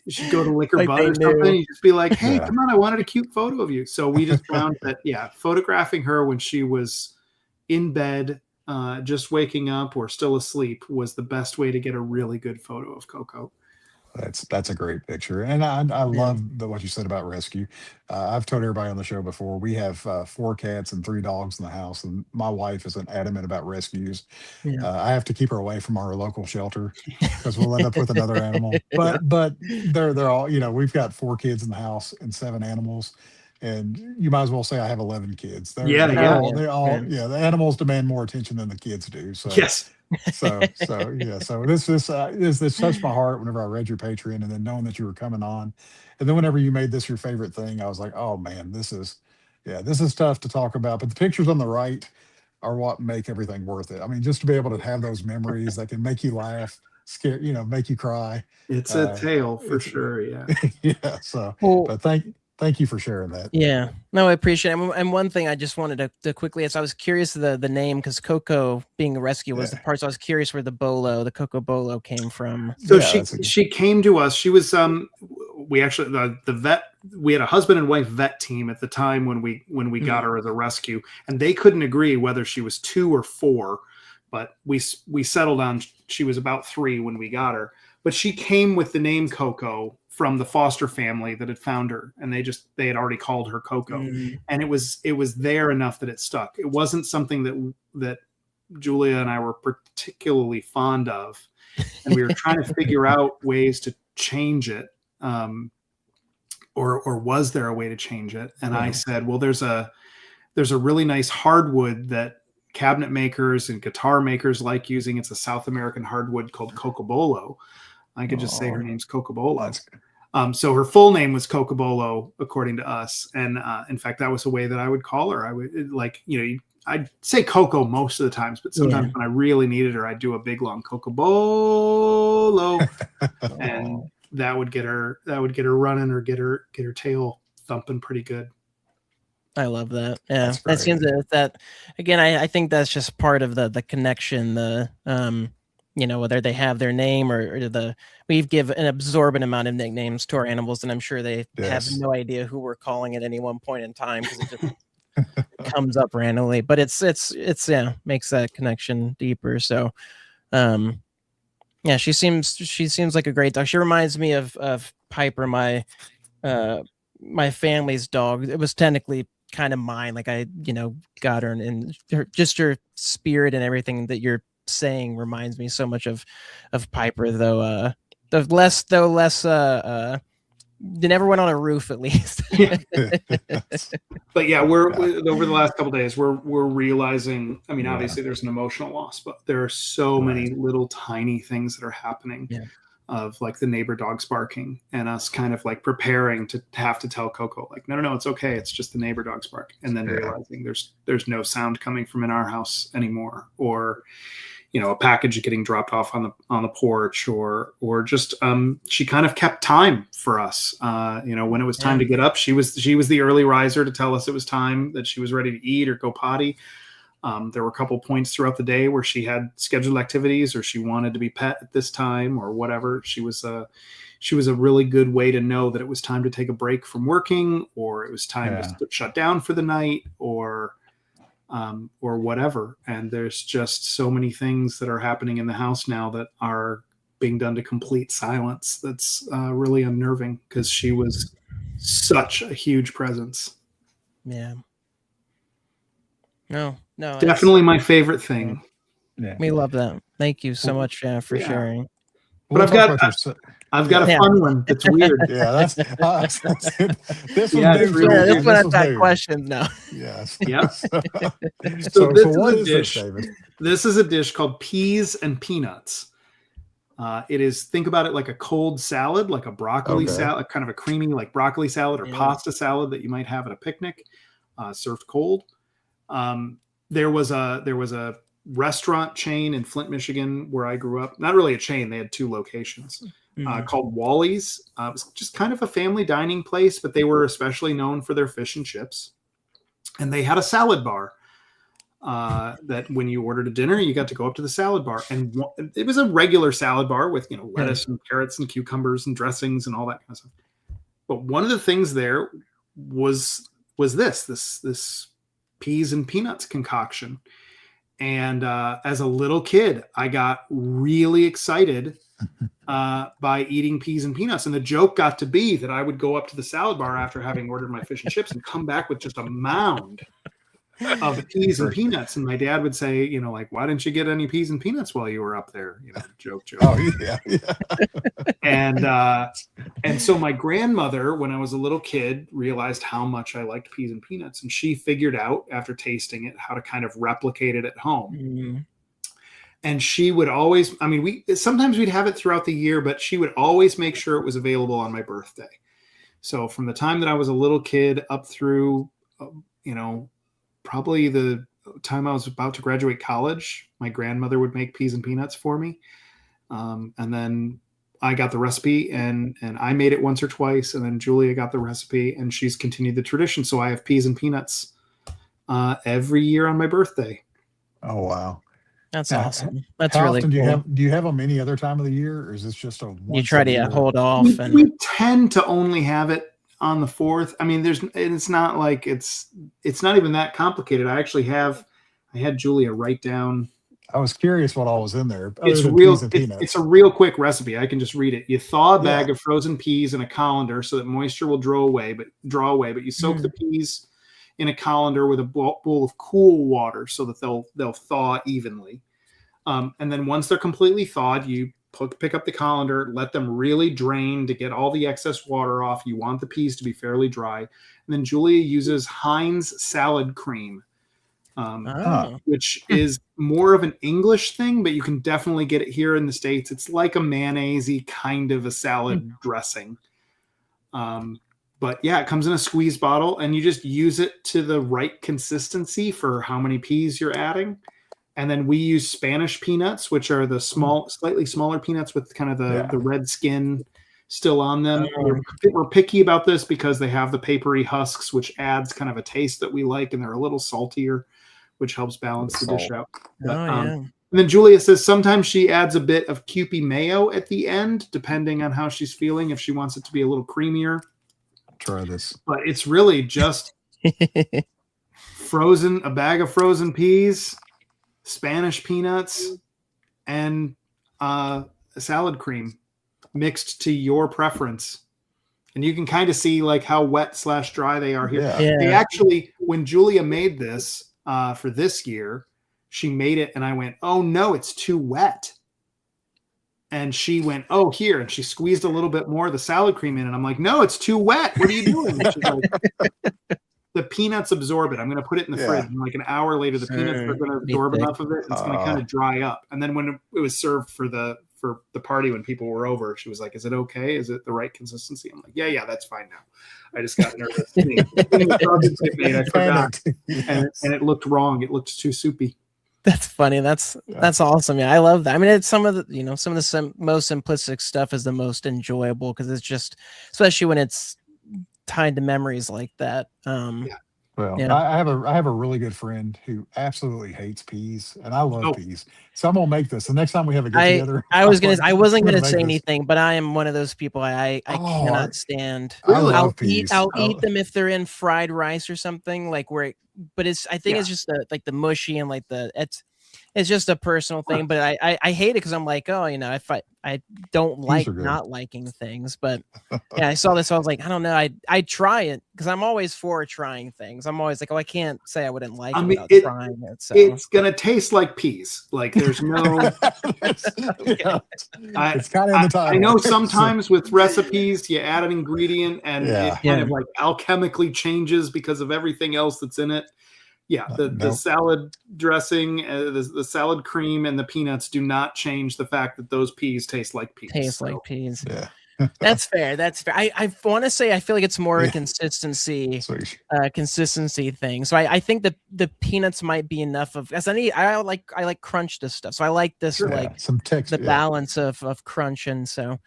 you should go to lick her butt or something. You just be like, hey, come on, I wanted a cute photo of you. So we just found that, photographing her when she was in bed, just waking up or still asleep, was the best way to get a really good photo of Coco. That's a great picture, and I love what you said about rescue. I've told everybody on the show before, we have 4 cats and 3 dogs in the house, and my wife isn't adamant about rescues. I have to keep her away from our local shelter because we'll end up with another animal. But they're all, we've got 4 kids in the house and 7 animals. And you might as well say I have 11 kids. The animals demand more attention than the kids do. So So this touched my heart whenever I read your Patreon, and then knowing that you were coming on, and then whenever you made this your favorite thing, I was like, oh man, this is tough to talk about. But the pictures on the right are what make everything worth it. I mean, just to be able to have those memories that can make you laugh, scare, make you cry. It's a tale for sure. Yeah. So, well, but thank thank you for sharing that. Yeah, no, I appreciate it. And one thing I just wanted to quickly is I was curious the name, because Coco being a rescue was the part. So I was curious where the Coco Bolo came from. So she came to us. She was we actually the vet. We had a husband and wife vet team at the time when we got her as a rescue, and they couldn't agree whether she was 2 or 4, but we settled on she was about 3 when we got her. But she came with the name Coco from the foster family that had found her, and they had already called her Coco, and it was there enough that it stuck. It wasn't something that Julia and I were particularly fond of, and we were trying to figure out ways to change it, or was there a way to change it? And I said, well, there's a really nice hardwood that cabinet makers and guitar makers like using. It's a South American hardwood called Cocobolo. I could just say her name's Cocobolo. So her full name was Cocobolo, according to us. And in fact, that was a way that I would call her. I would I'd say Coco most of the times, but sometimes when I really needed her, I'd do a big long Cocobolo, and that would get her running, or get her tail thumping pretty good. I love that. Yeah, that seems that again. I think that's just part of the connection. Whether they have their name or we've given an absorbent amount of nicknames to our animals, and I'm sure they have no idea who we're calling at any one point in time, because it just comes up randomly. But it's makes that connection deeper. So, she seems like a great dog. She reminds me of Piper, my family's dog. It was technically kind of mine. Like I, got her, and her spirit and everything that you're saying reminds me so much of Piper, though less they never went on a roof, at least. But yeah, we're over the last couple of days we're realizing, I mean, obviously there's an emotional loss, but there are so many little tiny things that are happening, of like the neighbor dogs barking, and us kind of like preparing to have to tell Coco, like, no, it's okay, it's just the neighbor dogs bark, and then realizing there's no sound coming from in our house anymore, or a package getting dropped off on the porch, or just she kind of kept time for us. When it was time to get up, she was the early riser to tell us it was time, that she was ready to eat or go potty. There were a couple points throughout the day where she had scheduled activities, or she wanted to be pet at this time, or whatever. She was a really good way to know that it was time to take a break from working, or it was time to shut down for the night, or whatever. And there's just so many things that are happening in the house now that are being done to complete silence. That's really unnerving, because she was such a huge presence. Yeah. No, definitely my favorite thing. Yeah. We love that. Thank you so much for sharing. But I've got a fun one that's weird. This one. This one I've got questions now. Yes. Yeah. So what is this, David? This is a dish called peas and peanuts. It is, think about it like a cold salad, like a broccoli salad, kind of a creamy like broccoli salad or pasta salad that you might have at a picnic, served cold. There was a restaurant chain in Flint, Michigan, where I grew up. Not really a chain; they had 2 locations, called Wally's. It was just kind of a family dining place, but they were especially known for their fish and chips. And they had a salad bar. That when you ordered a dinner, you got to go up to the salad bar, and it was a regular salad bar with lettuce and carrots and cucumbers and dressings and all that kind of stuff. But one of the things there was this peas and peanuts concoction. And as a little kid, I got really excited by eating peas and peanuts. And the joke got to be that I would go up to the salad bar after having ordered my fish and chips and come back with just a mound of peas and peanuts. And my dad would say, like, why didn't you get any peas and peanuts while you were up there? Joke. Oh, yeah. And so my grandmother, when I was a little kid, realized how much I liked peas and peanuts. And she figured out, after tasting it, how to kind of replicate it at home. Mm-hmm. And she would always, sometimes we'd have it throughout the year, but she would always make sure it was available on my birthday. So from the time that I was a little kid up through, probably the time I was about to graduate college, my grandmother would make peas and peanuts for me. And then I got the recipe and I made it once or twice, and then Julia got the recipe, and she's continued the tradition. So I have peas and peanuts every year on my birthday. Oh wow, that's awesome. That's how really often cool. do you have them any other time of the year, or is this just a you try to hold off? We tend to only have it on the 4th. I mean, it's not like it's not even that complicated. I had Julia write down. I was curious what all was in there. It's real. It's a real quick recipe. I can just read it. You thaw a bag of frozen peas in a colander so that moisture will draw away. But you soak the peas in a colander with a bowl of cool water so that they'll thaw evenly. And then once they're completely thawed, you pick up the colander, let them really drain to get all the excess water off. You want the peas to be fairly dry. And then Julia uses Heinz salad cream. Which is more of an English thing, but you can definitely get it here in the States. It's like a mayonnaise-y kind of a salad dressing. But yeah, it comes in a squeeze bottle, and you just use it to the right consistency for how many peas you're adding. And then we use Spanish peanuts, which are the slightly smaller peanuts with kind of the red skin still on them. We're picky about this because they have the papery husks, which adds kind of a taste that we like, and they're a little saltier, which helps balance the dish out. But, and then Julia says sometimes she adds a bit of Kewpie mayo at the end, depending on how she's feeling, if she wants it to be a little creamier. Try this. But it's really just a bag of frozen peas, Spanish peanuts, and salad cream mixed to your preference. And you can kind of see like how wet/dry they are here. They actually, when Julia made this for this year, she made it and I went, oh no, it's too wet. And she went, oh, here. And she squeezed a little bit more of the salad cream in. And I'm like, no, it's too wet. What are you doing? And she's like, the peanuts absorb it. I'm going to put it in the fridge. And like an hour later, the peanuts are going to absorb enough of it. It's going to kind of dry up. And then when it was served for the party, when people were over, she was like, is it okay? Is it the right consistency? I'm like, yeah, that's fine now. I just got nervous. I forgot. And it looked wrong. It looked too soupy. That's funny. That's awesome. Yeah, I love that. I mean, it's some of the most simplistic stuff is the most enjoyable because it's just, especially when it's tied to memories like that. Well, I have a really good friend who absolutely hates peas, and I love peas. So I'm gonna make this the next time we have a get together. I wasn't gonna say anything, but I am one of those people I cannot stand. Really? I'll eat them if they're in fried rice or something like where. But it's just like the mushy and like it's just a personal thing. But I hate it because I'm like, oh, if I don't like not liking things. But I saw this. So I was like, I don't know. I try it because I'm always for trying things. I'm always like, oh, I can't say I wouldn't like it without trying it. So it's gonna taste like peas. Like there's no. It's kind of in the title. I know sometimes with recipes you add an ingredient and it kind of like alchemically changes because of everything else that's in it. Yeah, the salad dressing, the salad cream, and the peanuts do not change the fact that those peas taste like peas. Like peas. Yeah. That's fair. I want to say I feel like it's more a consistency thing. So I think the peanuts might be enough of as I like crunch this stuff. So I like this some texture, the balance of crunch, and so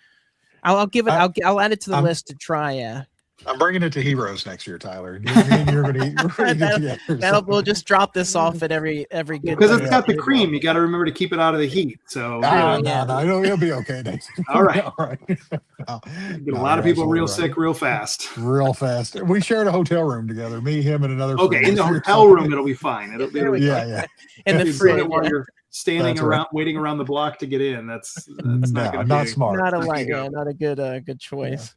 I'll give it. I'll add it to the list to try. Yeah. I'm bringing it to Heroes next year, Tyler. You're going to we'll just drop this off at every good because it's got the cream. You got to remember to keep it out of the heat. So no, it'll be okay. All right. Get a lot of people real sick real fast. Real fast. We shared a hotel room together. Me, him, and another. Okay, in the hotel room, it'll be fine. It'll be yeah. In the fridge while you're standing around, waiting around the block to get in. That's not smart. Not a good choice.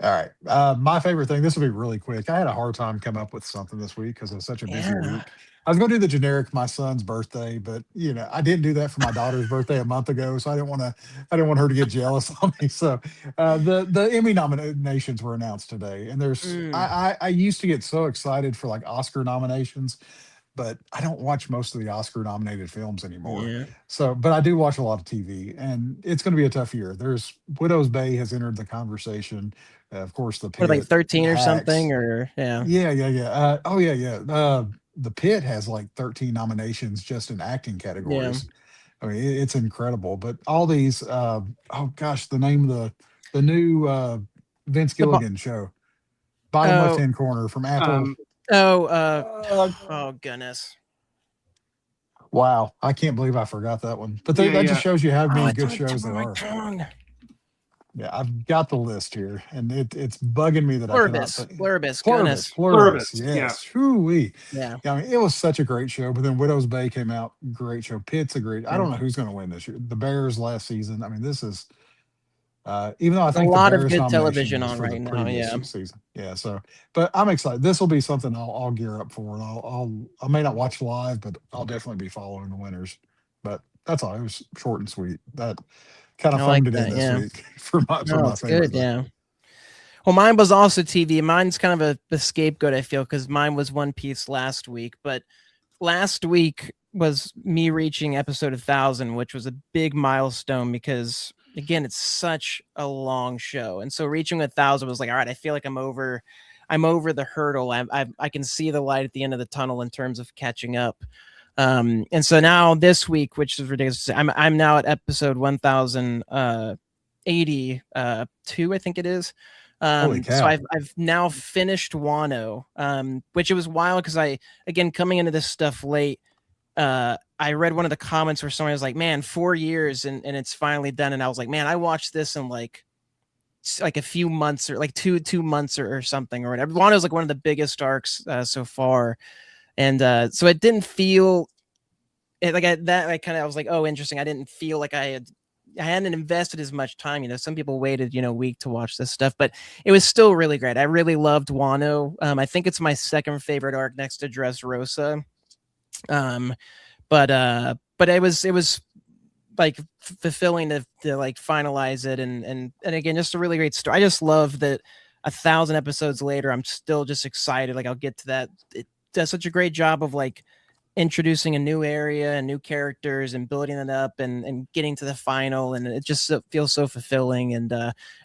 All right. My favorite thing, this will be really quick. I had a hard time coming up with something this week because it was such a busy week. I was going to do the generic my son's birthday, but I didn't do that for my daughter's birthday a month ago, so I didn't want her to get jealous on me. So the Emmy nominations were announced today, and there's I used to get so excited for like Oscar nominations, but I don't watch most of the Oscar nominated films anymore. Yeah. So, but I do watch a lot of TV, and it's going to be a tough year. There's Widow's Bay has entered the conversation. Of course, the Pit, like 13 or Hacks. Something, or yeah. The Pit has like 13 nominations just in acting categories. I mean, it's incredible. But all these, oh gosh, the name of the new Vince Gilligan show, bottom left Oh, hand corner from Apple. Oh goodness. Wow, I can't believe I forgot that one. But Yeah, that yeah. just shows you how many it's good on the tip shows of there my are. tongue. Yeah, I've got the list here, and it's bugging me that I cannot. Pluribus, goodness. Pluribus, Yeah. yes. Hoo-wee. Yeah. Yeah, I mean, it was such a great show. But then Widow's Bay came out, great show. Pitt's a great. I don't know who's going to win this year. The Bears last season. I mean, this is. Even though I There's a think the lot of Bears good nomination television was on for the right now. previous Yeah. season. Yeah. So, but I'm excited. This will be something I'll gear up for, and I may not watch live, but I'll definitely be following the winners. But that's all. It was short and sweet. That kind of I like phoned it in that. this Yeah. week for my It's favorite good. Yeah. Well, mine was also TV. Mine's kind of a scapegoat, I feel, because mine was One Piece last week. But last week was me reaching episode 1,000, which was a big milestone because, again, it's such a long show. And so reaching 1,000 was like, all right, I feel like I'm over the hurdle. I can see the light at the end of the tunnel in terms of catching up. And so now this week, which is ridiculous, I'm now at episode 1,082, I think it is. Holy cow. So I've now finished Wano, which it was wild because again, coming into this stuff late, I read one of the comments where somebody was like, man, 4 years and it's finally done. And I was like, man, I watched this in like a few months or like two months or something or whatever. Wano was like one of the biggest arcs so far. And so it didn't feel I was like, oh, interesting. I didn't feel like I hadn't invested as much time. Some people waited, a week to watch this stuff, but it was still really great. I really loved Wano. I think it's my second favorite arc next to Dressrosa. But it was like fulfilling to like finalize it. And again, just a really great story. I just love that 1,000 episodes later, I'm still just excited. Like I'll get to that. It does such a great job of like introducing a new area and new characters and building it up and getting to the final, and it just feels so fulfilling. And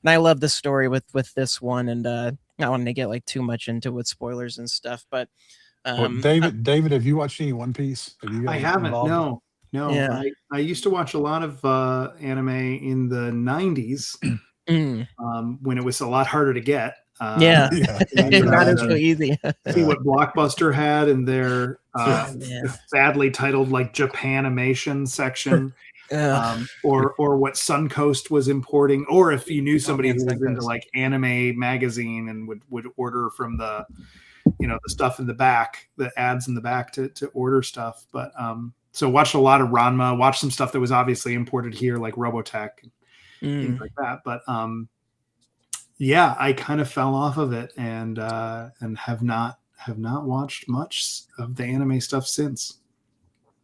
I love the story with this one, and not wanting to get like too much into with spoilers and stuff, but David, have you watched any One Piece? I haven't. Involved? No. Yeah. I used to watch a lot of anime in the 90s when it was a lot harder to get. Not as so easy. See what Blockbuster had in their badly titled like Japanimation section, or what Suncoast was importing, or if you knew somebody who was into like Anime Magazine and would order from the the stuff in the back, the ads in the back to order stuff. But so watched a lot of Ranma, watched some stuff that was obviously imported here like Robotech and things like that. But yeah, I kind of fell off of it and have not watched much of the anime stuff since.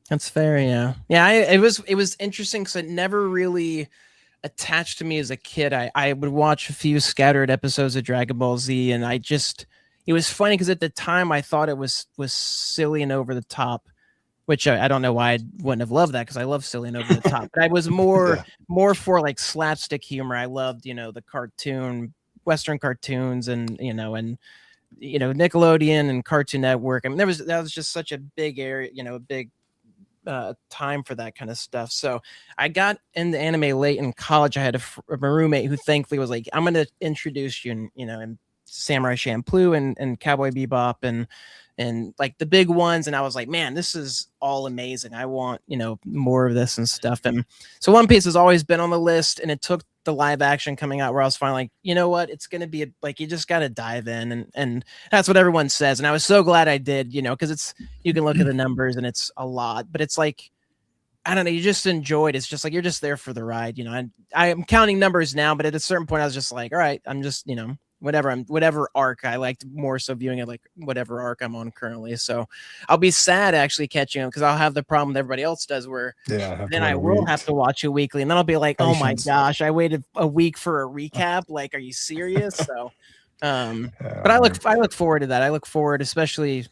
That's fair. Yeah. It was interesting because it never really attached to me as a kid. I would watch a few scattered episodes of Dragon Ball Z, and it was funny because at the time I thought it was silly and over the top, which I don't know why I wouldn't have loved that because I love silly and over the top. But I was more for like slapstick humor. I loved the cartoon. Western cartoons and Nickelodeon and Cartoon Network. I mean, that was just such a big area, a big time for that kind of stuff. So I got into anime late in college. I had a roommate who thankfully was like, I'm going to introduce you in Samurai Champloo and Cowboy Bebop and like the big ones. And I was like, man, this is all amazing. I want, more of this and stuff. And so One Piece has always been on the list, and it took the live action coming out where I was finally like, you know what, it's going to be like, you just got to dive in. And that's what everyone says. And I was so glad I did, because you can look at the numbers and it's a lot, but it's like, I don't know, you just enjoyed it. It's just like, you're just there for the ride. I am counting numbers now, but at a certain point I was just like, all right, I'm just, whatever arc I liked more so viewing it like whatever arc I'm on currently. So I'll be sad actually catching them because I'll have the problem that everybody else does where then I will have to watch it weekly, and then I'll be like, oh my gosh, I waited a week for a recap. Like, are you serious? So but I look forward to that. I look forward, especially,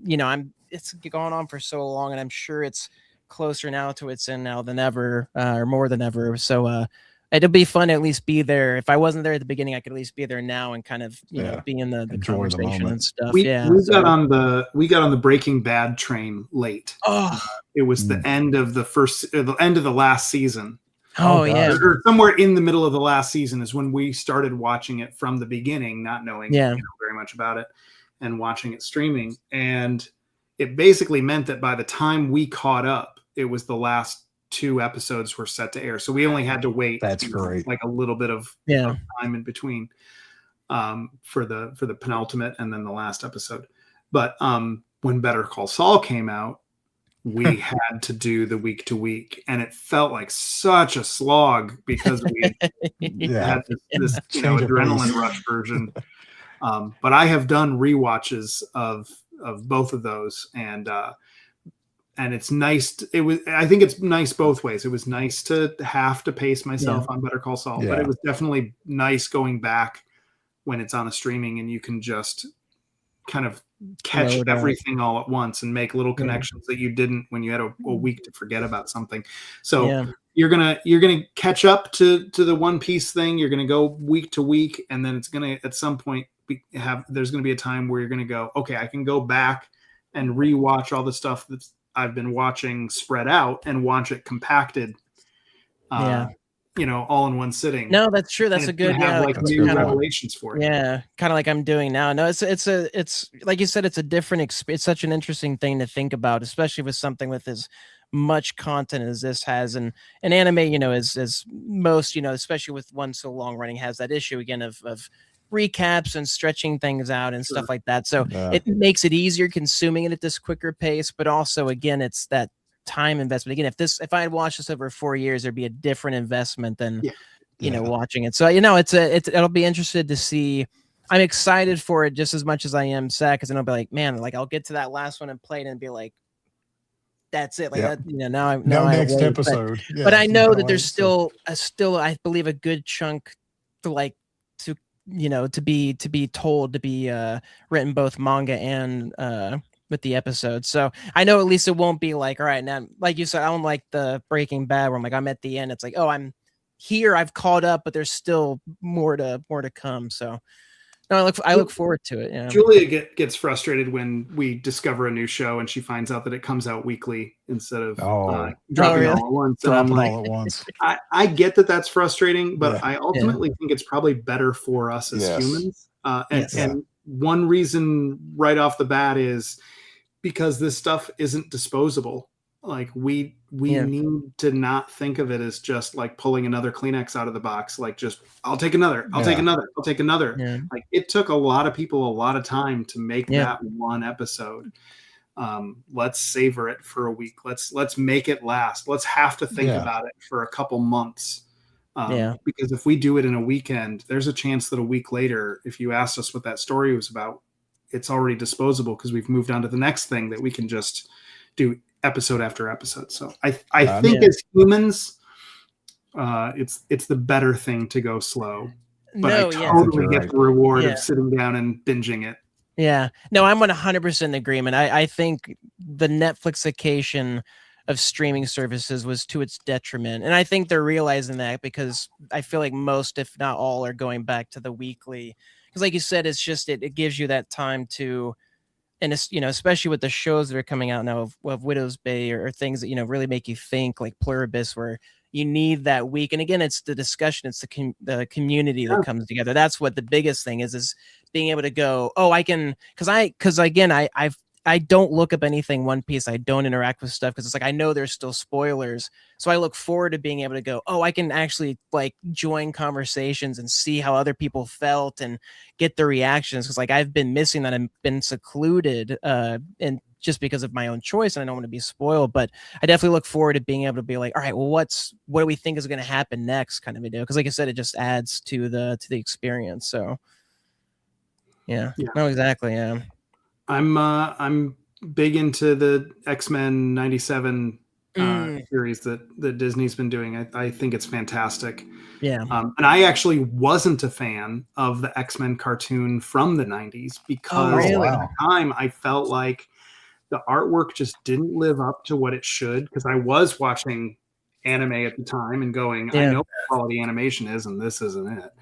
it's gone on for so long, and I'm sure it's closer now to its end now than ever, or more than ever. So it'll be fun to at least be there. If I wasn't there at the beginning, I could at least be there now and kind of, you know, be in the conversation and stuff. We got on the Breaking Bad train late. It was the end of the last season. Or somewhere in the middle of the last season is when we started watching it from the beginning, not knowing very much about it, and watching it streaming. And it basically meant that by the time we caught up, it was the last 2 episodes were set to air. So we only had to wait like a little bit of time in between for the penultimate and then the last episode. But when Better Call Saul came out, we had to do the week to week, and it felt like such a slog because we had this adrenaline rush version. But I have done rewatches of both of those, and it's nice. I think it's nice both ways. It was nice to have to pace myself on Better Call Saul, but it was definitely nice going back when it's on a streaming and you can just kind of catch everything all at once and make little connections that you didn't when you had a week to forget about something. So you're gonna catch up to the One Piece thing. You're gonna go week to week, and then it's gonna at some point there's gonna be a time where you're gonna go, okay, I can go back and rewatch all the stuff that I've been watching spread out and watch it compacted. All in one sitting. No, that's true. That's a good new revelations for it. Yeah, kind of like I'm doing now. No, it's like you said, it's a different experience. It's such an interesting thing to think about, especially with something with as much content as this has, and an anime, as most, especially with one so long running, has that issue again of recaps and stretching things out and stuff like that. So it makes it easier consuming it at this quicker pace, but also again, it's that time investment. Again, if I had watched this over 4 years, there'd be a different investment than watching it. So it'll be interested to see. I'm excited for it just as much as I am sad, because then I'll be like, man, like I'll get to that last one and play it and be like, that's it. Like that, now next episode. But I know that there's still I believe a good chunk to be told, to be written, both manga and with the episode. So I know at least it won't be like, all right, now, like you said, I don't like the Breaking Bad where I'm like, I'm at the end. It's like, oh, I'm here, I've caught up, but there's still more to come. So no, I look forward to it. Yeah. Julia gets frustrated when we discover a new show and she finds out that it comes out weekly instead of dropping all at once. And I'm like, I get that that's frustrating, but I ultimately think it's probably better for us as humans. And one reason right off the bat is because this stuff isn't disposable. Like we need to not think of it as just like pulling another Kleenex out of the box. Like just, I'll take another. Yeah. Like it took a lot of people a lot of time to make that one episode. Let's savor it for a week. Let's make it last. Let's have to think about it for a couple months. Because if we do it in a weekend, there's a chance that a week later, if you asked us what that story was about, it's already disposable because we've moved on to the next thing that we can just do episode after episode. So I think as humans, it's the better thing to go slow. But I totally get the reward of sitting down and binging it. Yeah. No, I'm 100% in agreement. I think the Netflixication of streaming services was to its detriment. And I think they're realizing that, because I feel like most, if not all, are going back to the weekly. Because like you said, it's just, it gives you that time to, and it's, especially with the shows that are coming out now of Widow's Bay or things that, really make you think, like Pluribus, where you need that week. And again, it's the discussion, it's the community that comes together. That's what the biggest thing is being able to go, oh, I can, because again, I don't look up anything One Piece. I don't interact with stuff because it's like I know there's still spoilers. So I look forward to being able to go, oh, I can actually like join conversations and see how other people felt and get the reactions. Because like I've been missing that. I've been secluded and just because of my own choice, and I don't want to be spoiled. But I definitely look forward to being able to be like, all right, well, what do we think is going to happen next, kind of video? Because like I said, it just adds to the experience. So yeah. No, exactly. Yeah. I'm big into the X-Men 97 series that Disney's been doing. I think it's fantastic. Yeah. And I actually wasn't a fan of the X-Men cartoon from the 90s because at the time I felt like the artwork just didn't live up to what it should, because I was watching anime at the time and going, I know what quality animation is, and this isn't it.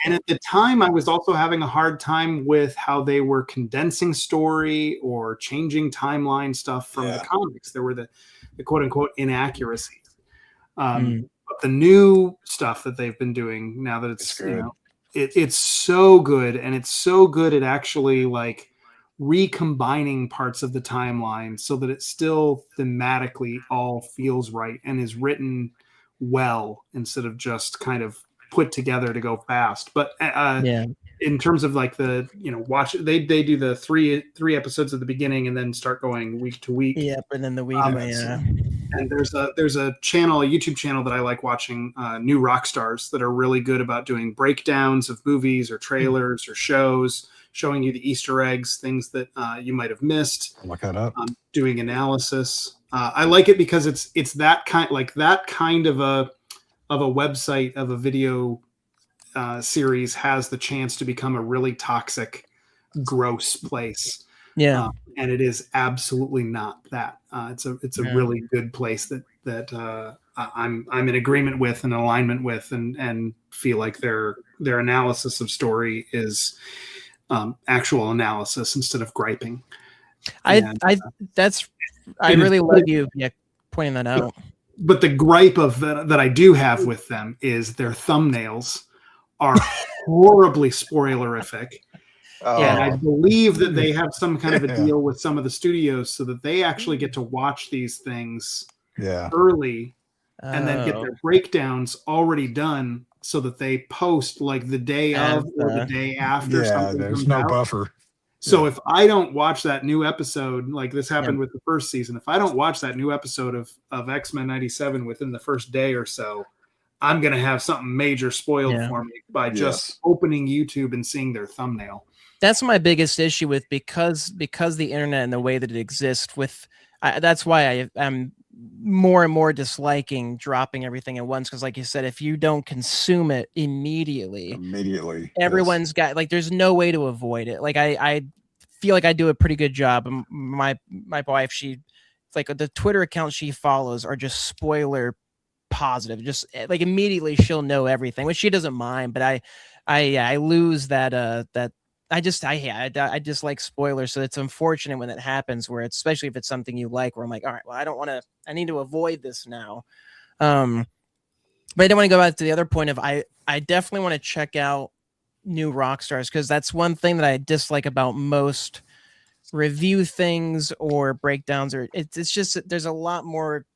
And at the time, I was also having a hard time with how they were condensing story or changing timeline stuff from the comics. There were the quote unquote inaccuracies. But the new stuff that they've been doing now that it's it's so good, and it's so good at actually like recombining parts of the timeline so that it still thematically all feels right and is written well instead of just kind of put together to go fast. But in terms of like the watch, they do the three episodes at the beginning and then start going week to week. And then the week. And there's a channel, a YouTube channel that I like watching, New Rock Stars, that are really good about doing breakdowns of movies or trailers or shows, showing you the Easter eggs, things that you might have missed. I'll look that up. Doing analysis. I like it because it's that kind of a website, of a video series has the chance to become a really toxic, gross place. And it is absolutely not that. It's a really good place that I'm in agreement with and alignment with, and feel like their analysis of story is actual analysis instead of griping. I really love you pointing that out. But the gripe that I do have with them is their thumbnails are horribly spoilerific. And I believe that they have some kind of a deal with some of the studios so that they actually get to watch these things early and then get their breakdowns already done so that they post like the day of or the day after. There's no buffer. So if I don't watch that new episode, like this happened with the first season, if I don't watch that new episode of X-Men 97 within the first day or so, I'm going to have something major spoiled for me by just opening YouTube and seeing their thumbnail. That's my biggest issue with because the internet and the way that it exists that's why I'm more and more disliking dropping everything at once. Cause like you said, if you don't consume it immediately, everyone's got like, there's no way to avoid it. Like I feel like I do a pretty good job. My wife, it's like the Twitter accounts she follows are just spoiler positive. Just like immediately she'll know everything, which she doesn't mind, but I lose that I just like spoilers, so it's unfortunate when that happens. Where especially if it's something you like, where I'm like, all right, well, I need to avoid this now. But I don't want to go back to the other point of I definitely want to check out New Rock Stars, because that's one thing that I dislike about most review things or breakdowns, or it's just there's a lot more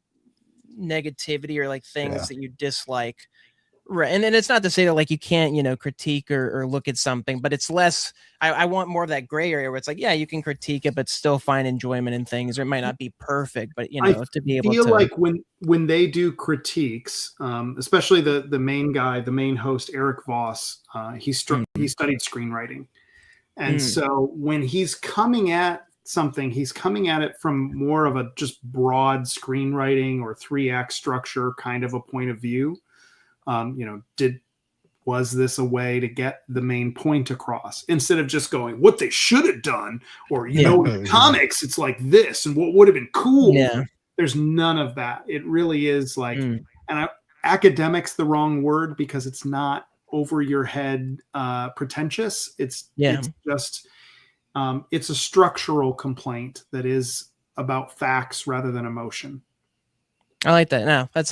negativity or like things that you dislike. Right. And then it's not to say that like you can't, critique or look at something, but it's less, I want more of that gray area where it's like, you can critique it, but still find enjoyment in things. Or it might not be perfect, but to be able to. I feel like when they do critiques, especially the main guy, the main host, Eric Voss, he studied screenwriting. And so when he's coming at something, he's coming at it from more of a just broad screenwriting or 3-act structure kind of a point of view. Was this a way to get the main point across instead of just going what they should have done, or in comics it's like this and what would have been cool. There's none of that. It really is like and academic's the wrong word, because it's not over your head pretentious. It's just it's a structural complaint that is about facts rather than emotion. I like that. No, that's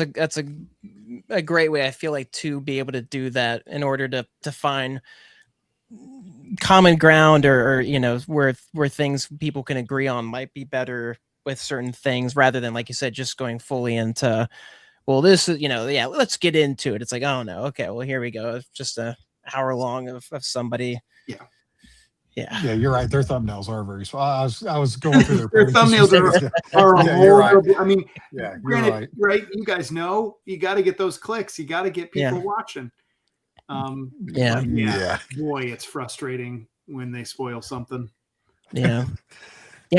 a great way, I feel like, to be able to do that in order to find common ground or where things people can agree on might be better with certain things, rather than, like you said, just going fully into, well, this is, let's get into it. It's like, oh no, okay, well, here we go. It's just an hour long of somebody. Yeah, you're right. Their thumbnails are very small. I was going through their thumbnails are horrible. Right. I mean, granted, right? You guys know you got to get those clicks. You got to get people watching. Boy, it's frustrating when they spoil something.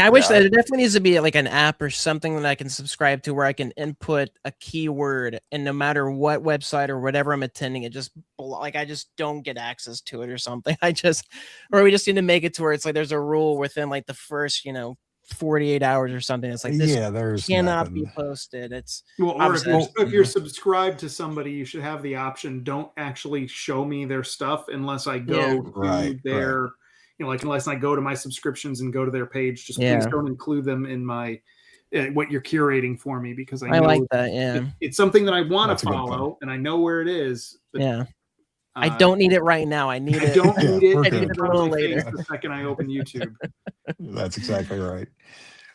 I wish that it definitely needs to be like an app or something that I can subscribe to, where I can input a keyword, and no matter what website or whatever I'm attending, it just like I just don't get access to it or something. Or we just need to make it to where it's like there's a rule within like the first 48 hours or something. It's like this there's cannot nothing. be posted. It's or if you're subscribed to somebody, you should have the option. Don't actually show me their stuff unless I go to their, unless I go to my subscriptions and go to their page. Just please don't include them in my what you're curating for me, because I know like that. Yeah, it's something that I want to follow and I know where it is. But, I don't need it right now. I need it. I don't need it. I need it a little later. The second I open YouTube. That's exactly right.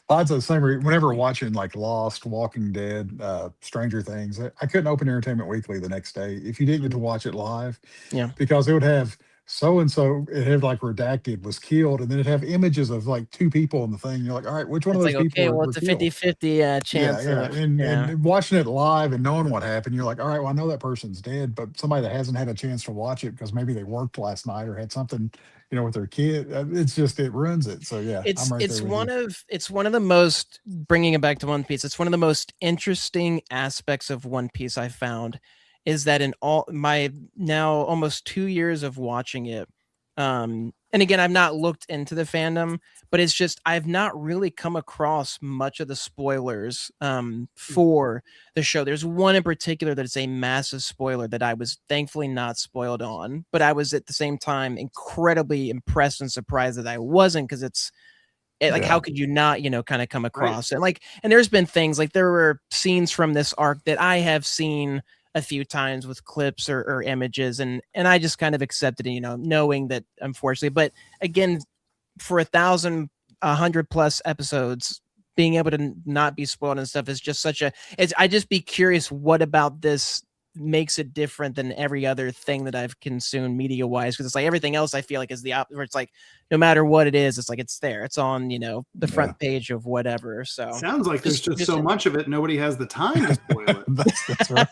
Lots of the same. Whenever watching like Lost, Walking Dead, Stranger Things, I couldn't open Entertainment Weekly the next day if you didn't get to watch it live. Yeah, because it would have so and so. It had like redacted, was killed, and then it'd have images of like two people in the thing. You're like, all right, which one of those people? Okay, well, it's a 50-50 chance. And watching it live and knowing what happened, you're like, all right, well, I know that person's dead, but somebody that hasn't had a chance to watch it because maybe they worked last night or had something, with their kid. It's just, it ruins it. So yeah, it's one of the most, bringing it back to One Piece, it's one of the most interesting aspects of One Piece I found, is that in all my now almost 2 years of watching it, and again, I've not looked into the fandom, but it's just, I've not really come across much of the spoilers for the show. There's one in particular that is a massive spoiler that I was thankfully not spoiled on, but I was at the same time incredibly impressed and surprised that I wasn't, because how could you not, kind of come across it? And there's been things like, there were scenes from this arc that I have seen a few times with clips or images, and I just kind of accepted it, knowing that, unfortunately. But again, for 100 plus episodes, being able to not be spoiled and stuff is just I just be curious, what about this makes it different than every other thing that I've consumed media wise? Because it's like everything else I feel like is the opposite, where it's like no matter what it is, it's like it's there, it's on the front page of whatever. So sounds like there's just so much of it, nobody has the time to spoil it. that's right.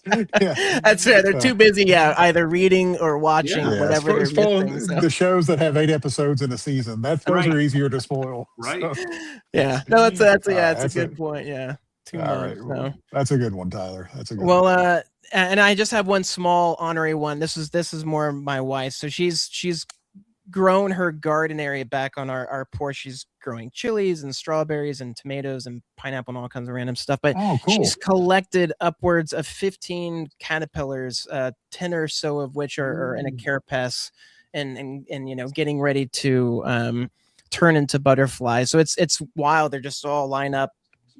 That's right. They're too busy either reading or watching whatever they're missing, so. The shows that have 8 episodes in a season, those are easier to spoil. Right. So. Yeah, no, that's a good point. Yeah, too much. Right. Well, that's a good one, Tyler. That's a good one. And I just have one small honorary one. This is more my wife. So she's grown her garden area back on our porch. She's growing chilies and strawberries and tomatoes and pineapple and all kinds of random stuff. But she's collected upwards of 15 caterpillars, 10 or so of which are in a carapace and getting ready to turn into butterflies. So it's wild. They're just all lined up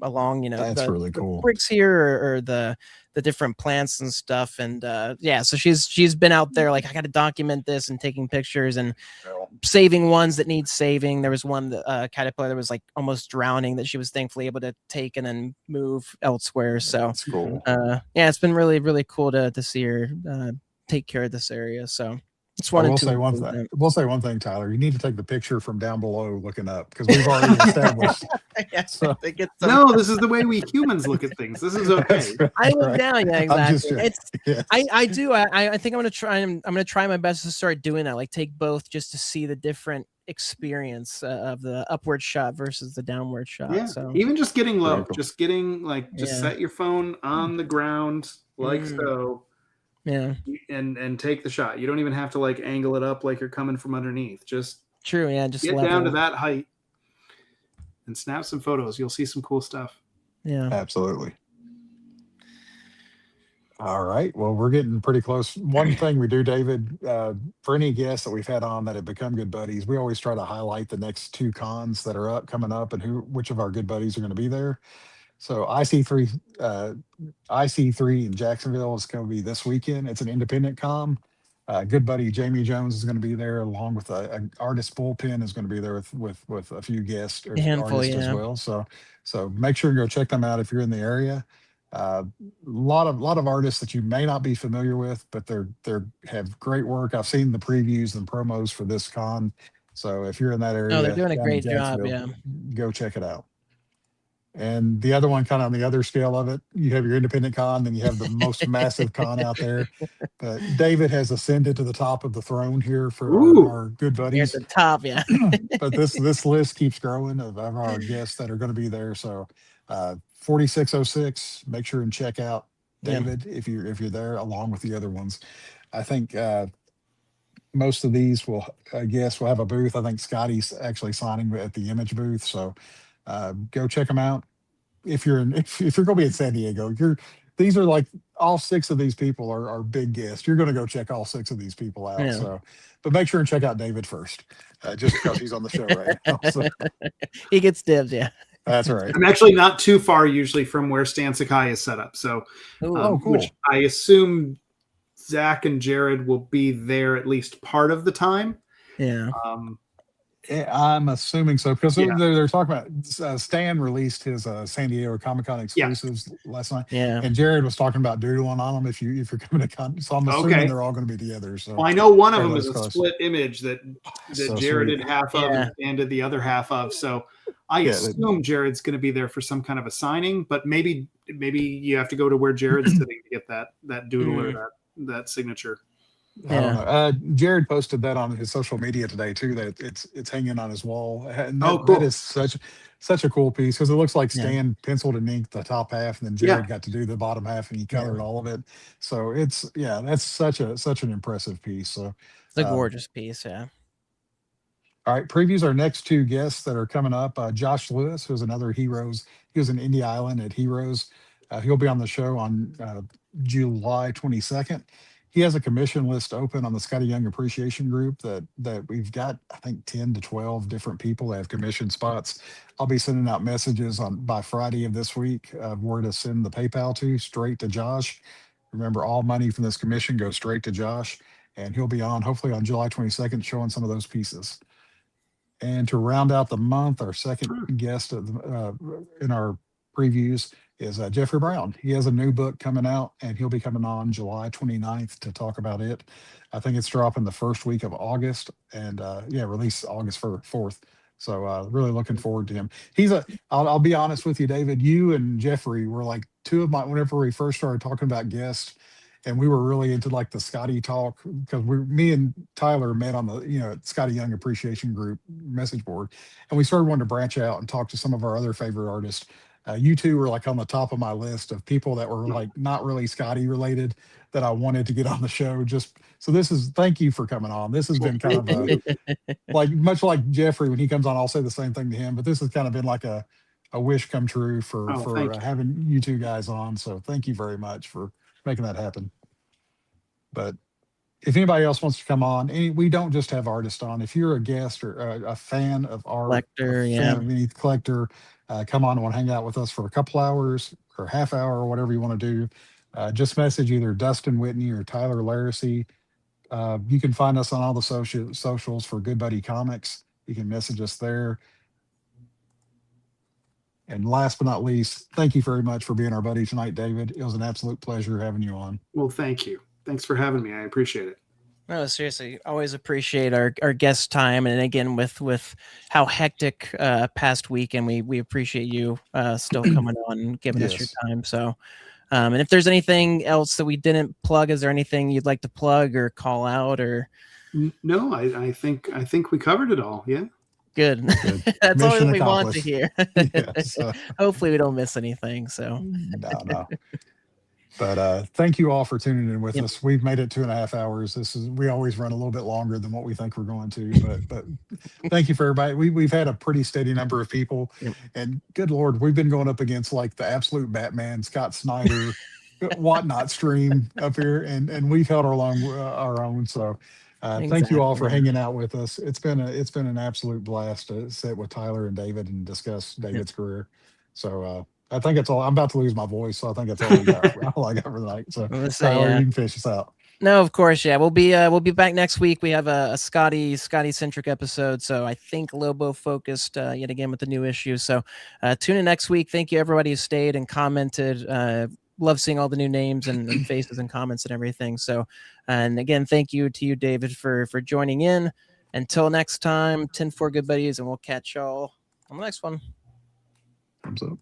along, that's really cool. The bricks here or the different plants and stuff. And so she's been out there like, I got to document this, and taking pictures and saving ones that need saving. There was one caterpillar that was like almost drowning that she was thankfully able to take and then move elsewhere. So that's cool. It's been really, really cool to see her take care of this area. So we'll say one thing, Tyler. You need to take the picture from down below looking up, because we've already established. No, this is the way we humans look at things. This is okay. Right. I look down, exactly. I do. I think I'm gonna try my best to start doing that. Like take both, just to see the different experience of the upward shot versus the downward shot. Yeah. So even just getting low, just getting set your phone on the ground so. Yeah, and take the shot. You don't even have to angle it up like you're coming from underneath. Just true. Yeah, just get down to that height and snap some photos. You'll see some cool stuff. Yeah, absolutely. All right. Well, we're getting pretty close. One thing we do, David, for any guests that we've had on that have become good buddies, we always try to highlight the next 2 cons that are coming up and which of our good buddies are going to be there. So IC3 in Jacksonville is going to be this weekend. It's an independent con. Good buddy Jamie Jones is going to be there, along with an artist bullpen is going to be there with a few guests or artists as well. So make sure you go check them out if you're in the area. A lot of artists that you may not be familiar with, but they're have great work. I've seen the previews and promos for this con. So if you're in that area, they're doing a great job. Yeah, go check it out. And the other one, kind of on the other scale of it, you have your independent con, then you have the most massive con out there. But David has ascended to the top of the throne here for our good buddies. At the top, yeah. But this list keeps growing of our guests that are going to be there. So 4606, make sure and check out David if you're there, along with the other ones. I think most of these will, I guess, will have a booth. I think Scotty's actually signing at the Image booth, so go check them out. If you're if you're going to be in San Diego, these are like all 6 of these people are big guests. You're going to go check all 6 of these people out. So, but make sure and check out David first, just because he's on the show right now. So. He gets dibs, yeah. That's right. I'm actually not too far usually from where Stan Sakai is set up. So, cool. Which I assume Zach and Jared will be there at least part of the time. Yeah. I'm assuming so, because they're talking about Stan released his San Diego Comic-Con exclusives last night, and Jared was talking about doodling on them if you're coming to so I'm assuming they're all going to be together. So, well, I know one of them is a split image that so Jared did half of and Stan did the other half of. So I assume Jared's going to be there for some kind of a signing, but maybe you have to go to where Jared's sitting to get that doodle or that signature. I don't know. Jared posted that on his social media today too. That it's hanging on his wall. And cool. That is such a cool piece, because it looks like Stan penciled and inked the top half, and then Jared got to do the bottom half, and he colored all of it. So that's such an impressive piece. So it's a gorgeous piece. Yeah. All right, previews our next 2 guests that are coming up. Josh Lewis, who's another Heroes. He was in Indie Island at Heroes. He'll be on the show on July 22nd. He has a commission list open on the Scotty Young Appreciation Group that we've got, I think, 10 to 12 different people that have commission spots. I'll be sending out messages by Friday of this week of where to send the PayPal to, straight to Josh. Remember, all money from this commission goes straight to Josh, and he'll be on, hopefully on July 22nd, showing some of those pieces. And to round out the month, our second guest in our previews is Jeffrey Brown. He has a new book coming out, and he'll be coming on July 29th to talk about it. I think it's dropping the first week of August, and release August 4th. So really looking forward to him. I'll be honest with you, David, you and Jeffrey were like 2 of my, whenever we first started talking about guests, and we were really into like the Scotty talk, because me and Tyler met on the Scotty Young Appreciation Group message board, and we started wanting to branch out and talk to some of our other favorite artists. You 2 were like on the top of my list of people that were like not really Scotty related that I wanted to get on the show. Just so thank you for coming on. This has been kind of like much like Jeffrey, when he comes on, I'll say the same thing to him, but this has kind of been like a wish come true for having you 2 guys on. So thank you very much for making that happen. But if anybody else wants to come on, we don't just have artists on. If you're a guest or a fan of art, fan of any collector, come on and want to hang out with us for a couple hours or half hour or whatever you want to do. Just message either Dustin Whitney or Tyler Laracy. You can find us on all the socials for Good Buddy Comics. You can message us there. And last but not least, thank you very much for being our buddy tonight, David. It was an absolute pleasure having you on. Well, thank you. Thanks for having me. I appreciate it. No, seriously, always appreciate our guest time, and again with how hectic past weekend, we appreciate you still coming on and giving us your time. So, and if there's anything else that we didn't plug, is there anything you'd like to plug or call out? Or no, I think we covered it all. Yeah, good. That's all we want to hear. Yes, hopefully, we don't miss anything. So no. But thank you all for tuning in with us. We've made it 2.5 hours. We always run a little bit longer than what we think we're going to, but thank you for everybody. We've had a pretty steady number of people, and good Lord, we've been going up against like the absolute Batman, Scott Snyder, whatnot stream up here, and we've held our own. So thank you all for hanging out with us. It's been an absolute blast to sit with Tyler and David and discuss David's career. So I think it's all. I'm about to lose my voice, so I think that's all I got for the night. So, Tyler, you can finish us out. No, of course, yeah. We'll be back next week. We have a Scotty centric episode, so I think Lobo focused yet again with the new issue. So tune in next week. Thank you everybody who stayed and commented. Love seeing all the new names and faces and comments and everything. So, and again, thank you to you, David, for joining in. Until next time, 10-4 good buddies, and we'll catch y'all on the next one. Thumbs up.